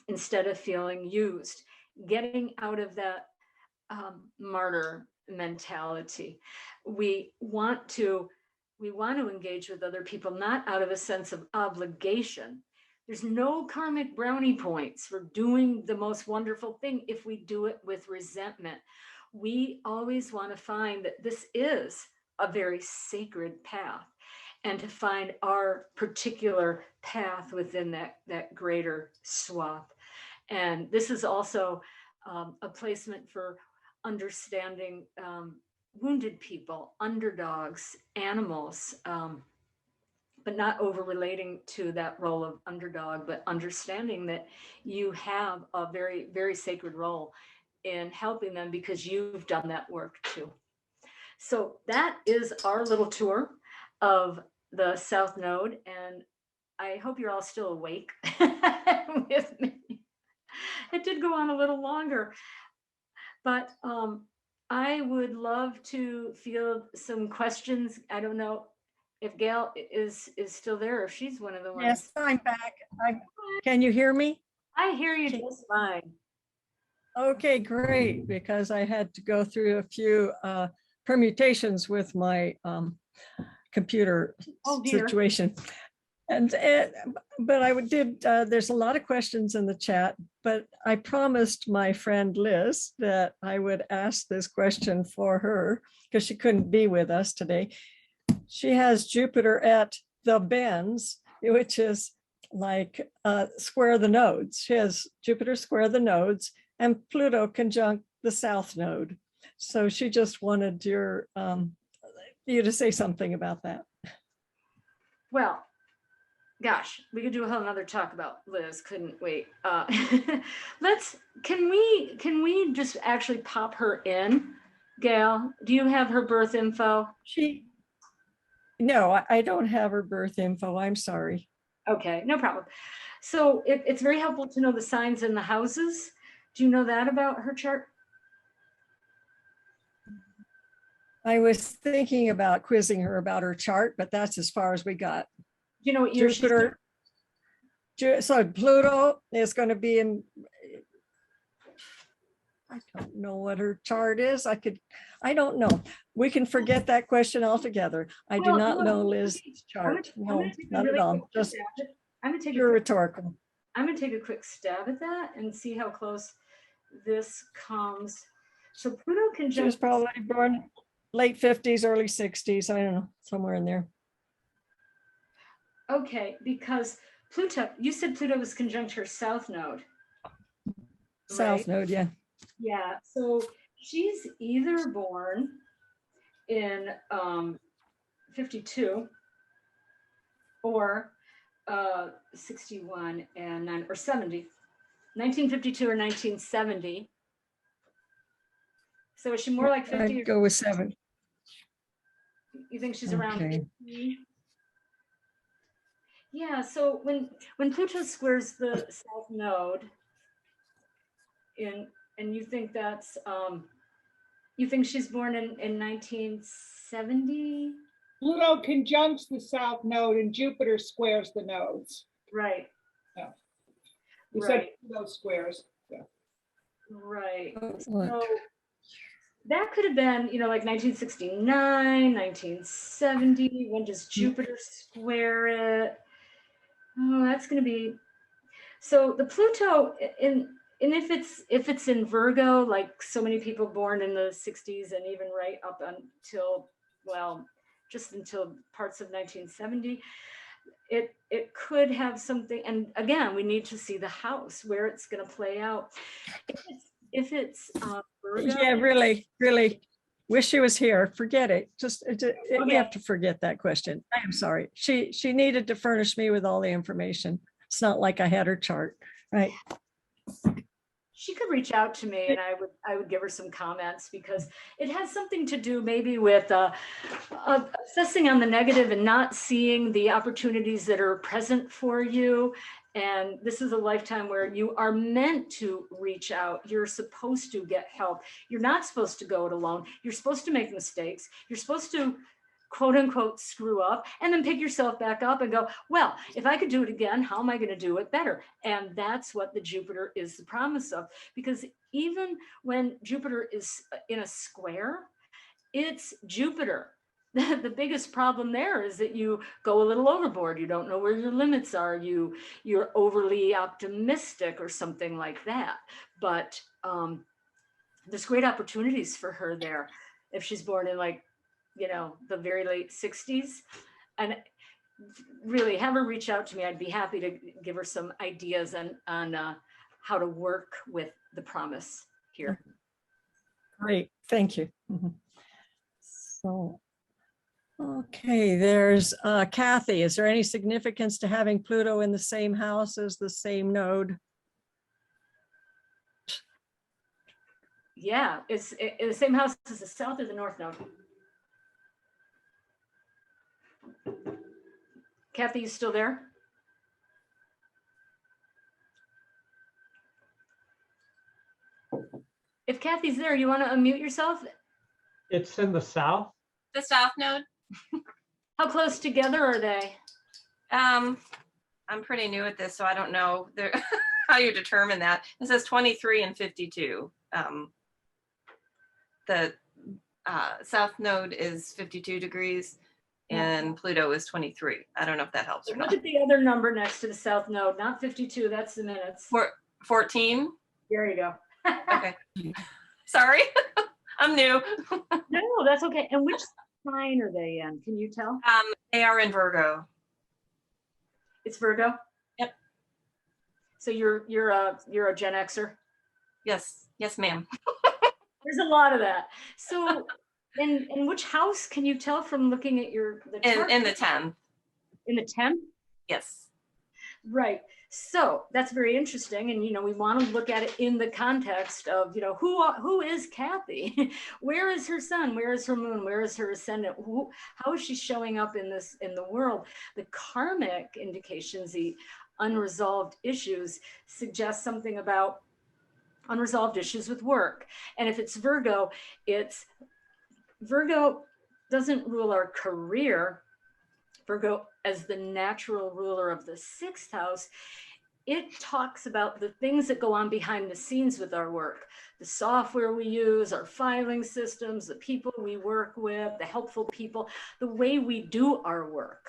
instead of feeling used, getting out of that martyr mentality. We want to engage with other people, not out of a sense of obligation. There's no karmic brownie points for doing the most wonderful thing if we do it with resentment. We always want to find that this is a very sacred path, and to find our particular path within that greater swath. And this is also a placement for understanding wounded people, underdogs, animals, but not over relating to that role of underdog, but understanding that you have a very, very sacred role in helping them because you've done that work too. So that is our little tour of the South Node, and I hope you're all still awake with me. It did go on a little longer, but I would love to field some questions. I don't know if Gail is still there, or if she's one of the ones. Yes, I'm back. Can you hear me? I hear you just fine. Okay, great, because I had to go through a few permutations with my computer situation. But I did, there's a lot of questions in the chat, but I promised my friend Liz that I would ask this question for her because she couldn't be with us today. She has Jupiter at the bends, which is like square the nodes. She has Jupiter square the nodes and Pluto conjunct the South Node. So she just wanted you to say something about that. Well, gosh, we could do a whole nother talk about Liz, couldn't we? Can we just actually pop her in? Gail, do you have her birth info? No, I don't have her birth info. I'm sorry. Okay, no problem. So it's very helpful to know the signs and the houses. Do you know that about her chart? I was thinking about quizzing her about her chart, but that's as far as we got. Do you know what year Jupiter? So Pluto is going to be in, I don't know what her chart is. I don't know. We can forget that question altogether. I do not know Liz's chart. No, not at all. Just pure rhetorical. I'm going to take a quick stab at that and see how close this comes. So Pluto conjunct. She was probably born late 50s, early 60s. I don't know, somewhere in there. Okay, because Pluto, you said Pluto was conjunct her South Node. South Node, yeah. Yeah, so she's either born in 52 or 61 and 9 or 70, 1952 or 1970. So is she more like 50? I'd go with 7. You think she's around 50? Yeah, so when Pluto squares the South Node and you think that's you think she's born in 1970? Pluto conjuncts the South Node and Jupiter squares the nodes. Right. Yeah. You Right. said those squares. Yeah. Right. Look. So that could have been, you know, like 1969, 1970. When does Jupiter square it? Oh, that's going to be. So the Pluto and if it's in Virgo, like so many people born in the 60s and even right up until, well, just until parts of 1970, it could have something. And again, we need to see the house where it's going to play out. If it's Virgo, Yeah, really, really wish she was here. Forget it. Just you have to forget that question. I am sorry. She needed to furnish me with all the information. It's not like I had her chart, right? she could reach out to me and I would give her some comments, because it has something to do maybe with assessing on the negative and not seeing the opportunities that are present for you. And this is a lifetime where you are meant to reach out. You're supposed to get help. You're not supposed to go it alone. You're supposed to make mistakes. You're supposed to quote unquote screw up and then pick yourself back up and go, well, if I could do it again, how am I going to do it better? And that's what the Jupiter is the promise of, because even when Jupiter is in a square, it's Jupiter. The biggest problem there is that you go a little overboard. You don't know where your limits are. You're overly optimistic or something like that. But there's great opportunities for her there if she's born in, like, you know, the very late 60s. And really have her reach out to me. I'd be happy to give her some ideas on how to work with the promise here. Great, thank you. So, okay, there's Kathy. Is there any significance to having Pluto in the same house as the same node? Yeah, it's in the same house as the south or the north node. Kathy, you still there? If Kathy's there, you want to unmute yourself? It's in the south. The south node. How close together are they? I'm pretty new at this, so I don't know how you determine that. It says 23 and 52. The south node is 52 degrees and Pluto is 23. I don't know if that helps or Look not. at the other number next to the south node, not 52, that's the minutes. 14. There you go. Okay. Sorry, I'm new. No, that's okay. And which sign are they in? Can you tell? They are in Virgo. It's Virgo? Yep. So you're a Gen Xer? Yes, ma'am. There's a lot of that. So in which house can you tell from looking at the chart? In the 10th. In the 10th? Yes. Right. So that's very interesting. And, you know, we want to look at it in the context of, you know, who is Kathy? Where is her sun? Where is her moon? Where is her ascendant? How is she showing up in the world? The karmic indications, the unresolved issues, suggest something about unresolved issues with work. And if it's Virgo doesn't rule our career. Virgo, as the natural ruler of the 6th house, it talks about the things that go on behind the scenes with our work, the software we use, our filing systems, the people we work with, the helpful people, the way we do our work,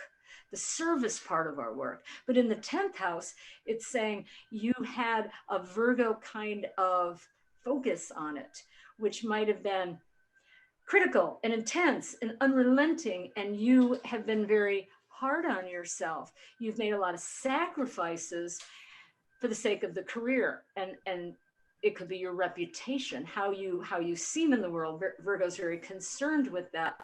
the service part of our work. But in the 10th house, it's saying you had a Virgo kind of focus on it, which might have been critical and intense and unrelenting, and you have been very hard on yourself. You've made a lot of sacrifices for the sake of the career, and it could be your reputation, how you seem in the world. Virgo's very concerned with that.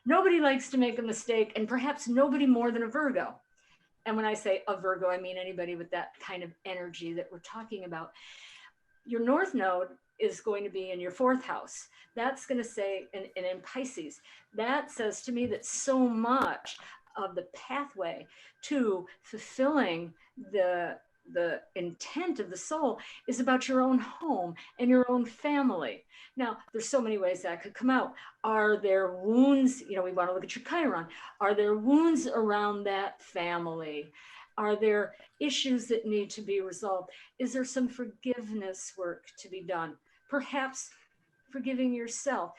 Nobody likes to make a mistake, and perhaps nobody more than a Virgo. And when I say a Virgo, I mean anybody with that kind of energy that we're talking about. Your North Node is going to be in your 4th house. That's going to say, and in Pisces, that says to me that so much of the pathway to fulfilling the intent of the soul is about your own home and your own family. Now, there's so many ways that could come out. Are there wounds? You know, we want to look at your Chiron. Are there wounds around that family? Are there issues that need to be resolved? Is there some forgiveness work to be done? Perhaps forgiving yourself.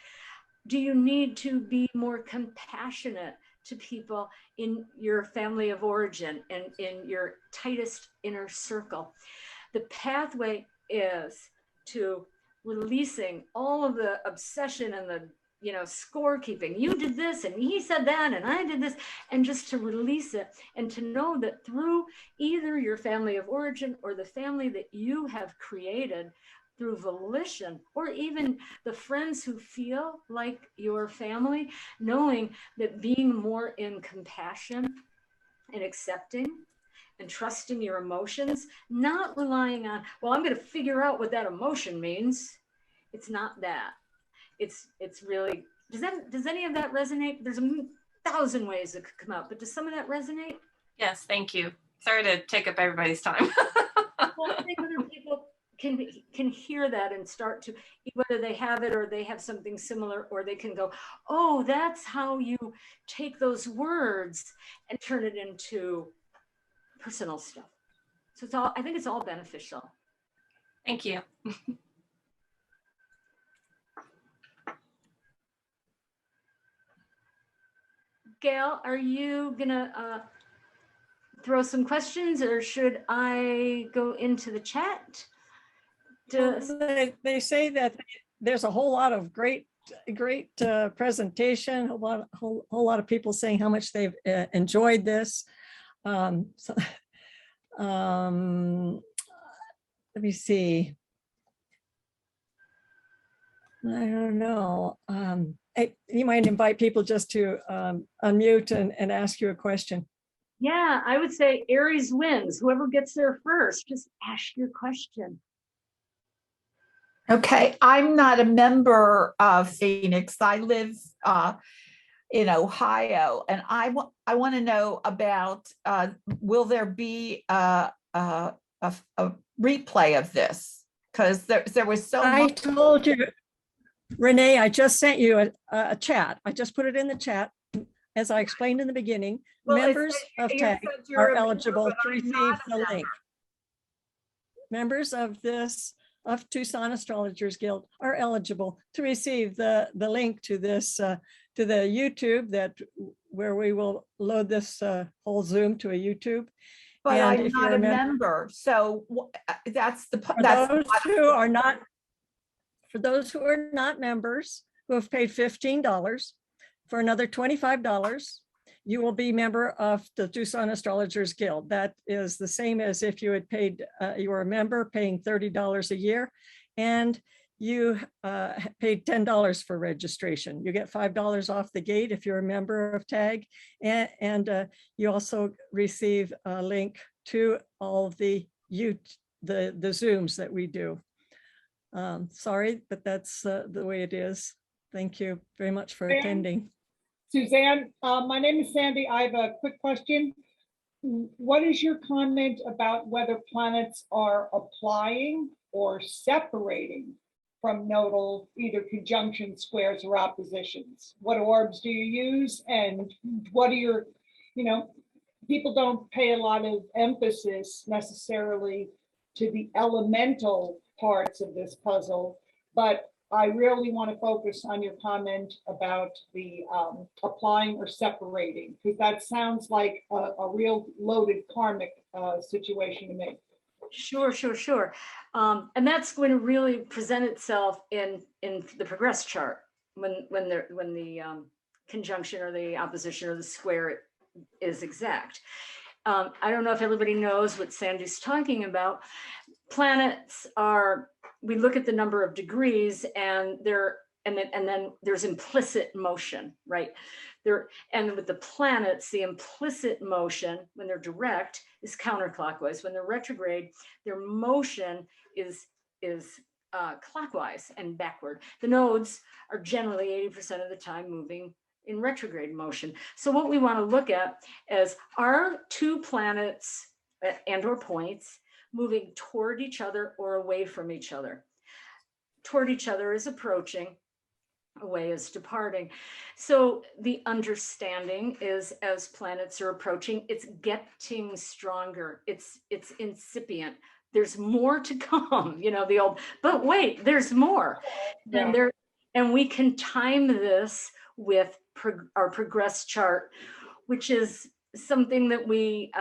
Do you need to be more compassionate to people in your family of origin and in your tightest inner circle? The pathway is to releasing all of the obsession and the scorekeeping. You did this and he said that and I did this, and just to release it and to know that through either your family of origin or the family that you have created through volition, or even the friends who feel like your family, knowing that being more in compassion and accepting and trusting your emotions, not relying on, well, I'm going to figure out what that emotion means. It's not that. It's really, does any of that resonate? There's 1,000 ways it could come out, but does some of that resonate? Yes, thank you. Sorry to take up everybody's time. Well, I think other people can hear that and start to, whether they have it or they have something similar, or they can go, oh, that's how you take those words and turn it into personal stuff. So it's all, I think it's all beneficial. Thank you. Gail, are you gonna throw some questions, or should I go into the chat? They say that there's a whole lot of great presentation, a whole lot of people saying how much they've enjoyed this. Let me see. I don't know. You might invite people just to unmute and ask you a question. Yeah, I would say Aries wins. Whoever gets there first, just ask your question. Okay, I'm not a member of Phoenix. I live in Ohio, and I want to know about, will there be a replay of this? Because there was so I much. told you, Renee, I just sent you a chat. I just put it in the chat. As I explained in the beginning, Well, members of TAG are eligible but to I'm receive not a the member. link. Members of Tucson Astrologers Guild are eligible to receive the link to this, to the YouTube where we will load this whole Zoom to a YouTube. But And I'm if not you're a a member, member, so that's the for that's those who are not, members, who have paid $15, for another $25, you will be member of the Tucson Astrologers Guild. That is the same as if you had paid, you were a member paying $30 a year, and you paid $10 for registration. You get $5 off the gate if you're a member of TAG, and you also receive a link to all of the Zooms that we do. Sorry, but that's the way it is. Thank you very much for attending. Suzanne, my name is Sandy. I have a quick question. What is your comment about whether planets are applying or separating from nodal, either conjunctions, squares, or oppositions? What orbs do you use? And what are your, people don't pay a lot of emphasis necessarily to the elemental parts of this puzzle, but I really want to focus on your comment about the applying or separating, because that sounds like a real loaded karmic situation to me. Sure. And that's going to really present itself in the progress chart when the conjunction or the opposition or the square is exact. I don't know if everybody knows what Sandy's talking about. Planets are, we look at the number of degrees, and then there's implicit motion, right? And with the planets, the implicit motion when they're direct is counterclockwise. When they're retrograde, their motion is clockwise and backward. The nodes are generally 80% of the time moving in retrograde motion. So what we want to look at is, are two planets and or points moving toward each other or away from each other? Toward each other is approaching. away as departing. So the understanding is, as planets are approaching, it's getting stronger. It's incipient. There's more to come, the old, but wait, there's more. Yeah. And we can time this with our progress chart, which is something that we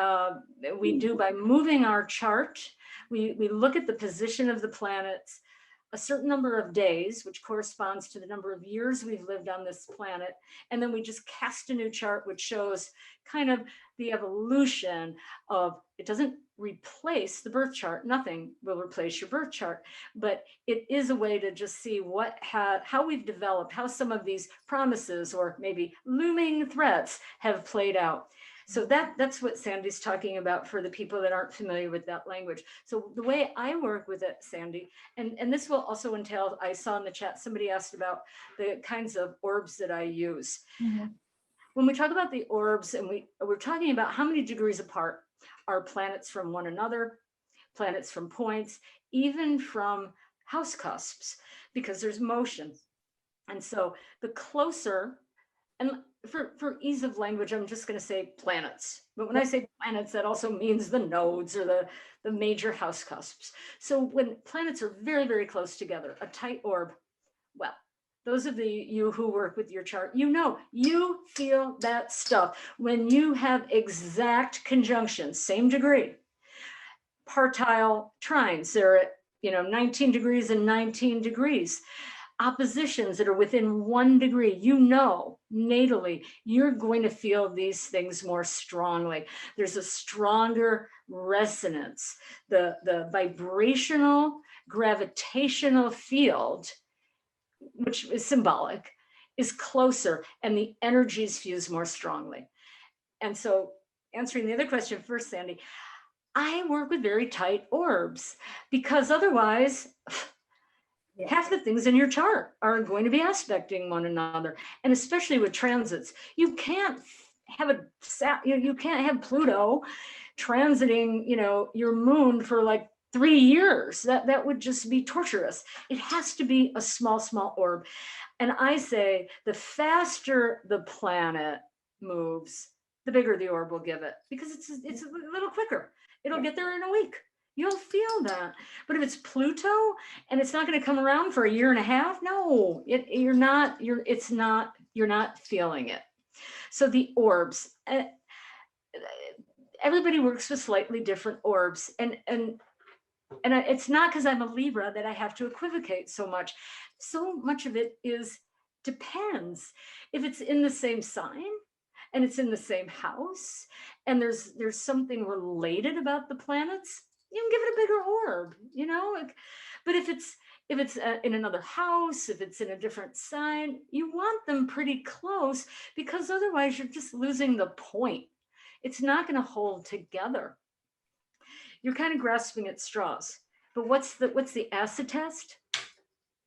do by moving our chart. We look at the position of the planets a certain number of days, which corresponds to the number of years we've lived on this planet. And then we just cast a new chart, which shows kind of the evolution of, it doesn't replace the birth chart. Nothing will replace your birth chart, but it is a way to just see how we've developed, how some of these promises or maybe looming threats have played out. So that's what Sandy's talking about for the people that aren't familiar with that language. So the way I work with it, Sandy, and this will also entail, I saw in the chat, somebody asked about the kinds of orbs that I use. Mhm. When we talk about the orbs, and we're talking about how many degrees apart are planets from one another, planets from points, even from house cusps, because there's motion. And so the closer, and for ease of language, I'm just going to say planets. But when I say planets, that also means the nodes or the major house cusps. So when planets are very, very close together, a tight orb, well, those of you who work with your chart, you feel that stuff. When you have exact conjunctions, same degree, partile trines, they're at 19 degrees and 19 degrees. Oppositions that are within 1 degree, natally, you're going to feel these things more strongly. There's a stronger resonance. The vibrational, gravitational field, which is symbolic, is closer, and the energies fuse more strongly. And so, answering the other question first, Sandy, I work with very tight orbs because otherwise, half the things in your chart are going to be aspecting one another. And especially with transits, you can't have you can't have Pluto transiting, your moon for like 3 years. That would just be torturous. It has to be a small, small orb. And I say the faster the planet moves, the bigger the orb will give it, because it's a little quicker. It'll get there in a week. You'll feel that. But if it's Pluto and it's not going to come around for 1.5 years, no, you're not feeling it. So the orbs, everybody works with slightly different orbs, and it's not because I'm a Libra that I have to equivocate so much. So much of it depends. If it's in the same sign and it's in the same house and there's something related about the planets, you can give it a bigger orb, but if it's in another house, if it's in a different sign, you want them pretty close, because otherwise you're just losing the point. It's not going to hold together. You're kind of grasping at straws. But what's the acid test? Do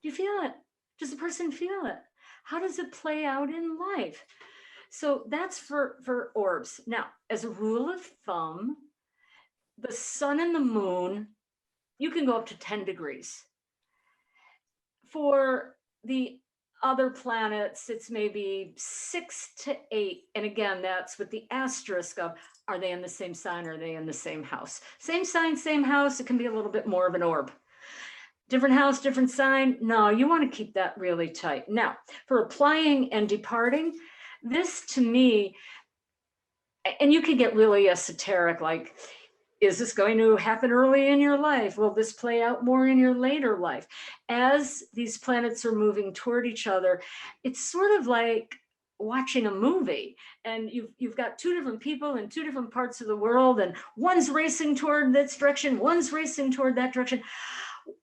you feel it? Does the person feel it? How does it play out in life? So that's for orbs. Now, as a rule of thumb, the sun and the moon, you can go up to 10 degrees. For the other planets, it's maybe 6 to 8. And again, that's with the asterisk of, are they in the same sign? Or are they in the same house? Same sign, same house, it can be a little bit more of an orb. Different house, different sign. No, you want to keep that really tight. Now, for applying and departing, this to me, and you can get really esoteric, like, is this going to happen early in your life? Will this play out more in your later life? As these planets are moving toward each other, it's sort of like watching a movie, and you've got 2 different people in 2 different parts of the world, and one's racing toward this direction, one's racing toward that direction.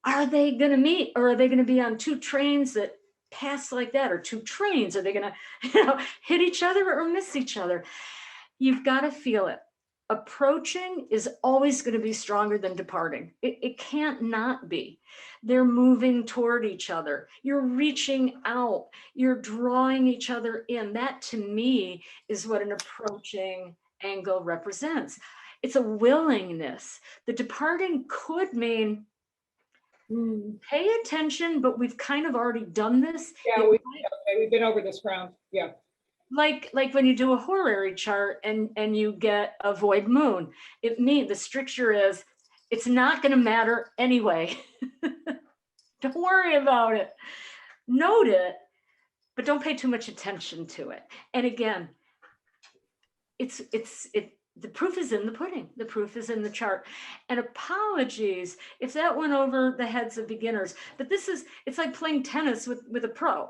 Are they going to meet, or are they going to be on 2 trains that pass like that, or 2 trains? Are they going to hit each other or miss each other? You've got to feel it. Approaching is always going to be stronger than departing. It can't not be. They're moving toward each other. You're reaching out. You're drawing each other in. That, to me, is what an approaching angle represents. It's a willingness. The departing could mean, Hmm. Pay attention, but we've kind of already done this. Yeah, It we've been over this ground. Yeah. like when you do a horary chart and you get a void moon, it means the stricture is it's not going to matter anyway. Don't worry about it. Note it, but don't pay too much attention to it. And again, the proof is in the pudding. The proof is in the chart. And apologies if that went over the heads of beginners, but it's like playing tennis with a pro.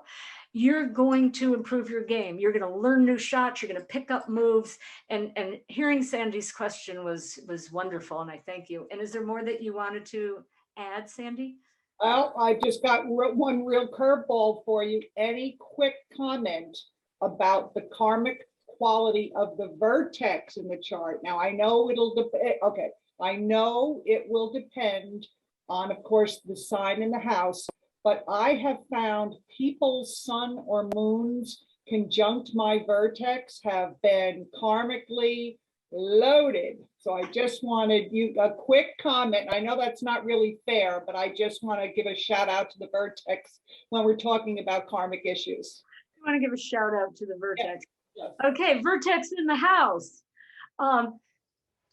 You're going to improve your game. You're going to learn new shots. You're going to pick up moves. And hearing Sandy's question was wonderful. And I thank you. And is there more that you wanted to add, Sandy? Well, I just got one real curveball for you. Any quick comment about the karmic quality of the vertex in the chart? Now, I know it'll depend. Okay, I know it will depend on, of course, the sign in the house, but I have found people's sun or moons conjunct my vertex have been karmically loaded. So I just wanted you a quick comment. I know that's not really fair, but I just want to give a shout out to the vertex when we're talking about karmic issues. I want to give a shout out to the vertex. Yes. Okay, vertex in the house.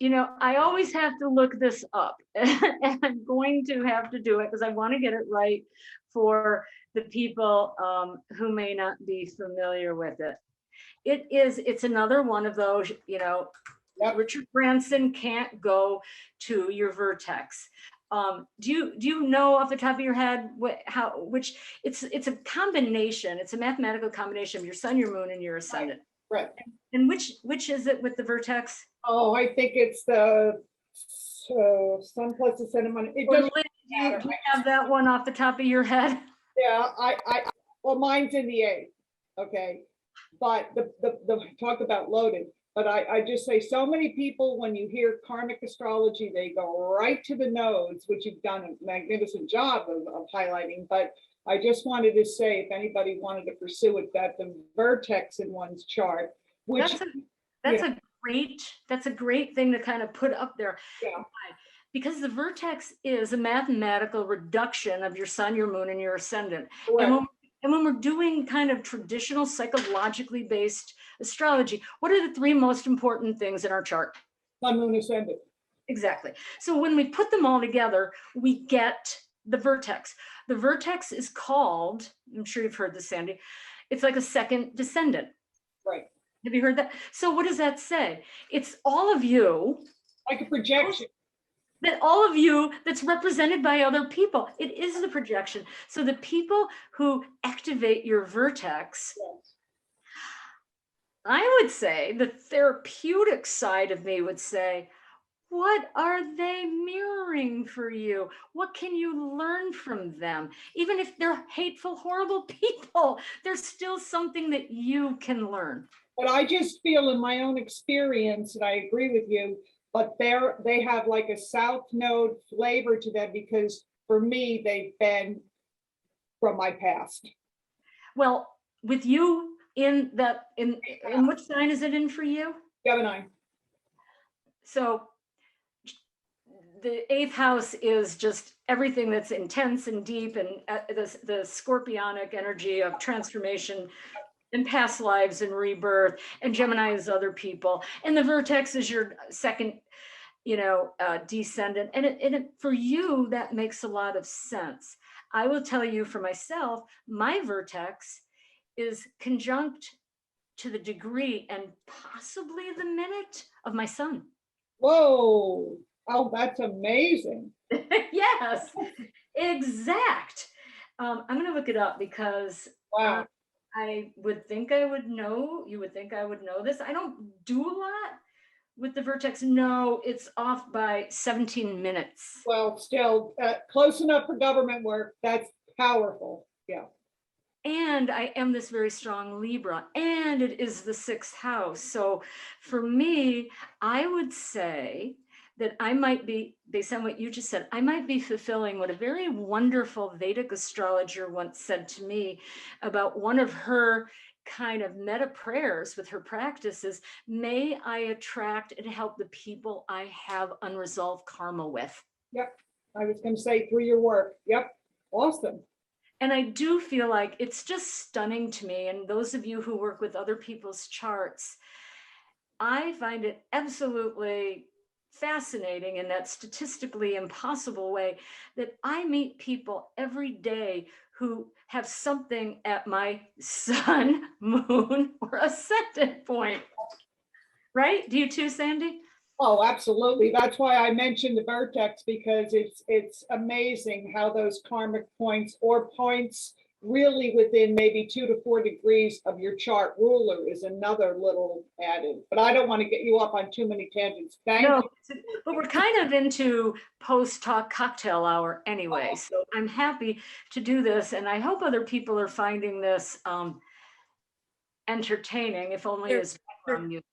You know, I always have to look this up and I'm going to have to do it because I want to get it right for the people who may not be familiar with it. It's another one of those, you know, Yep. Richard Branson can't go to your vertex. Do you know off the top of your head which it's a combination, it's a mathematical combination of your sun, your moon, and your ascendant. Right. And which is it with the vertex? Oh, I think it's the sun plus the cinnamon. It Or doesn't Lynn, do you matter. have that one off the top of your head? Yeah, well, mine's in the 8th. Okay. But the talk about loaded, but I just say so many people, when you hear karmic astrology, they go right to the nodes, which you've done a magnificent job of highlighting. But I just wanted to say, if anybody wanted to pursue it, that the vertex in one's chart, which That's a great thing to kind of put up there. Yeah. Because the vertex is a mathematical reduction of your sun, your moon, and your ascendant. correct. And when we're doing kind of traditional psychologically based astrology, what are the 3 most important things in our chart? Sun, moon, ascendant. Exactly. So when we put them all together, we get the vertex. The vertex is called, I'm sure you've heard this, Sandy, it's like a second descendant. Right. Have you heard that? So what does that say? It's all of you, Like a projection. that all of you that's represented by other people. It is the projection. So the people who activate your vertex, Yes. I would say the therapeutic side of me would say, what are they mirroring for you? What can you learn from them? Even if they're hateful, horrible people, there's still something that you can learn. But I just feel in my own experience, and I agree with you, but they have like a South Node flavor to them, because for me, they've been from my past. Well, with you in what sign is it in for you? Gemini. So the 8th house is just everything that's intense and deep, and the scorpionic energy of transformation and past lives and rebirth, and Gemini is other people, and the vertex is your second, descendant, and for you that makes a lot of sense. I will tell you for myself, my vertex is conjunct to the degree and possibly the minute of my sun. Whoa. Oh, that's amazing. Yes, exact. I'm going to look it up because Wow. I would think I would know. You would think I would know this. I don't do a lot with the vertex. No, it's off by 17 minutes. Well, still close enough for government work. That's powerful. Yeah. And I am this very strong Libra, and it is the 6th house. So for me, I would say that I might be, based on what you just said, I might be fulfilling what a very wonderful Vedic astrologer once said to me about one of her kind of meta prayers with her practices: may I attract and help the people I have unresolved karma with. Yep. I was going to say through your work. Yep. Awesome. And I do feel like it's just stunning to me. And those of you who work with other people's charts, I find it absolutely fascinating in that statistically impossible way that I meet people every day who have something at my sun, moon, or ascendant point. Right? Do you too, Sandy? Oh, absolutely. That's why I mentioned the vertex, because it's amazing how those karmic points or points really within maybe 2 to 4 degrees of your chart ruler is another little added. But I don't want to get you up on too many tangents. Thank No, you. but we're kind of into post-talk cocktail hour anyway. So I'm happy to do this, and I hope other people are finding this entertaining, if only as background music.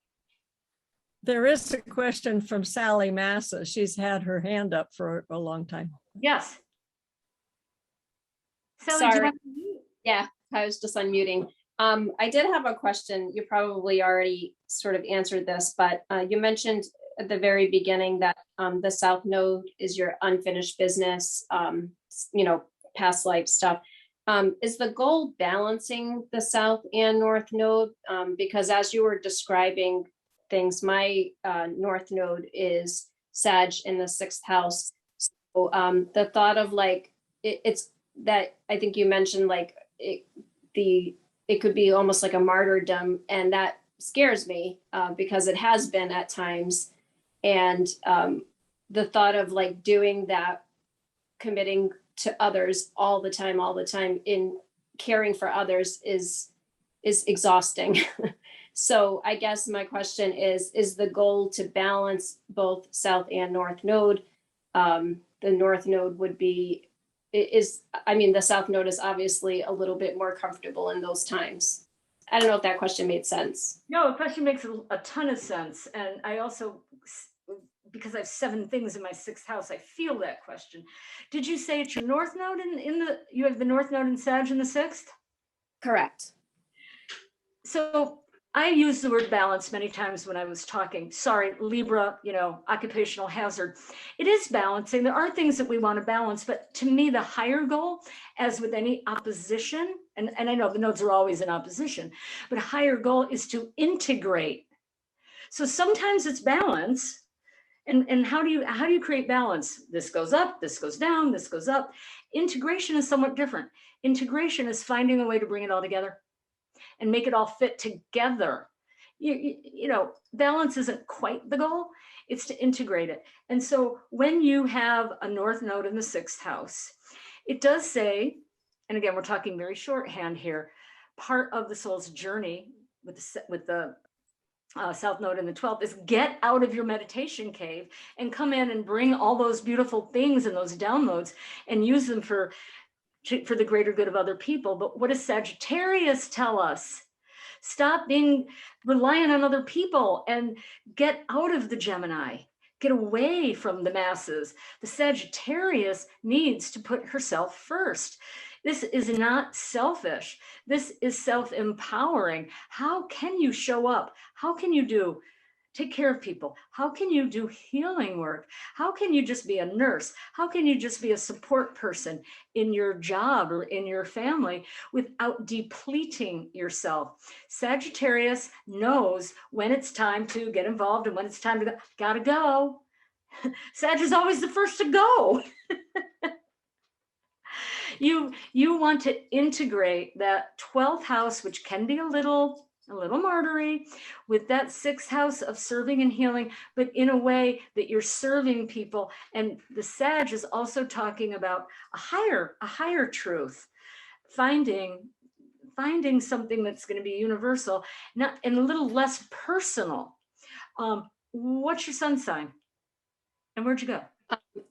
There is a question from Sally Massa. She's had her hand up for a long time. Yes. Sally, do you Sorry. want to mute? Yeah, I was just unmuting. I did have a question. You probably already sort of answered this, but you mentioned at the very beginning that the South Node is your unfinished business, past life stuff. Is the goal balancing the South and North Node? Because as you were describing things, my North Node is Sag in the 6th house. So the thought of like, it's that I think you mentioned like it could be almost like a martyrdom, and that scares me because it has been at times. And the thought of like doing that, committing to others all the time in caring for others is exhausting. So I guess my question is the goal to balance both South and North Node? The North Node would be, the South Node is obviously a little bit more comfortable in those times. I don't know if that question made sense. No, the question makes a ton of sense. And I also, because I have 7 things in my 6th house, I feel that question. Did you say it's your North Node you have the North Node in Sag in the 6th? Correct. So I used the word balance many times when I was talking. Sorry, Libra, occupational hazard. It is balancing. There are things that we want to balance, but to me, the higher goal, as with any opposition, and I know the nodes are always in opposition, but a higher goal is to integrate. So sometimes it's balance. And how do you create balance? This goes up, this goes down, this goes up. Integration is somewhat different. Integration is finding a way to bring it all together and make it all fit together. Balance isn't quite the goal, it's to integrate it. And so when you have a North Node in the 6th house, it does say, and again, we're talking very shorthand here, part of the soul's journey with the South Node in the 12th is get out of your meditation cave and come in and bring all those beautiful things and those downloads and use them for the greater good of other people. But what does Sagittarius tell us? Stop being reliant on other people and get out of the Gemini. Get away from the masses. The Sagittarius needs to put herself first. This is not selfish. This is self-empowering. How can you show up? How can you take care of people? How can you do healing work? How can you just be a nurse? How can you just be a support person in your job or in your family without depleting yourself? Sagittarius knows when it's time to get involved and when it's time to go. Gotta go. Sag is always the first to go. You want to integrate that 12th house, which can be a little martyry, with that 6th house of serving and healing, but in a way that you're serving people. And the Sag is also talking about a higher truth, finding something that's going to be universal, and a little less personal. What's your sun sign? And where'd you go?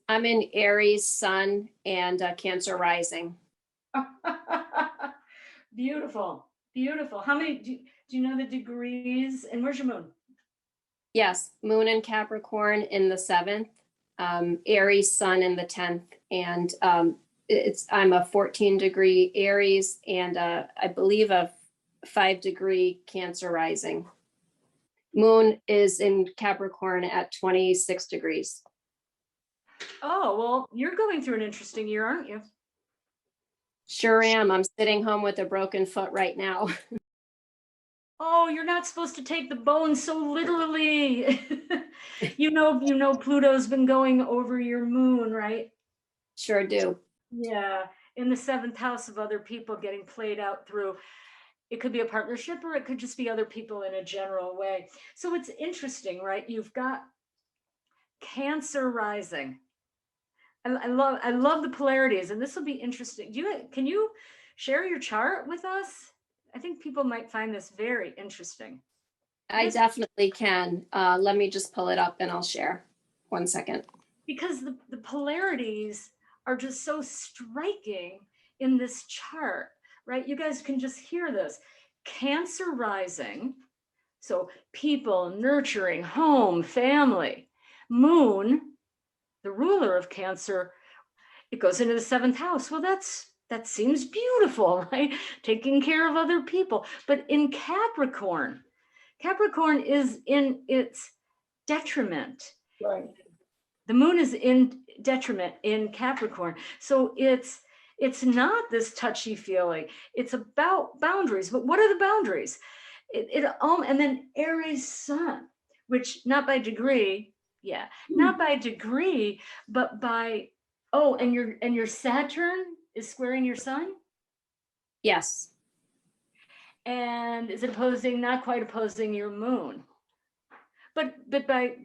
I'm in Aries sun and Cancer rising. Beautiful. How many, do you know the degrees? And where's your moon? Yes, moon in Capricorn in the 7th, Aries sun in the 10th, and I'm a 14-degree Aries and I believe a 5-degree Cancer rising. Moon is in Capricorn at 26 degrees. Oh, well, you're going through an interesting year, aren't you? Sure am. I'm sitting home with a broken foot right now. Oh, you're not supposed to take the bone so literally. You know, Pluto's been going over your moon, right? Sure do. Yeah, in the seventh house of other people getting played out through. It could be a partnership or it could just be other people in a general way. So it's interesting, right? You've got Cancer rising. I love the polarities, and this will be interesting. Can you share your chart with us? I think people might find this very interesting. I Yes. definitely can. Let me just pull it up and I'll share. 1 second. Because the polarities are just so striking in this chart, right? You guys can just hear this. Cancer rising, so people, nurturing, home, family. Moon, the ruler of Cancer, it goes into the seventh house. Well, that seems beautiful, right? Taking care of other people. But in Capricorn is in its detriment. Right. The moon is in detriment in Capricorn. So it's not this touchy feely. It's about boundaries. But what are the boundaries? And then Aries sun, which not by degree, not by degree, but by and your Saturn is squaring your sun, Yes. and is it opposing, not quite opposing your moon, but by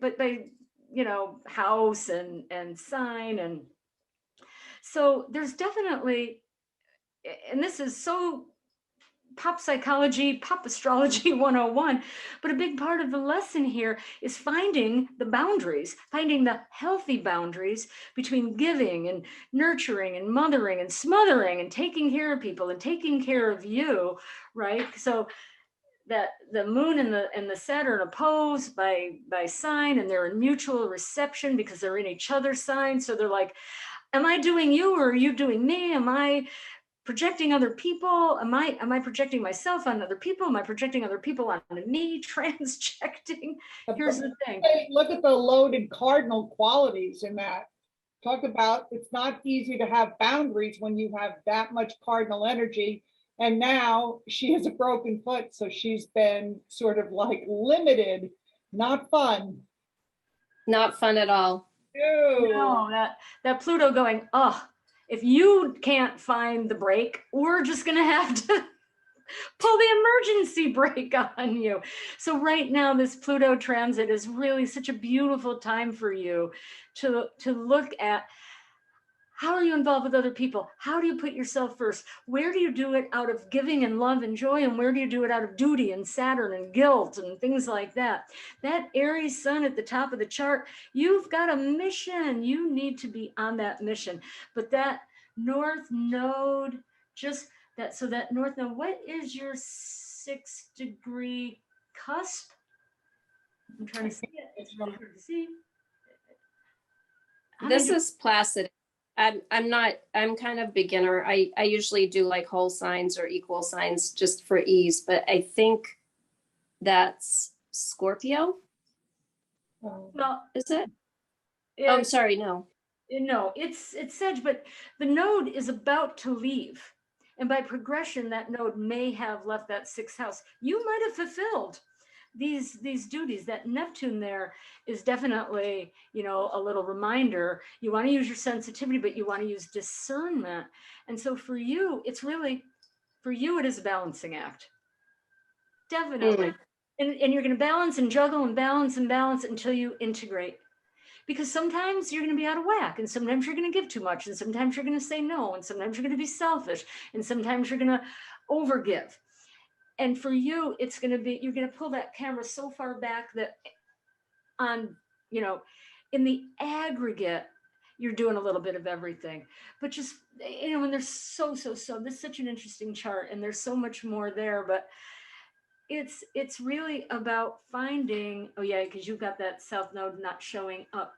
house and sign. And so there's definitely, and this is so pop psychology, pop astrology 101, but a big part of the lesson here is finding the boundaries, finding the healthy boundaries between giving and nurturing and mothering and smothering and taking care of people and taking care of you, right? So that the moon and the Saturn oppose by sign, and they're in mutual reception because they're in each other's signs. So they're like, am I doing you or are you doing me? Am I projecting other people? Am I projecting myself on other people? Am I projecting other people on me? Transjecting. Here's the thing. Hey, look at the loaded cardinal qualities in that. Talk about, it's not easy to have boundaries when you have that much cardinal energy. And now she has a broken foot, so she's been sort of like limited. Not fun. Not fun at all. No, that Pluto going, oh, if you can't find the break, we're just gonna have to pull the emergency brake on you. So right now, this Pluto transit is really such a beautiful time for you to look at, how are you involved with other people? How do you put yourself first? Where do you do it out of giving and love and joy? And where do you do it out of duty and Saturn and guilt and things like that? That Aries sun at the top of the chart, you've got a mission. You need to be on that mission. But that North Node, just that, so that North Node, what is your 6-degree cusp? I'm trying to see it. It's really hard to see. This is Placid. I'm kind of beginner. I usually do like whole signs or equal signs just for ease, but I think that's Scorpio. Well, Is it? Oh, I'm sorry, no. No, it's Sag, but the node is about to leave. And by progression, that node may have left that sixth house. You might have fulfilled these duties. That Neptune there is definitely, a little reminder. You want to use your sensitivity, but you want to use discernment. And so for you, it is a balancing act. Definitely. And you're going to balance and juggle and balance until you integrate. Because sometimes you're going to be out of whack, and sometimes you're going to give too much, and sometimes you're going to say no, and sometimes you're going to be selfish, and sometimes you're going to overgive. And for you, it's going to be, you're going to pull that camera so far back that in the aggregate, you're doing a little bit of everything. But just, and there's so, this is such an interesting chart, and there's so much more there, but it's really about finding, because you've got that South Node not showing up.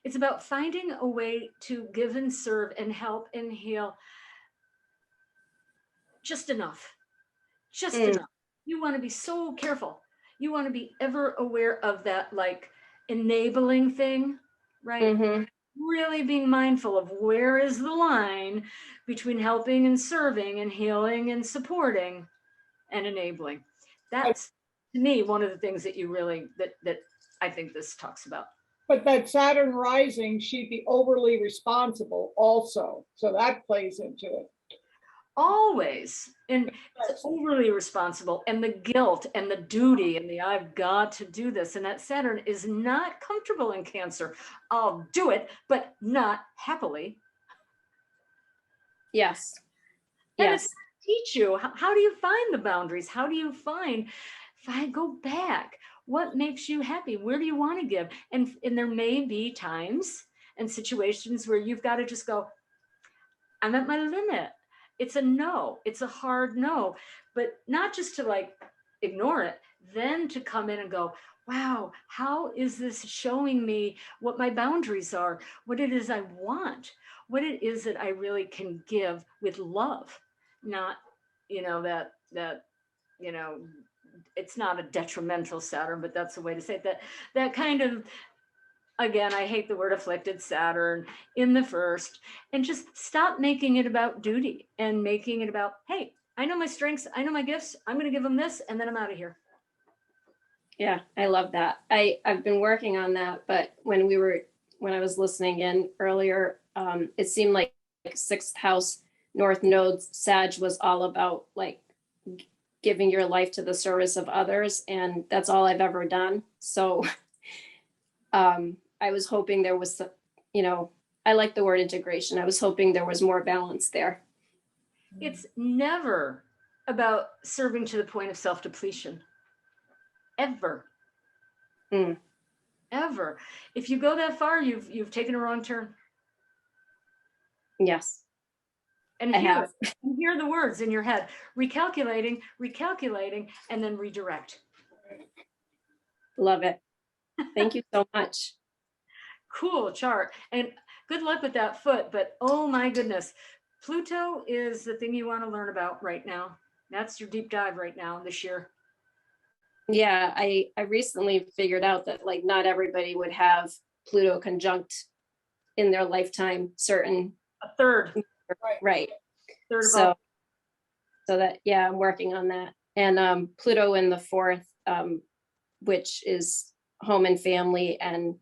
It's about finding a way to give and serve and help and heal just enough. Enough. You want to be so careful. You want to be ever aware of that, like, enabling thing, right? Mhm. Really being mindful of where is the line between helping and serving and healing and supporting and enabling. That's, to me, one of the things that you really, that I think this talks about. But that Saturn rising, she'd be overly responsible also. So that plays into it. Always, and it's overly responsible, and the guilt and the duty and the I've got to do this, and that Saturn is not comfortable in Cancer. I'll do it, but not happily. Yes. And Yes. it's teach you how do you find the boundaries? How do you find go back? What makes you happy? Where do you want to give? And there may be times and situations where you've got to just go, I'm at my limit. It's a no. It's a hard no. But not just to like ignore it, then to come in and go, wow, how is this showing me what my boundaries are, what it is I want, what it is that I really can give with love, not, that, it's not a detrimental Saturn, but that's the way to say it, that kind of, again, I hate the word afflicted Saturn in the first, and just stop making it about duty and making it about, hey, I know my strengths, I know my gifts, I'm going to give them this, and then I'm out of here. Yeah, I love that. I've been working on that, but when I was listening in earlier, it seemed like sixth house North Node Sag was all about like giving your life to the service of others, and that's all I've ever done. So I was hoping there was, I like the word integration. I was hoping there was more balance there. It's never about serving to the point of self-depletion. Ever. Mm. Ever. If you go that far, you've taken a wrong turn. Yes. And I have. hear the words in your head, recalculating, and then redirect. Love it. Thank you so much. Cool chart. And good luck with that foot, but oh my goodness. Pluto is the thing you want to learn about right now. That's your deep dive right now this year. Yeah, I recently figured out that like not everybody would have Pluto conjunct in their lifetime, certain a third. Right. Third of So all. So that, yeah, I'm working on that. And Pluto in the fourth, which is home and family. And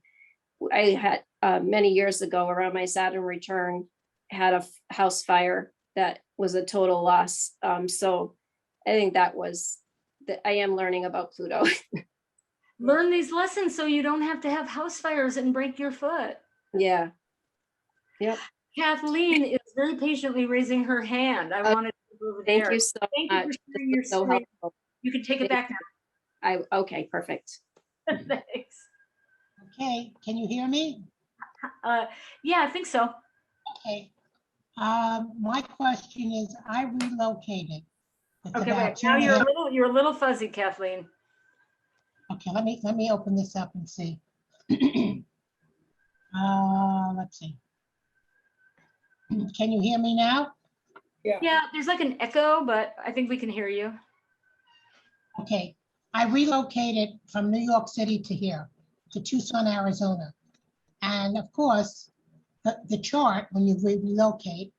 I had many years ago around my Saturn return, had a house fire that was a total loss. So I think that I am learning about Pluto. Learn these lessons so you don't have to have house fires and break your foot. Yeah. Yep. Kathleen is very patiently raising her hand. I wanted to go over Thank there. you so Thank much. you for sharing your So story. helpful. You can take it back now. Okay, perfect. Thanks. Okay, can you hear me? Yeah, I think so. Okay. My question is, I relocated. It's Okay, about wait. two Now and a half- you're a little fuzzy, Kathleen. Okay, let me open this up and see. Let's see. Can you hear me now? Yeah, there's like an echo, but I think we can hear you. Okay, I relocated from New York City to here, to Tucson, Arizona. And of course, the chart, when you relocate,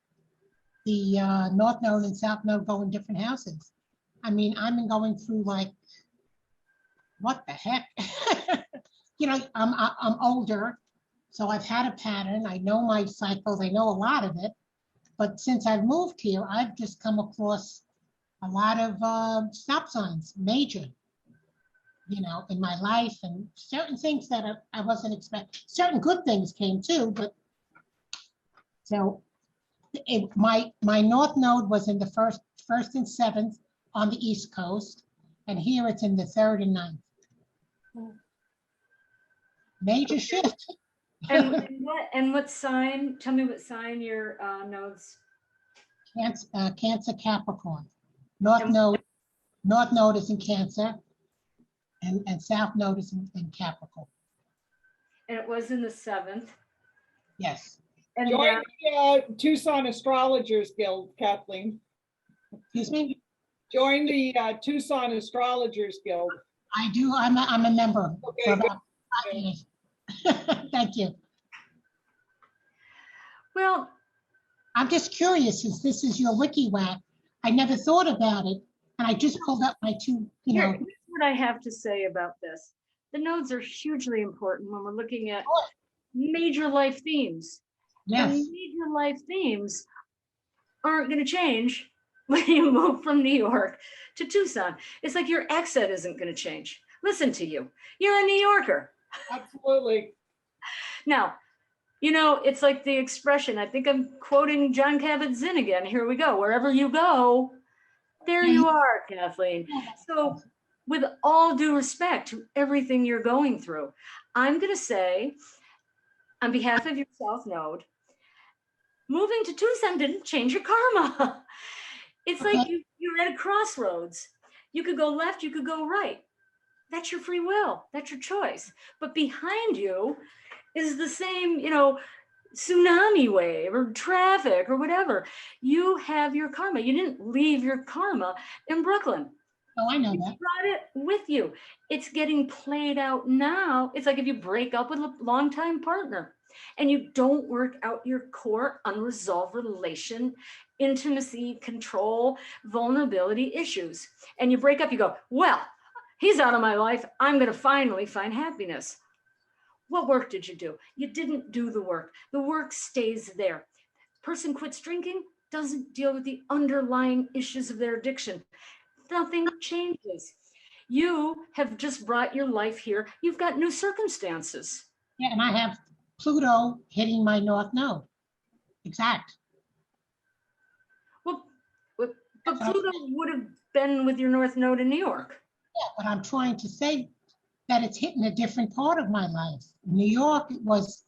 the North Node and South Node go in different houses. I mean, I've been going through like, what the heck? You know, I'm older, so I've had a pattern. I know my cycles, I know a lot of it. But since I've moved here, I've just come across a lot of stop signs, major, you know, in my life, and certain things that I wasn't expecting. Certain good things came too, but so my North Node was in the first and seventh on the East Coast, and here it's in the third and ninth. Major shift. And what sign? Tell me what sign your nodes. Cancer Capricorn. North Node is in Cancer, and South Node is in Capricorn. And it was in the 7th. Yes. And Join the Tucson Astrologers Guild, Kathleen. Excuse me? Join the Tucson Astrologers Guild. I do. I'm a member Okay, for about 5 years. Thank you. Well, I'm just curious, since this is your wiki whack, I never thought about it, and I just pulled up my two, here's what I have to say about this. The nodes are hugely important when we're looking at major life themes. yes, And major life themes aren't going to change when you move from New York to Tucson. It's like your accent isn't going to change. Listen to you. You're a New Yorker. Absolutely. Now, you know, it's like the expression, I think I'm quoting John Kabat-Zinn again. Here we go. Wherever you go, there you are, Kathleen. So with all due respect to everything you're going through, I'm going to say, on behalf of your South Node, moving to Tucson didn't change your karma. It's like you're at a crossroads. You could go left, you could go right. That's your free will. That's your choice. But behind you is the same, you know, tsunami wave or traffic or whatever. You have your karma. You didn't leave your karma in Brooklyn. oh, I know You that. brought it with you. It's getting played out now. It's like if you break up with a longtime partner and you don't work out your core unresolved relation, intimacy, control, vulnerability issues, and you break up, you go, well, he's out of my life. I'm going to finally find happiness. What work did you do? You didn't do the work. The work stays there. Person quits drinking, doesn't deal with the underlying issues of their addiction. Nothing changes. You have just brought your life here. You've got new circumstances. Yeah, and I have Pluto hitting my North Node. Exact. Well, but Pluto would have been with your North Node in New York. Yeah, but I'm trying to say that it's hitting a different part of my life. New York, it was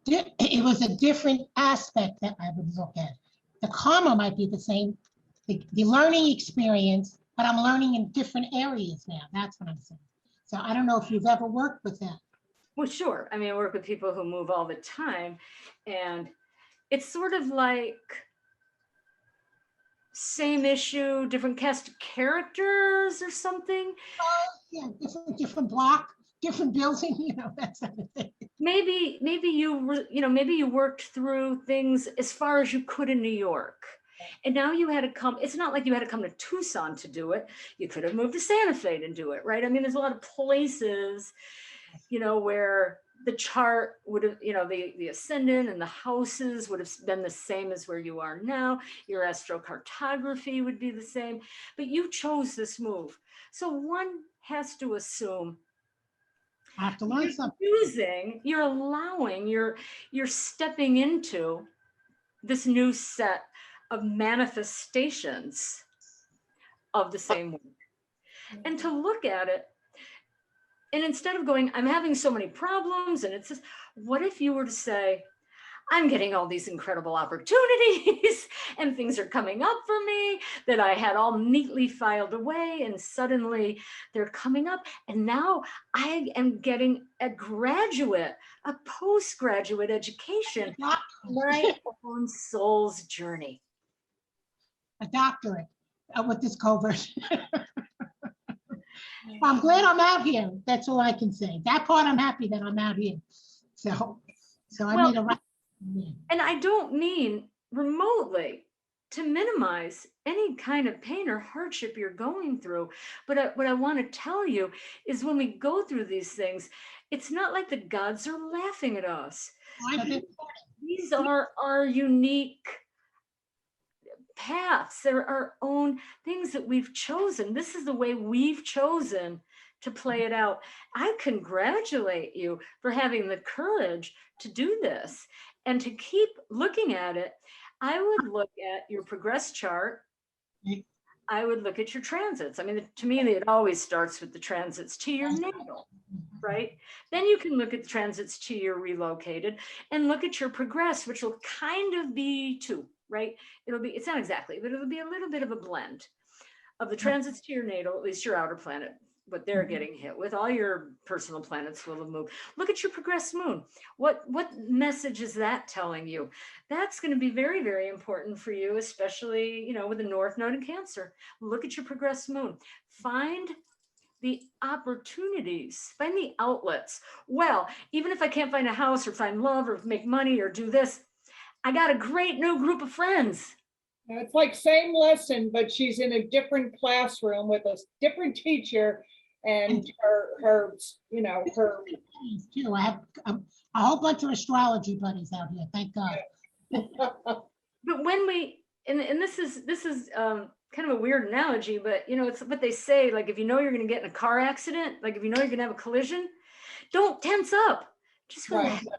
a different aspect that I would look at. The karma might be the same, the learning experience, but I'm learning in different areas now. That's what I'm saying. So I don't know if you've ever worked with that. Well, sure. I mean, I work with people who move all the time, and it's sort of like same issue, different cast of characters or something. Yeah, different block, different building, you know, that sort of thing. Maybe you worked through things as far as you could in New York. And now you had to come, it's not like you had to come to Tucson to do it. You could have moved to Santa Fe to do it, right? I mean, there's a lot of places, you know, where the chart would have, you know, the ascendant and the houses would have been the same as where you are now. Your astrocartography would be the same, but you chose this move. So one has to assume I have to learn something. you're allowing, you're stepping into this new set of manifestations of the same work. And to look at it, and instead of going, I'm having so many problems, and it's just, what if you were to say, I'm getting all these incredible opportunities and things are coming up for me that I had all neatly filed away, and suddenly they're coming up. And now I am getting a postgraduate education, my own soul's journey. A doctorate with this COVID. I'm glad I'm out here. That's all I can say. That part, I'm happy that I'm out here. So I made a right. And I don't mean remotely to minimize any kind of pain or hardship you're going through. But what I want to tell you is when we go through these things, it's not like the gods are laughing at us. These are our unique paths. They're our own things that we've chosen. This is the way we've chosen to play it out. I congratulate you for having the courage to do this and to keep looking at it. I would look at your progress chart. I would look at your transits. I mean, to me, it always starts with the transits to your natal, right? Then you can look at the transits to your relocated and look at your progress, which will kind of be two, right? It's not exactly, but it'll be a little bit of a blend of the transits to your natal, at least your outer planet, what they're getting hit with. All your personal planets will have moved. Look at your progressed moon. What message is that telling you? That's going to be very, very important for you, especially, you know, with the North Node in Cancer. Look at your progressed moon. Find the opportunities, find the outlets. Well, even if I can't find a house or find love or make money or do this, I got a great new group of friends. It's like same lesson, but she's in a different classroom with a different teacher, and her Too. I have a whole bunch of astrology buddies out here. Thank God. But when we, and this is kind of a weird analogy, but it's what they say, like if you know you're going to get in a car accident, like if you know you're going to have a collision, don't tense up, just relax. Right.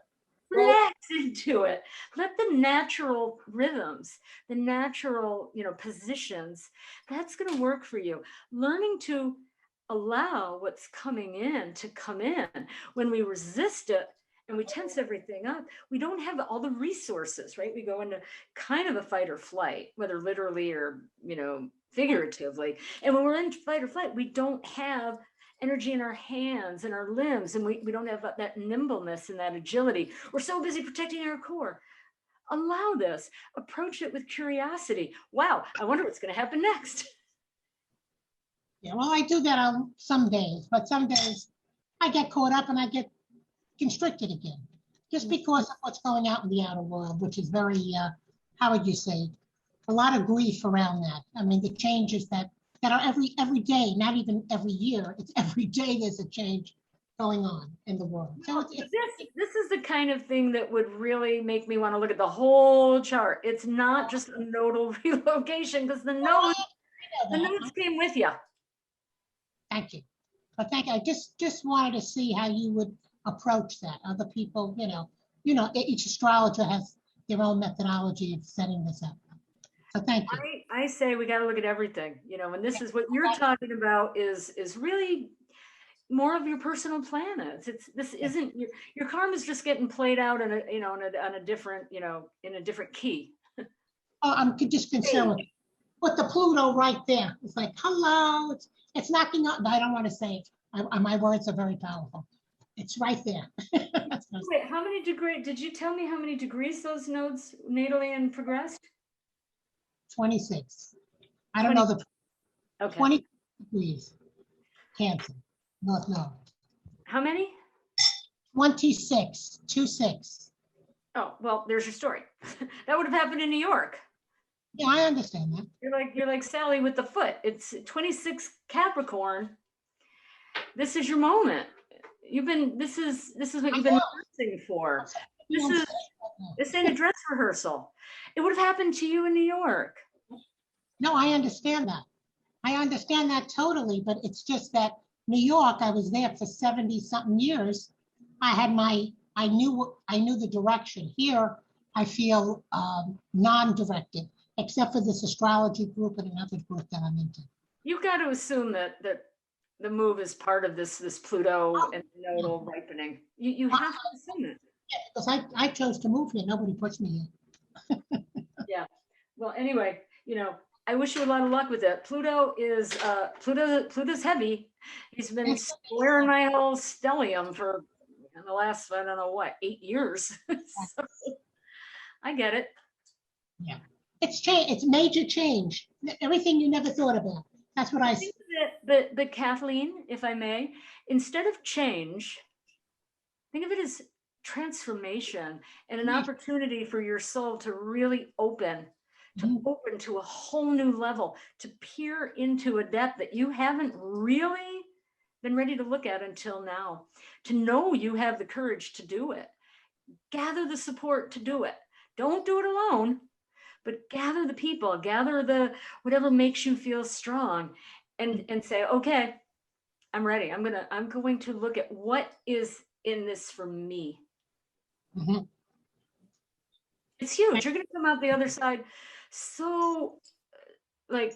Relax into it. Let the natural rhythms, the natural, positions, that's going to work for you. Learning to allow what's coming in to come in. When we resist it and we tense everything up, we don't have all the resources, right? We go into kind of a fight or flight, whether literally or, figuratively. And when we're in fight or flight, we don't have energy in our hands and our limbs, and we don't have that nimbleness and that agility. We're so busy protecting our core. Allow this, approach it with curiosity. Wow, I wonder what's going to happen next. Yeah, well, I do that on some days, but some days I get caught up and I get constricted again, just because of what's going out in the outer world, which is very, how would you say, a lot of grief around that. I mean, the changes that are every day, not even every year, it's every day there's a change going on in the world. So this is the kind of thing that would really make me want to look at the whole chart. It's not just a nodal relocation, because the nodes came with you. Thank you. But thank you. I just wanted to see how you would approach that. Other people, each astrologer has their own methodology of setting this up. So thank you. I say we got to look at everything, and this is what you're talking about is really more of your personal planets. This isn't your karma's just getting played out in a different, in a different key. Oh, I'm just concerned with the Pluto right there. It's like, hello, it's knocking up. I don't want to say it. My words are very powerful. It's right there. Wait, how many degrees? Did you tell me how many degrees those nodes natally and progressed? 26. I don't know the. Okay. 20 degrees. Cancer. North Node. How many? 26. 26. Oh, well, there's your story. That would have happened in New York. Yeah, I understand that. You're like Sally with the foot. It's 26 Capricorn. This is your moment. This is what you've been nursing for. This ain't a dress rehearsal. It would have happened to you in New York. No, I understand that. I understand that totally, but it's just that New York, I was there for 70 something years. I knew the direction. Here, I feel non-directed, except for this astrology group and another group that I'm into. You've got to assume that the move is part of this Pluto and nodal ripening. You have to assume it. Yeah, because I chose to move here. Nobody pushed me here. Yeah. Well, anyway, I wish you a lot of luck with it. Pluto's heavy. He's been squaring my whole stellium for the last, I don't know what, 8 years. So, I get it. Yeah. It's change. It's major change. Everything you never thought about. That's what I see. But Kathleen, if I may, instead of change, think of it as transformation and an opportunity for your soul to really open to a whole new level, to peer into a depth that you haven't really been ready to look at until now, to know you have the courage to do it. Gather the support to do it. Don't do it alone, but gather the people, gather the whatever makes you feel strong, and say, okay, I'm ready. I'm going to look at what is in this for me. Mm-hmm. It's huge. You're going to come out the other side so, like,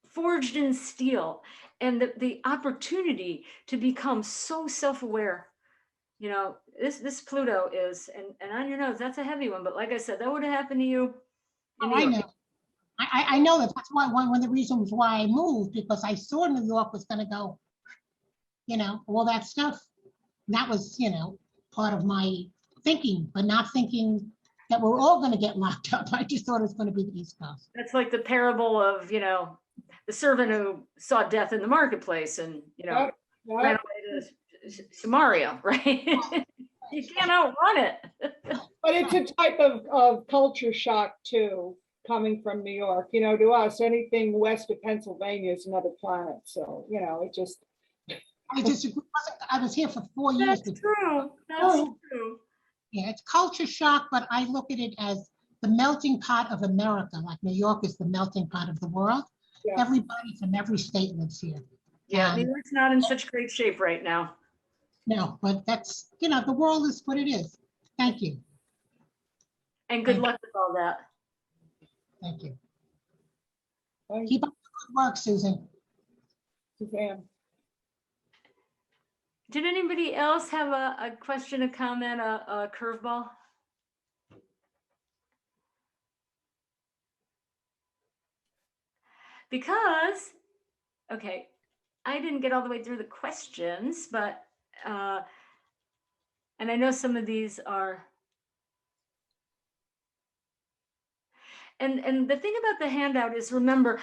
forged in steel, and the opportunity to become so self-aware. This Pluto is, and on your nose, that's a heavy one. But like I said, that would have happened to you. I know. I know that. That's why one of the reasons why I moved, because I saw New York was going to go, all that stuff. That was, part of my thinking, but not thinking that we're all going to get locked up. I just thought it was going to be the East Coast. That's like the parable of, the servant who saw death in the marketplace and, ran away to Samaria, right? You can't outrun it. But it's a type of culture shock too, coming from New York. You know, to us, anything west of Pennsylvania is another planet. So, you know, it just. I disagree. I was here for 4 years. That's true. That's true. Yeah, it's culture shock, but I look at it as the melting pot of America, like New York is the melting pot of the world. Yeah. Everybody from every state lives here. Yeah, New And York's not in such great shape right now. no, but that's, you know, the world is what it is. Thank you. And good Thank luck with all that. Thank you. Thank Keep up the good work, Susan. Suzanne. Did anybody else have a question, a comment, a curveball? Because, okay, I didn't get all the way through the questions, but, and I know some of these are, and the thing about the handout is, remember,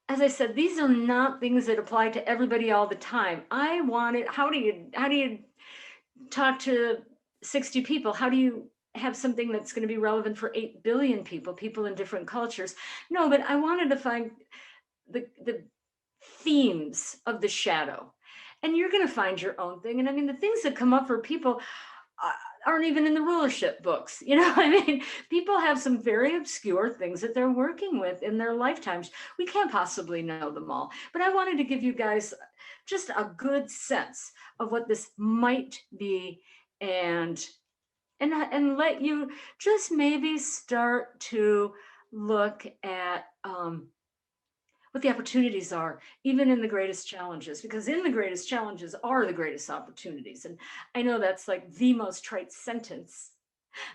as I said, these are not things that apply to everybody all the time. I wanted, how do you talk to 60 people? How do you have something that's going to be relevant for 8 billion people in different cultures? No, but I wanted to find the themes of the shadow, and you're going to find your own thing. And I mean, the things that come up for people aren't even in the rulership books. You know, I mean, people have some very obscure things that they're working with in their lifetimes. We can't possibly know them all, but I wanted to give you guys just a good sense of what this might be, and let you just maybe start to look at what the opportunities are, even in the greatest challenges, because in the greatest challenges are the greatest opportunities. And I know that's like the most trite sentence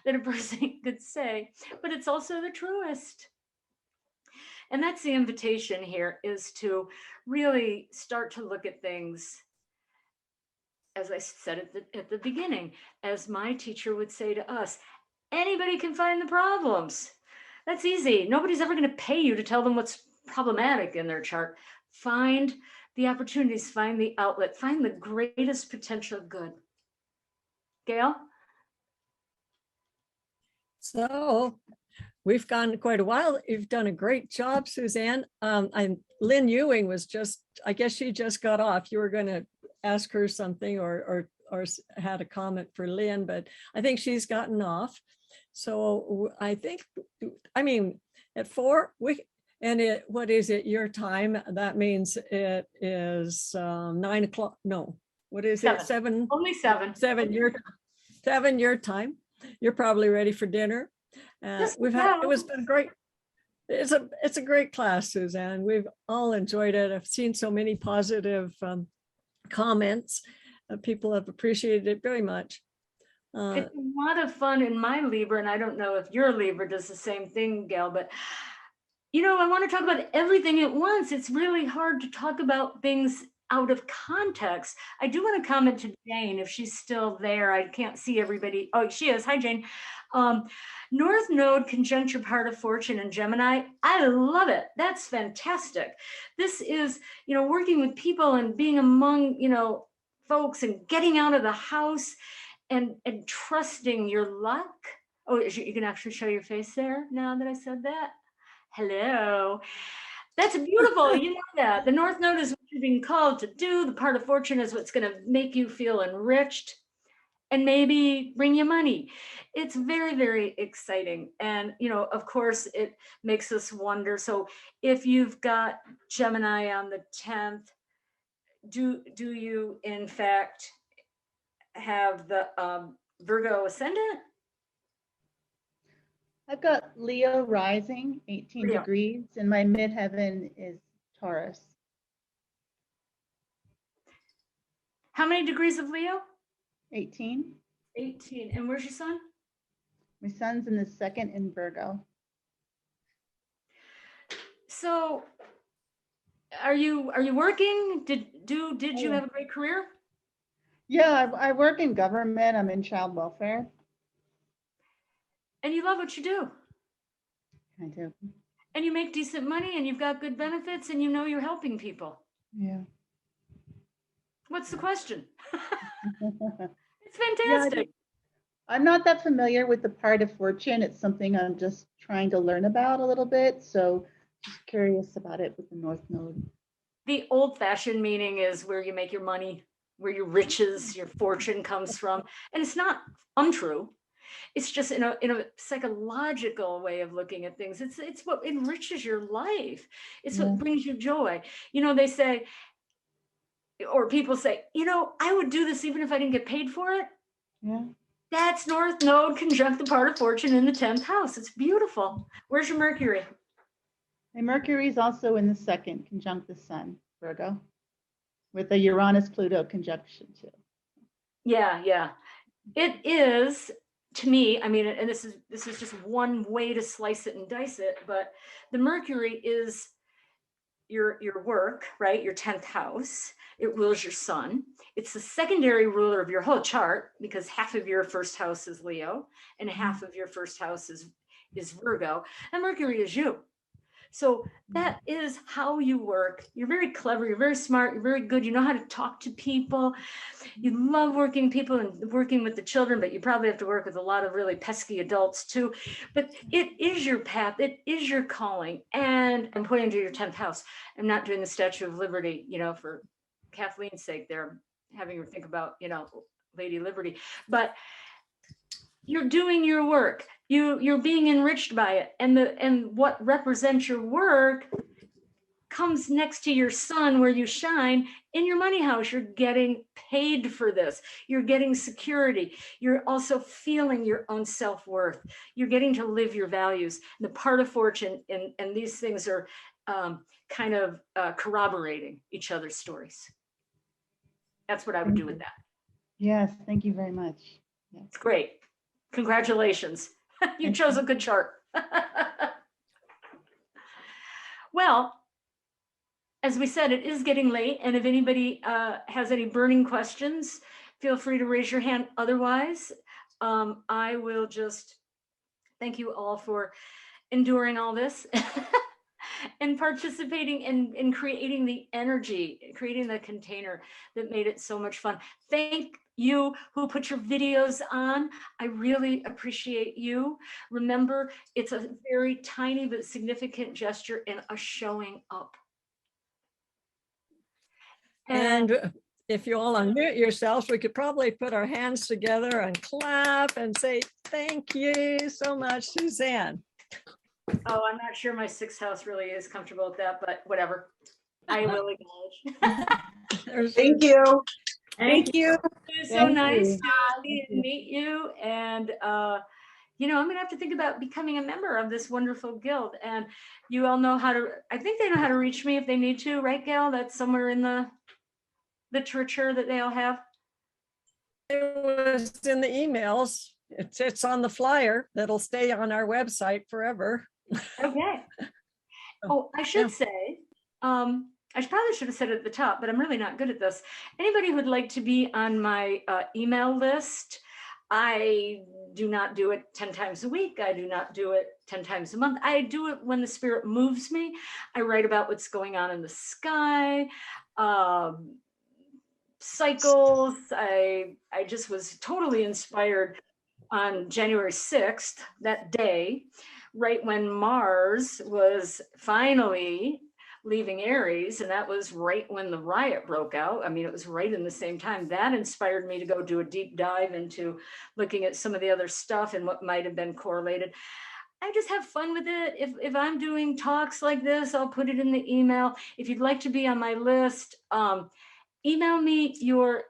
that a person could say, but it's also the truest. And that's the invitation here, is to really start to look at things, as I said at the beginning, as my teacher would say to us, anybody can find the problems. That's easy. Nobody's ever going to pay you to tell them what's problematic in their chart. Find the opportunities, find the outlet, find the greatest potential good. Gail? So we've gone quite a while. You've done a great job, Suzanne. And Lynn Ewing was just, I guess she just got off. You were going to ask her something or had a comment for Lynn, but I think she's gotten off. So I think, I mean, at 4, what is it, your time? That means it is 9 o'clock. No, what is it? 7? Only 7. 7 your time. You're probably ready for dinner. It was been great. It's a great class, Suzanne. We've all enjoyed it. I've seen so many positive comments. People have appreciated it very much. It's a lot of fun in my Libra, and I don't know if your Libra does the same thing, Gail, but you know, I want to talk about everything at once. It's really hard to talk about things out of context. I do want to comment to Jane, if she's still there. I can't see everybody. Oh, she is. Hi, Jane. North Node conjunct your part of fortune in Gemini. I love it. That's fantastic. This is, you know, working with people and being among, you know, folks and getting out of the house and trusting your luck. Oh, you can actually show your face there now that I said that. Hello. That's beautiful. You know that. The North Node is what you're being called to do. The part of fortune is what's going to make you feel enriched and maybe bring you money. It's very, very exciting. And, you know, of course, it makes us wonder. So if you've got Gemini on the 10th, do you, in fact, have the Virgo ascendant? I've got Leo rising, 18 Leo. degrees, and my midheaven is Taurus. How many degrees of Leo? 18. 18. And where's your sun? My sun's in the 2nd in Virgo. So are you working? Did you have a great career? Yeah, I work in government. I'm in child welfare. And you love what you do. I do. And you make decent money and you've got good benefits and you know you're helping people. Yeah. What's the question? It's fantastic. I'm not that familiar with the part of fortune. It's something I'm just trying to learn about a little bit. So just curious about it with the North Node. The old-fashioned meaning is where you make your money, where your riches, your fortune comes from. And it's not untrue. It's just in a psychological way of looking at things. It's what enriches your life. It's what brings you joy. You know, they say, or people say, you know, I would do this even if I didn't get paid for it. Yeah. That's North Node conjunct the part of fortune in the 10th house. It's beautiful. Where's your Mercury? And Mercury is also in the second, conjunct the Sun, Virgo, with a Uranus-Pluto conjunction too. Yeah, yeah. It is, to me, I mean, and this is just one way to slice it and dice it, but the Mercury is your work, right? Your 10th house. It rules your sun. It's the secondary ruler of your whole chart because half of your first house is Leo and half of your first house is Virgo. And Mercury is you. So that is how you work. You're very clever. You're very smart. You're very good. You know how to talk to people. You love working people and working with the children, but you probably have to work with a lot of really pesky adults too. But it is your path. It is your calling. And I'm pointing to your 10th house. I'm not doing the Statue of Liberty, you know, for Kathleen's sake there, having her think about, you know, Lady Liberty. But you're doing your work. You're being enriched by it. And what represents your work comes next to your sun where you shine in your money house. You're getting paid for this. You're getting security. You're also feeling your own self-worth. You're getting to live your values. The part of fortune and these things are kind of corroborating each other's stories. That's what I would do with that. Yes, thank you very much. Yes. It's great. Congratulations. You chose a good chart. Well, as we said, it is getting late. And if anybody has any burning questions, feel free to raise your hand. Otherwise, I will just thank you all for enduring all this and participating in creating the energy, creating the container that made it so much fun. Thank you who put your videos on. I really appreciate you. Remember, it's a very tiny but significant gesture in a showing up. And if you all unmute yourselves, we could probably put our hands together and clap and say, thank you so much, Suzanne. Oh, I'm not sure my 6th house really is comfortable with that, but whatever. I will acknowledge. Thank you. Thank you. It's so nice you. to see and meet you. And, you know, I'm going to have to think about becoming a member of this wonderful guild. And you all know how to, I think they know how to reach me if they need to, right, Gail? That's somewhere in the literature that they all have. It was in the emails. It's on the flyer that'll stay on our website forever. Okay. Oh, I should say, I probably should have said it at the top, but I'm really not good at this. Anybody who would like to be on my email list, I do not do it 10 times a week. I do not do it 10 times a month. I do it when the spirit moves me. I write about what's going on in the sky, cycles. I just was totally inspired on January 6th, that day, right when Mars was finally leaving Aries, and that was right when the riot broke out. I mean, it was right in the same time. That inspired me to go do a deep dive into looking at some of the other stuff and what might have been correlated. I just have fun with it. If I'm doing talks like this, I'll put it in the email. If you'd like to be on my list, email me your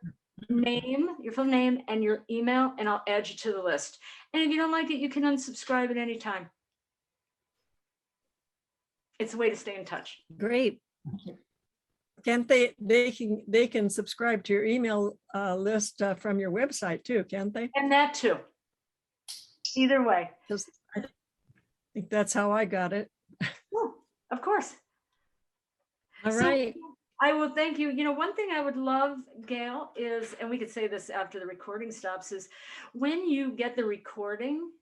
name, your full name and your email, and I'll add you to the list. And if you don't like it, you can unsubscribe at any time. It's a way to stay in touch. Great. Can't they can subscribe to your email list from your website too, can't they? And that too. Either way. Because I think that's how I got it. Oh, of course. All right. I will thank you. You know, one thing I would love, Gail, is, and we could say this after the recording stops, is when you get the recording,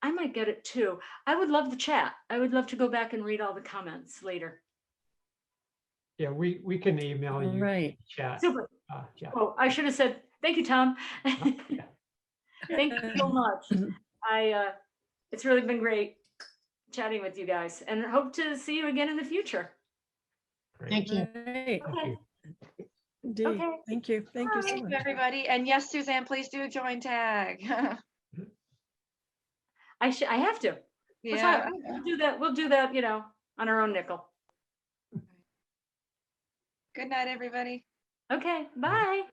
I might get it too. I would love the chat. I would love to go back and read all the comments later. Yeah, we can email you. Right. Chat. Super. Yeah. Oh, I should have said, thank you, Tom. Yeah. Thank you so much. It's really been great chatting with you guys and hope to see you again in the future. Great. Thank you. Right. Thank Okay. you. Indeed. Okay. Thank you. Thank you so Thank you, much. everybody. And yes, Suzanne, please do join tag. I have to. That's Yeah. right. We'll do that, on our own nickel. Good night, everybody. Okay, bye.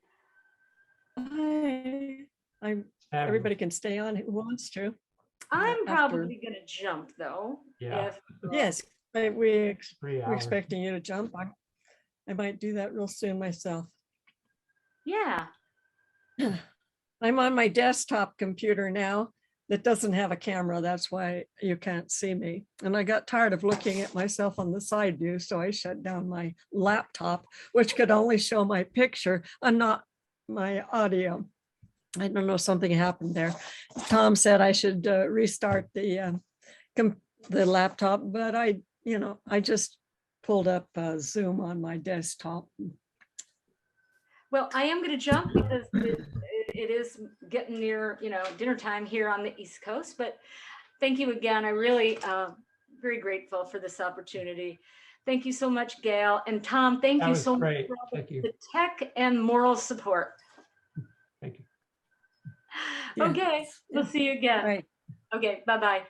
Bye. Everybody can stay on who wants to. I'm after- probably gonna jump though. Yeah. Yes, Three we're hours. expecting you to jump. I might do that real soon myself. Yeah. I'm on my desktop computer now that doesn't have a camera. That's why you can't see me. And I got tired of looking at myself on the side view, so I shut down my laptop, which could only show my picture and not my audio. I don't know, something happened there. Tom said I should restart the laptop, but I just pulled up Zoom on my desktop. Well, I am gonna jump because it is getting near, dinner time here on the East Coast, but thank you again. I really very grateful for this opportunity. Thank you so much, Gail. And Tom, thank That you was so much great. for all Thank you. the tech and moral support. Thank you. Yeah. Okay, we'll see you again. Right. Okay, bye-bye.